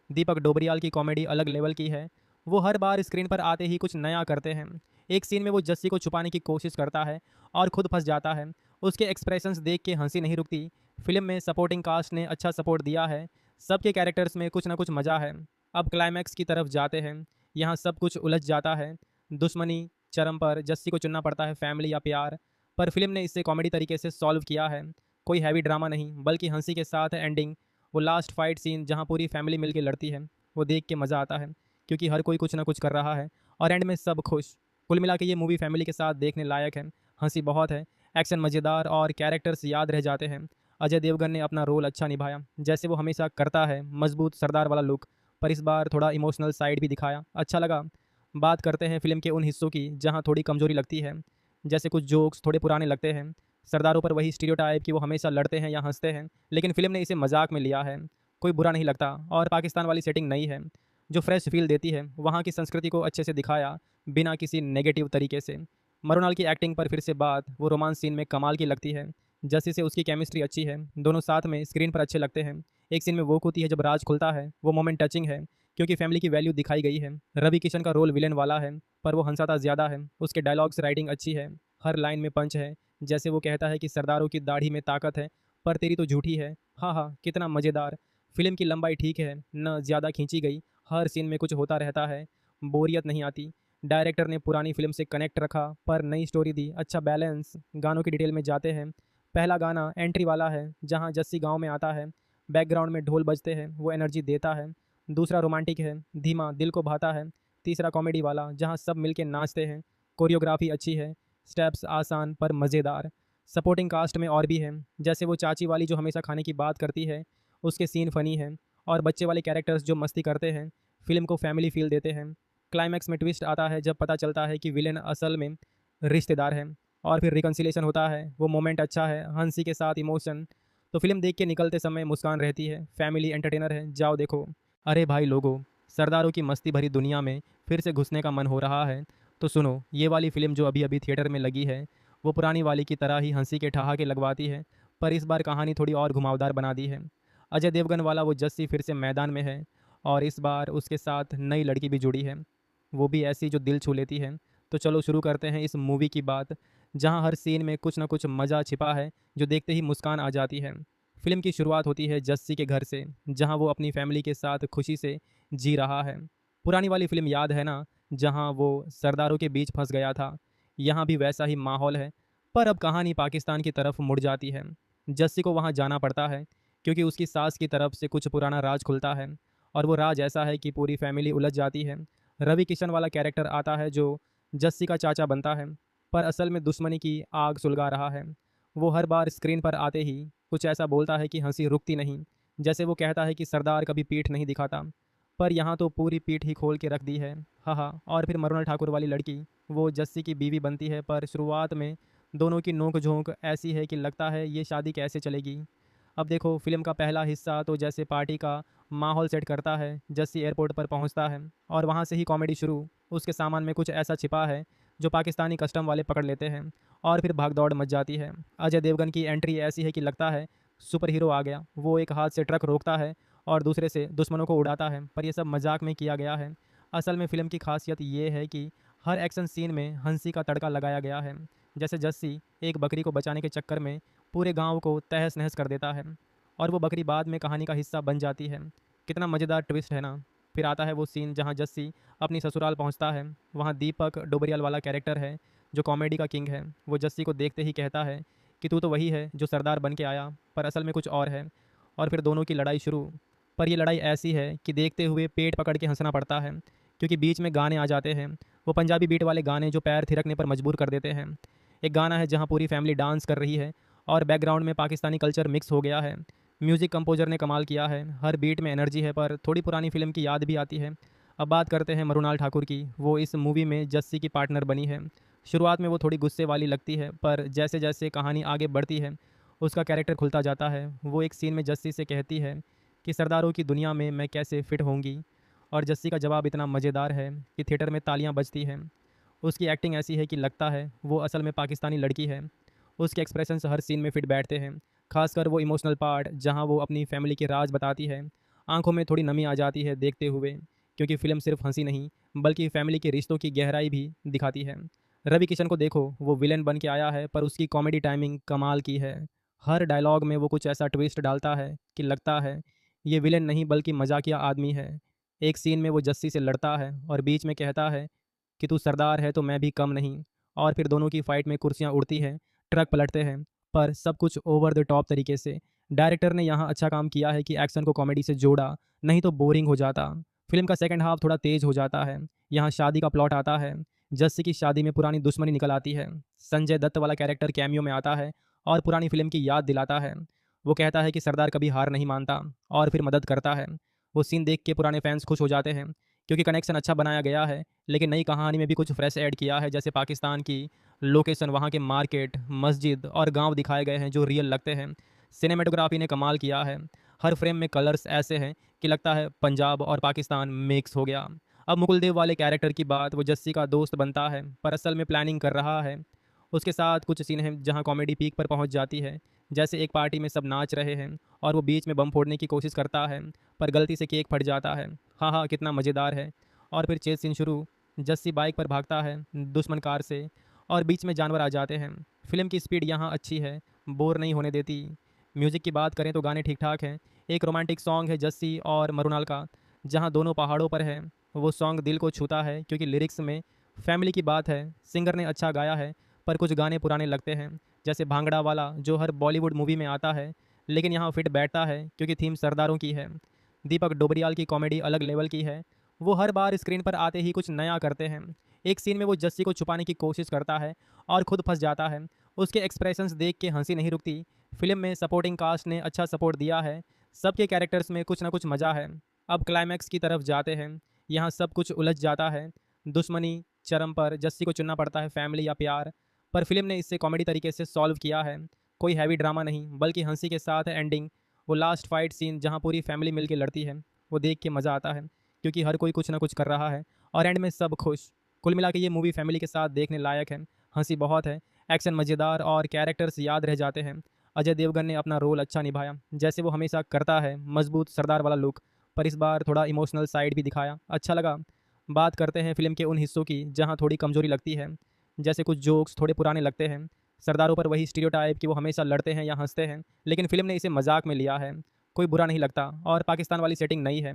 दीपक डोबरियाल की कॉमेडी अलग लेवल की है। वो हर बार स्क्रीन पर आते ही कुछ नया करते हैं। एक सीन में वो जस्सी को छुपाने की कोशिश करता है और खुद फंस जाता है। उसके एक्सप्रेशंस देख के हंसी नहीं रुकती। फिल्म में सपोर्टिंग कास्ट ने अच्छा सपोर्ट दिया है। सबके कैरेक्टर्स में कुछ ना कुछ मज़ा है। अब क्लाइमैक्स की तरफ जाते हैं। यहाँ सब कुछ उलझ जाता है। दुश्मनी चरम पर, जस्सी को चुनना पड़ता है फैमिली या प्यार, पर फिल्म ने इसे कॉमेडी तरीके से सॉल्व किया है। कोई हैवी ड्रामा नहीं बल्कि हंसी के साथ एंडिंग। वो लास्ट फाइट सीन जहाँ पूरी फैमिली मिलकर लड़ती है, वो देख के मज़ा आता है, क्योंकि हर कोई कुछ ना कुछ कर रहा है और एंड में सब खुश। कुल मिला के ये मूवी फैमिली के साथ देखने लायक है। हंसी बहुत है, एक्शन मज़ेदार और कैरेक्टर्स याद रह जाते हैं। अजय देवगन ने अपना रोल अच्छा निभाया, जैसे वो हमेशा करता है। मजबूत सरदार वाला लुक, पर इस बार थोड़ा इमोशनल साइड भी दिखाया, अच्छा लगा। बात करते हैं फिल्म के उन हिस्सों की जहाँ थोड़ी कमजोरी लगती है। जैसे कुछ जोक्स थोड़े पुराने लगते हैं। सरदारों पर वही स्टीरियोटाइप कि वो हमेशा लड़ते हैं या हंसते हैं, लेकिन फिल्म ने इसे मजाक में लिया है। कोई बुरा नहीं लगता। और पाकिस्तान वाली सेटिंग नई है जो फ्रेश फील देती है। वहाँ की संस्कृति को अच्छे से दिखाया बिना किसी नेगेटिव तरीके से। मरुणाल की एक्टिंग पर फिर से बात, वो रोमांस सीन में कमाल की लगती है। जस्सी से उसकी केमिस्ट्री अच्छी है, दोनों साथ में स्क्रीन पर अच्छे लगते हैं। एक सीन में वो होती है जब राज खुलता है, वो मोमेंट टचिंग है, क्योंकि फैमिली की वैल्यू दिखाई गई है। रवि किशन का रोल विलेन वाला है, पर वो हंसाता ज़्यादा है। उसके डायलॉग्स राइटिंग अच्छी है, हर लाइन में पंच है। जैसे वो कहता है कि सरदारों की दाढ़ी में ताकत है, पर तेरी तो झूठी है। हाँ हाँ, कितना मज़ेदार। फिल्म की लंबाई ठीक है, न ज़्यादा खींची गई, हर सीन में कुछ होता रहता है, बोरियत नहीं आती। डायरेक्टर ने पुरानी फिल्म से कनेक्ट रखा पर नई स्टोरी दी, अच्छा बैलेंस। गानों की डिटेल में जाते हैं। पहला गाना एंट्री वाला है, जहाँ जस्सी गांव में आता है, बैकग्राउंड में ढोल बजते हैं, वो एनर्जी देता है। दूसरा रोमांटिक है, धीमा, दिल को भाता है। तीसरा कॉमेडी वाला, जहाँ सब मिलके नाचते हैं, कोरियोग्राफी अच्छी है, स्टेप्स आसान पर मज़ेदार। सपोर्टिंग कास्ट में और भी है, जैसे वो चाची वाली जो हमेशा खाने की बात करती है, उसके सीन फ़नी हैं। और बच्चे वाले कैरेक्टर्स जो मस्ती करते हैं, फिल्म को फैमिली फील देते हैं। क्लाइमैक्स में ट्विस्ट आता है जब पता चलता है कि विलेन असल में रिश्तेदार है, और फिर रिकन्सिलेशन होता है। वो मोमेंट अच्छा है, हंसी के साथ इमोशन। तो फिल्म देख के निकलते समय मुस्कान रहती है। फैमिली एंटरटेनर है, जाओ देखो। अरे भाई लोगों, सरदारों की मस्ती भरी दुनिया में फिर से घुसने का मन हो रहा है, तो सुनो, ये वाली फ़िल्म जो अभी अभी थिएटर में लगी है, वो पुरानी वाली की तरह ही हंसी के ठहाके लगवाती है, पर इस बार कहानी थोड़ी और घुमावदार बना दी है। अजय देवगन वाला वो जस्सी फिर से मैदान में है, और इस बार उसके साथ नई लड़की भी जुड़ी है, वो भी ऐसी जो दिल छू लेती है। तो चलो शुरू करते हैं इस मूवी की बात, जहाँ हर सीन में कुछ ना कुछ मज़ा छिपा है, जो देखते ही मुस्कान आ जाती है। फिल्म की शुरुआत होती है जस्सी के घर से, जहाँ वो अपनी फैमिली के साथ खुशी से जी रहा है। पुरानी वाली फिल्म याद है ना, जहाँ वो सरदारों के बीच फंस गया था। यहाँ भी वैसा ही माहौल है, पर अब कहानी पाकिस्तान की तरफ मुड़ जाती है। जस्सी को वहाँ जाना पड़ता है, क्योंकि उसकी सास की तरफ से कुछ पुराना राज खुलता है, और वो राज ऐसा है कि पूरी फैमिली उलझ जाती है। रवि किशन वाला कैरेक्टर आता है जो जस्सी का चाचा बनता है, पर असल में दुश्मनी की आग सुलगा रहा है। वो हर बार स्क्रीन पर आते ही कुछ ऐसा बोलता है कि हंसी रुकती नहीं। जैसे वो कहता है कि सरदार कभी पीठ नहीं दिखाता, पर यहाँ तो पूरी पीठ ही खोल के रख दी है। हाँ हाँ, और फिर मरुणा ठाकुर वाली लड़की, वो जस्सी की बीवी बनती है, पर शुरुआत में दोनों की नोक झोंक ऐसी है कि लगता है ये शादी कैसे चलेगी। अब देखो, फिल्म का पहला हिस्सा तो जैसे पार्टी का माहौल सेट करता है। जस्सी एयरपोर्ट पर पहुंचता है, और वहां से ही कॉमेडी शुरू। उसके सामान में कुछ ऐसा छिपा है जो पाकिस्तानी कस्टम वाले पकड़ लेते हैं, और फिर भागदौड़ मच जाती है। अजय देवगन की एंट्री ऐसी है कि लगता है सुपर हीरो आ गया। वो एक हाथ से ट्रक रोकता है और दूसरे से दुश्मनों को उड़ाता है, पर यह सब मजाक में किया गया है। असल में फ़िल्म की खासियत ये है कि हर एक्शन सीन में हंसी का तड़का लगाया गया है। जैसे जस्सी एक बकरी को बचाने के चक्कर में पूरे गांव को तहस नहस कर देता है, और वो बकरी बाद में कहानी का हिस्सा बन जाती है। कितना मज़ेदार ट्विस्ट है ना। फिर आता है वो सीन जहाँ जस्सी अपनी ससुराल पहुँचता है। वहाँ दीपक डोबरियाल वाला कैरेक्टर है, जो कॉमेडी का किंग है। वो जस्सी को देखते ही कहता है कि तू तो वही है जो सरदार बन के आया, पर असल में कुछ और है। और फिर दोनों की लड़ाई शुरू। पर ये लड़ाई ऐसी है कि देखते हुए पेट पकड़ के हंसना पड़ता है, क्योंकि बीच में गाने आ जाते हैं, वो पंजाबी बीट वाले गाने जो पैर थिरकने पर मजबूर कर देते हैं। एक गाना है जहाँ पूरी फैमिली डांस कर रही है, और बैकग्राउंड में पाकिस्तानी कल्चर मिक्स हो गया है। म्यूज़िक कंपोजर ने कमाल किया है, हर बीट में एनर्जी है, पर थोड़ी पुरानी फिल्म की याद भी आती है। अब बात करते हैं मरुणाल ठाकुर की। वो इस मूवी में जस्सी की पार्टनर बनी है। शुरुआत में वो थोड़ी गुस्से वाली लगती है, पर जैसे जैसे कहानी आगे बढ़ती है उसका कैरेक्टर खुलता जाता है। वो एक सीन में जस्सी से कहती है कि सरदारों की दुनिया में मैं कैसे फिट होंगी, और जस्सी का जवाब इतना मज़ेदार है कि थिएटर में तालियां बजती हैं। उसकी एक्टिंग ऐसी है कि लगता है वो असल में पाकिस्तानी लड़की है। उसके एक्सप्रेशंस हर सीन में फिट बैठते हैं, खासकर वो इमोशनल पार्ट जहाँ वो अपनी फैमिली के राज बताती है। आंखों में थोड़ी नमी आ जाती है देखते हुए, क्योंकि फ़िल्म सिर्फ हंसी नहीं बल्कि फैमिली के रिश्तों की गहराई भी दिखाती है। रवि किशन को देखो, वो विलेन बन के आया है, पर उसकी कॉमेडी टाइमिंग कमाल की है। हर डायलॉग में वो कुछ ऐसा ट्विस्ट डालता है कि लगता है ये विलेन नहीं बल्कि मजाकिया आदमी है। एक सीन में वो जस्सी से लड़ता है और बीच में कहता है कि तू सरदार है तो मैं भी कम नहीं। और फिर दोनों की फाइट में कुर्सियाँ उड़ती हैं, ट्रक पलटते हैं, पर सब कुछ ओवर द टॉप तरीके से। डायरेक्टर ने यहाँ अच्छा काम किया है कि एक्शन को कॉमेडी से जोड़ा, नहीं तो बोरिंग हो जाता। फिल्म का सेकंड हाफ थोड़ा तेज हो जाता है। यहाँ शादी का प्लॉट आता है, जस्सी की शादी में पुरानी दुश्मनी निकल आती है। संजय दत्त वाला कैरेक्टर कैमियो में आता है और पुरानी फिल्म की याद दिलाता है। वो कहता है कि सरदार कभी हार नहीं मानता, और फिर मदद करता है। वो सीन देख के पुराने फैंस खुश हो जाते हैं, क्योंकि कनेक्शन अच्छा बनाया गया है। लेकिन नई कहानी में भी कुछ फ्रेश ऐड किया है, जैसे पाकिस्तान की लोकेशन, वहाँ के मार्केट, मस्जिद और गांव दिखाए गए हैं जो रियल लगते हैं। सिनेमेटोग्राफी ने कमाल किया है, हर फ्रेम में कलर्स ऐसे हैं कि लगता है पंजाब और पाकिस्तान मिक्स हो गया। अब मुकुल देव वाले कैरेक्टर की बात, वो जस्सी का दोस्त बनता है, पर असल में प्लानिंग कर रहा है। उसके साथ कुछ सीन हैं जहाँ कॉमेडी पीक पर पहुँच जाती है। जैसे एक पार्टी में सब नाच रहे हैं और वो बीच में बम फोड़ने की कोशिश करता है, पर गलती से केक फट जाता है। हाँ हाँ, कितना मज़ेदार है। और फिर चेस सीन शुरू। जस्सी बाइक पर भागता है दुश्मन कार से और बीच में जानवर आ जाते हैं। फिल्म की स्पीड यहाँ अच्छी है, बोर नहीं होने देती। म्यूज़िक की बात करें तो गाने ठीक ठाक हैं। एक रोमांटिक सॉन्ग है जस्सी और मरुनाल का, जहाँ दोनों पहाड़ों पर हैं। वो सॉन्ग दिल को छूता है क्योंकि लिरिक्स में फैमिली की बात है। सिंगर ने अच्छा गाया है, पर कुछ गाने पुराने लगते हैं, जैसे भांगड़ा वाला जो हर बॉलीवुड मूवी में आता है, लेकिन यहाँ फिट बैठता है क्योंकि थीम सरदारों की है। दीपक डोबरियाल की कॉमेडी अलग लेवल की है। वो हर बार स्क्रीन पर आते ही कुछ नया करते हैं। एक सीन में वो जस्सी को छुपाने की कोशिश करता है और खुद फंस जाता है। उसके एक्सप्रेशंस देख के हंसी नहीं रुकती। फिल्म में सपोर्टिंग कास्ट ने अच्छा सपोर्ट दिया है। सबके कैरेक्टर्स में कुछ ना कुछ मज़ा है। अब क्लाइमैक्स की तरफ जाते हैं। यहाँ सब कुछ उलझ जाता है। दुश्मनी चरम पर, जस्सी को चुनना पड़ता है फैमिली या प्यार, पर फिल्म ने इससे कॉमेडी तरीके से सॉल्व किया है। कोई हैवी ड्रामा नहीं, बल्कि हंसी के साथ एंडिंग। वो लास्ट फाइट सीन जहाँ पूरी फैमिली मिलकर लड़ती है, वो देख के मज़ा आता है क्योंकि हर कोई कुछ ना कुछ कर रहा है और एंड में सब खुश। कुल मिला के ये मूवी फैमिली के साथ देखने लायक है। हंसी बहुत है, एक्शन मज़ेदार और कैरेक्टर्स याद रह जाते हैं। अजय देवगन ने अपना रोल अच्छा निभाया, जैसे वो हमेशा करता है। मजबूत सरदार वाला लुक, पर इस बार थोड़ा इमोशनल साइड भी दिखाया, अच्छा लगा। बात करते हैं फिल्म के उन हिस्सों की जहाँ थोड़ी कमजोरी लगती है, जैसे कुछ जोक्स थोड़े पुराने लगते हैं। सरदारों पर वही स्टीरियोटाइप कि वो हमेशा लड़ते हैं या हंसते हैं, लेकिन फिल्म ने इसे मजाक में लिया है। कोई बुरा नहीं लगता। और पाकिस्तान वाली सेटिंग नई है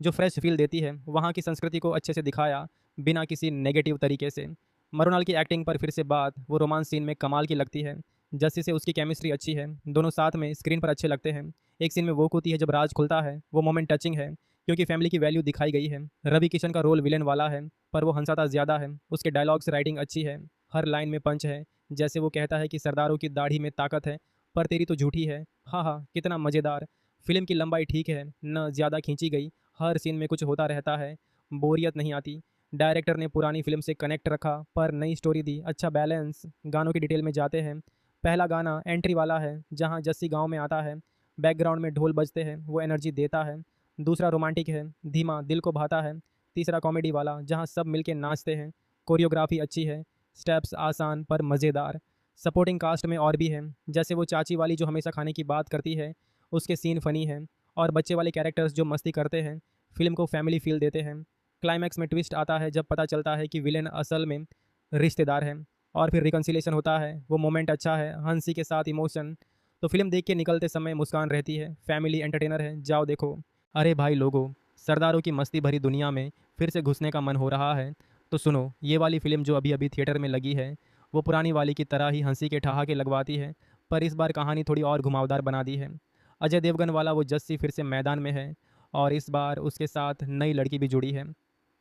जो फ्रेश फील देती है। वहाँ की संस्कृति को अच्छे से दिखाया बिना किसी नेगेटिव तरीके से। मरुनाल की एक्टिंग पर फिर से बात, वो रोमांस सीन में कमाल की लगती है। जस्सी से उसकी केमिस्ट्री अच्छी है, दोनों साथ में स्क्रीन पर अच्छे लगते हैं। एक सीन में वो होती है जब राज खुलता है, वो मोमेंट टचिंग है क्योंकि फैमिली की वैल्यू दिखाई गई है। रवि किशन का रोल विलेन वाला है, पर वो हंसाता ज़्यादा है। उसके डायलॉग्स राइटिंग अच्छी है, हर लाइन में पंच है। जैसे वो कहता है कि सरदारों की दाढ़ी में ताकत है, पर तेरी तो झूठी है। हाँ हाँ, कितना मज़ेदार। फिल्म की लंबाई ठीक है, न ज़्यादा खींची गई। हर सीन में कुछ होता रहता है, बोरियत नहीं आती। डायरेक्टर ने पुरानी फिल्म से कनेक्ट रखा पर नई स्टोरी दी, अच्छा बैलेंस। गानों की डिटेल में जाते हैं। पहला गाना एंट्री वाला है जहाँ जस्सी गांव में आता है, बैकग्राउंड में ढोल बजते हैं, वो एनर्जी देता है। दूसरा रोमांटिक है, धीमा, दिल को भाता है। तीसरा कॉमेडी वाला जहाँ सब मिलके नाचते हैं, कोरियोग्राफी अच्छी है, स्टेप्स आसान पर मज़ेदार। सपोर्टिंग कास्ट में और भी है, जैसे वो चाची वाली जो हमेशा खाने की बात करती है, उसके सीन फ़नी हैं। और बच्चे वाले कैरेक्टर्स जो मस्ती करते हैं, फिल्म को फैमिली फील देते हैं। क्लाइमैक्स में ट्विस्ट आता है जब पता चलता है कि विलेन असल में रिश्तेदार है और फिर रिकन्सिलेशन होता है। वो मोमेंट अच्छा है, हंसी के साथ इमोशन। तो फिल्म देख के निकलते समय मुस्कान रहती है। फैमिली एंटरटेनर है, जाओ देखो। अरे भाई लोगों, सरदारों की मस्ती भरी दुनिया में फिर से घुसने का मन हो रहा है, तो सुनो ये वाली फ़िल्म जो अभी अभी थिएटर में लगी है, वो पुरानी वाली की तरह ही हंसी के ठहाके लगवाती है, पर इस बार कहानी थोड़ी और घुमावदार बना दी है। अजय देवगन वाला वो जस्सी फिर से मैदान में है और इस बार उसके साथ नई लड़की भी जुड़ी है,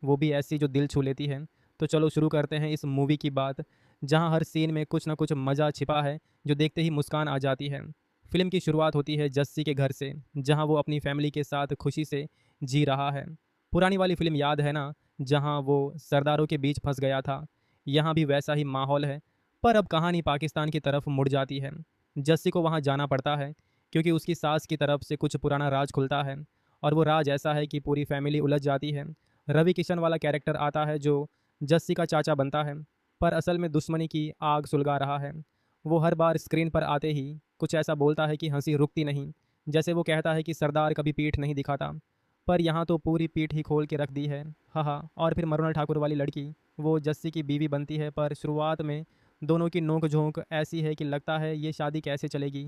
वो भी ऐसी जो दिल छू लेती है। तो चलो शुरू करते हैं इस मूवी की बात, जहाँ हर सीन में कुछ ना कुछ मज़ा छिपा है जो देखते ही मुस्कान आ जाती है। फिल्म की शुरुआत होती है जस्सी के घर से, जहाँ वो अपनी फैमिली के साथ खुशी से जी रहा है। पुरानी वाली फिल्म याद है ना, जहाँ वो सरदारों के बीच फंस गया था। यहाँ भी वैसा ही माहौल है, पर अब कहानी पाकिस्तान की तरफ मुड़ जाती है। जस्सी को वहाँ जाना पड़ता है क्योंकि उसकी सास की तरफ से कुछ पुराना राज खुलता है और वो राज ऐसा है कि पूरी फैमिली उलझ जाती है। रवि किशन वाला कैरेक्टर आता है जो जस्सी का चाचा बनता है, पर असल में दुश्मनी की आग सुलगा रहा है। वो हर बार स्क्रीन पर आते ही कुछ ऐसा बोलता है कि हंसी रुकती नहीं। जैसे वो कहता है कि सरदार कभी पीठ नहीं दिखाता, पर यहाँ तो पूरी पीठ ही खोल के रख दी है। हाँ हाँ। और फिर मरुनाल ठाकुर वाली लड़की, वो जस्सी की बीवी बनती है, पर शुरुआत में दोनों की नोक झोंक ऐसी है कि लगता है ये शादी कैसे चलेगी।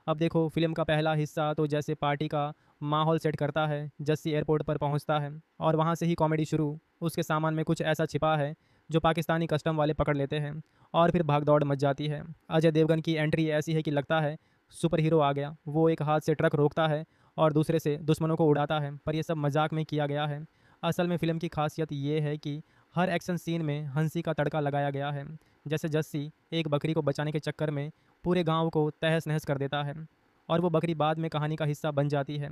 अब देखो फिल्म का पहला हिस्सा तो जैसे पार्टी का माहौल सेट करता है। जस्सी एयरपोर्ट पर पहुंचता है और वहां से ही कॉमेडी शुरू। उसके सामान में कुछ ऐसा छिपा है जो पाकिस्तानी कस्टम वाले पकड़ लेते हैं और फिर भागदौड़ मच जाती है। अजय देवगन की एंट्री ऐसी है कि लगता है सुपर हीरो आ गया। वो एक हाथ से ट्रक रोकता है और दूसरे से दुश्मनों को उड़ाता है, पर यह सब मजाक में किया गया है। असल में फ़िल्म की खासियत ये है कि हर एक्शन सीन में हंसी का तड़का लगाया गया है। जैसे जस्सी एक बकरी को बचाने के चक्कर में पूरे गांव को तहस नहस कर देता है और वो बकरी बाद में कहानी का हिस्सा बन जाती है।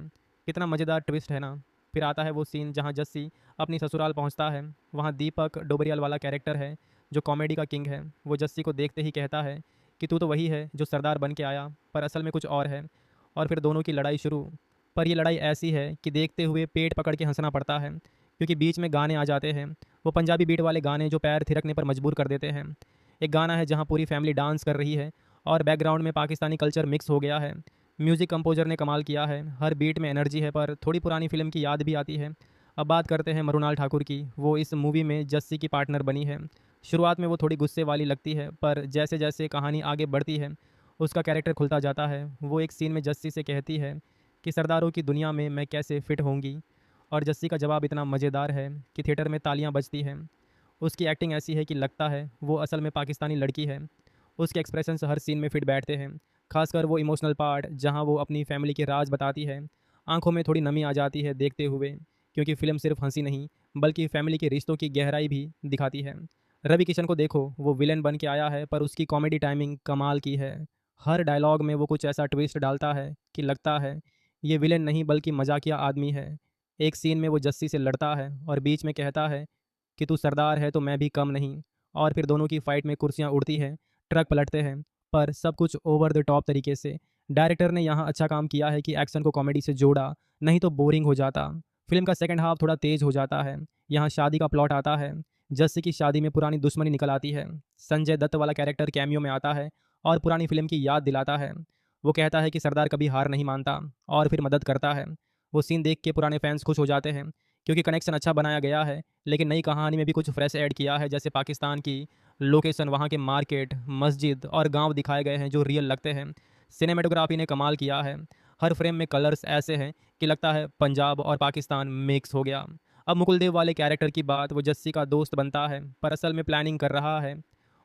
कितना मज़ेदार ट्विस्ट है ना। फिर आता है वो सीन जहाँ जस्सी अपनी ससुराल पहुँचता है। वहाँ दीपक डोबरियाल वाला कैरेक्टर है जो कॉमेडी का किंग है। वो जस्सी को देखते ही कहता है कि तू तो वही है जो सरदार बन के आया, पर असल में कुछ और है। और फिर दोनों की लड़ाई शुरू। पर ये लड़ाई ऐसी है कि देखते हुए पेट पकड़ के हंसना पड़ता है क्योंकि बीच में गाने आ जाते हैं, वो पंजाबी बीट वाले गाने जो पैर थिरकने पर मजबूर कर देते हैं। एक गाना है जहाँ पूरी फैमिली डांस कर रही है और बैकग्राउंड में पाकिस्तानी कल्चर मिक्स हो गया है। म्यूज़िक कंपोजर ने कमाल किया है, हर बीट में एनर्जी है पर थोड़ी पुरानी फिल्म की याद भी आती है। अब बात करते हैं मृणाल ठाकुर की। वो इस मूवी में जस्सी की पार्टनर बनी है। शुरुआत में वो थोड़ी गुस्से वाली लगती है पर जैसे जैसे कहानी आगे बढ़ती है उसका कैरेक्टर खुलता जाता है। वो एक सीन में जस्सी से कहती है कि सरदारों की दुनिया में मैं कैसे फिट होंगी, और जस्सी का जवाब इतना मज़ेदार है कि थिएटर में तालियां बजती हैं। उसकी एक्टिंग ऐसी है कि लगता है वो असल में पाकिस्तानी लड़की है। उसके एक्सप्रेशंस हर सीन में फिट बैठते हैं, खासकर वो इमोशनल पार्ट जहां वो अपनी फैमिली के राज बताती है। आंखों में थोड़ी नमी आ जाती है देखते हुए, क्योंकि फिल्म सिर्फ हंसी नहीं बल्कि फैमिली के रिश्तों की गहराई भी दिखाती है। रवि किशन को देखो, वो विलेन बन के आया है पर उसकी कॉमेडी टाइमिंग कमाल की है। हर डायलॉग में वो कुछ ऐसा ट्विस्ट डालता है कि लगता है ये विलेन नहीं बल्कि मजाकिया आदमी है। एक सीन में वो जस्सी से लड़ता है और बीच में कहता है कि तू सरदार है तो मैं भी कम नहीं, और फिर दोनों की फाइट में कुर्सियाँ उड़ती हैं, ट्रक पलटते हैं, पर सब कुछ ओवर द टॉप तरीके से। डायरेक्टर ने यहाँ अच्छा काम किया है कि एक्शन को कॉमेडी से जोड़ा, नहीं तो बोरिंग हो जाता। फिल्म का सेकंड हाफ थोड़ा तेज हो जाता है। यहाँ शादी का प्लॉट आता है, जस्सी की शादी में पुरानी दुश्मनी निकल आती है। संजय दत्त वाला कैरेक्टर कैमियो में आता है और पुरानी फिल्म की याद दिलाता है। वो कहता है कि सरदार कभी हार नहीं मानता और फिर मदद करता है। वो सीन देख के पुराने फैंस खुश हो जाते हैं क्योंकि कनेक्शन अच्छा बनाया गया है, लेकिन नई कहानी में भी कुछ फ्रेश ऐड किया है। जैसे पाकिस्तान की लोकेशन, वहाँ के मार्केट, मस्जिद और गांव दिखाए गए हैं जो रियल लगते हैं। सिनेमेटोग्राफी ने कमाल किया है, हर फ्रेम में कलर्स ऐसे हैं कि लगता है पंजाब और पाकिस्तान मिक्स हो गया। अब मुकुल देव वाले कैरेक्टर की बात, वो जस्सी का दोस्त बनता है पर असल में प्लानिंग कर रहा है।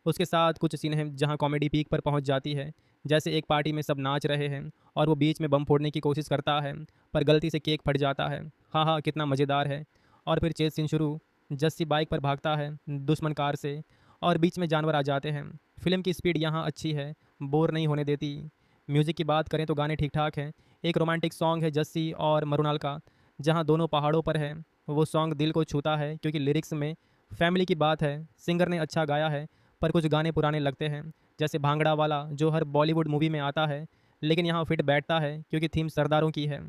उसके साथ कुछ सीन हैं जहाँ कॉमेडी पीक पर पहुँच जाती है। जैसे एक पार्टी में सब नाच रहे हैं और वो बीच में बम फोड़ने की कोशिश करता है पर गलती से केक फट जाता है। हाँ हाँ, कितना मज़ेदार है। और फिर चेस सीन शुरू, जस्सी बाइक पर भागता है दुश्मन कार से और बीच में जानवर आ जाते हैं। फिल्म की स्पीड यहाँ अच्छी है, बोर नहीं होने देती। म्यूज़िक की बात करें तो गाने ठीक ठाक हैं। एक रोमांटिक सॉन्ग है जस्सी और मरुनाल का, जहाँ दोनों पहाड़ों पर है। वो सॉन्ग दिल को छूता है क्योंकि लिरिक्स में फैमिली की बात है। सिंगर ने अच्छा गाया है पर कुछ गाने पुराने लगते हैं, जैसे भांगड़ा वाला जो हर बॉलीवुड मूवी में आता है, लेकिन यहाँ फिट बैठता है क्योंकि थीम सरदारों की है।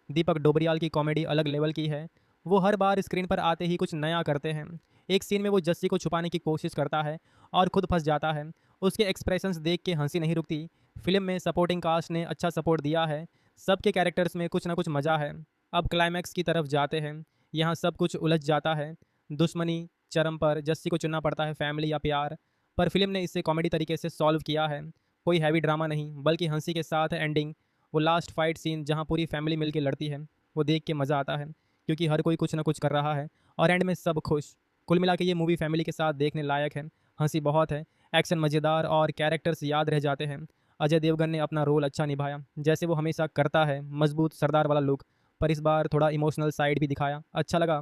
दीपक डोबरियाल की कॉमेडी अलग लेवल की है। वो हर बार स्क्रीन पर आते ही कुछ नया करते हैं। एक सीन में वो जस्सी को छुपाने की कोशिश करता है और खुद फंस जाता है। उसके एक्सप्रेशंस देख के हंसी नहीं रुकती। फिल्म में सपोर्टिंग कास्ट ने अच्छा सपोर्ट दिया है, सबके कैरेक्टर्स में कुछ ना कुछ मज़ा है। अब क्लाइमैक्स की तरफ जाते हैं। यहाँ सब कुछ उलझ जाता है। दुश्मनी चरम पर, जस्सी को चुनना पड़ता है फैमिली या प्यार, पर फिल्म ने इसे कॉमेडी तरीके से सॉल्व किया है। कोई हैवी ड्रामा नहीं बल्कि हंसी के साथ एंडिंग। वो लास्ट फाइट सीन जहाँ पूरी फैमिली मिलके लड़ती है, वो देख के मज़ा आता है क्योंकि हर कोई कुछ ना कुछ कर रहा है और एंड में सब खुश। कुल मिला के ये मूवी फैमिली के साथ देखने लायक है। हंसी बहुत है, एक्शन मज़ेदार और कैरेक्टर्स याद रह जाते हैं। अजय देवगन ने अपना रोल अच्छा निभाया, जैसे वो हमेशा करता है। मजबूत सरदार वाला लुक, पर इस बार थोड़ा इमोशनल साइड भी दिखाया, अच्छा लगा।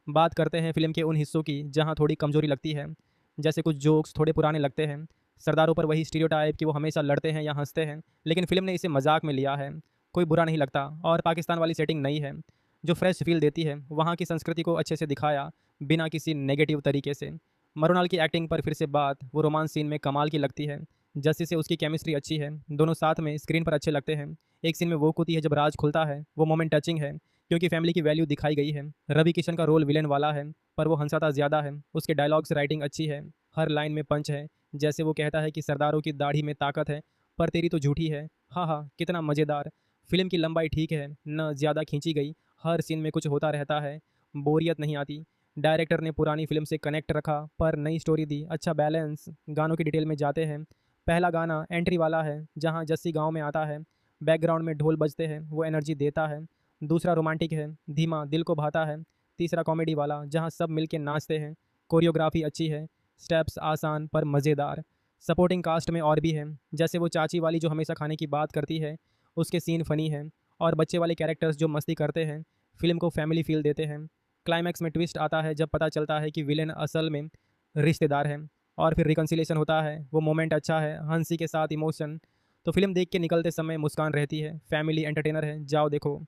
बात करते हैं फिल्म के उन हिस्सों की जहाँ थोड़ी कमजोरी लगती है, जैसे कुछ जोक्स थोड़े पुराने लगते हैं। सरदारों पर वही स्टीरियोटाइप कि वो हमेशा लड़ते हैं या हंसते हैं, लेकिन फिल्म ने इसे मजाक में लिया है, कोई बुरा नहीं लगता। और पाकिस्तान वाली सेटिंग नई है जो फ्रेश फील देती है। वहाँ की संस्कृति को अच्छे से दिखाया बिना किसी नेगेटिव तरीके से। मरुनाल की एक्टिंग पर फिर से बात, वो रोमांस सीन में कमाल की लगती है। जस्सी से उसकी केमिस्ट्री अच्छी है, दोनों साथ में स्क्रीन पर अच्छे लगते हैं। एक सीन में वो कूती है जब राज खुलता है, वो मोमेंट टचिंग है क्योंकि फैमिली की वैल्यू दिखाई गई है। रवि किशन का रोल विलेन वाला है पर वो हंसाता ज़्यादा है। उसके डायलॉग्स राइटिंग अच्छी है, हर लाइन में पंच है। जैसे वो कहता है कि सरदारों की दाढ़ी में ताकत है पर तेरी तो झूठी है। हाँ हाँ, कितना मज़ेदार। फिल्म की लंबाई ठीक है, न ज़्यादा खींची गई, हर सीन में कुछ होता रहता है, बोरियत नहीं आती। डायरेक्टर ने पुरानी फिल्म से कनेक्ट रखा पर नई स्टोरी दी, अच्छा बैलेंस। गानों की डिटेल में जाते हैं। पहला गाना एंट्री वाला है जहाँ जस्सी गांव में आता है, बैकग्राउंड में ढोल बजते हैं, वो एनर्जी देता है। दूसरा रोमांटिक है, धीमा, दिल को भाता है। तीसरा कॉमेडी वाला जहाँ सब मिलके नाचते हैं, कोरियोग्राफी अच्छी है, स्टेप्स आसान पर मज़ेदार। सपोर्टिंग कास्ट में और भी है, जैसे वो चाची वाली जो हमेशा खाने की बात करती है, उसके सीन फ़नी हैं। और बच्चे वाले कैरेक्टर्स जो मस्ती करते हैं, फिल्म को फैमिली फील देते हैं। क्लाइमैक्स में ट्विस्ट आता है जब पता चलता है कि विलेन असल में रिश्तेदार हैं और फिर रिकन्सिलेशन होता है। वो मोमेंट अच्छा है, हंसी के साथ इमोशन। तो फिल्म देख के निकलते समय मुस्कान रहती है। फैमिली एंटरटेनर है, जाओ देखो।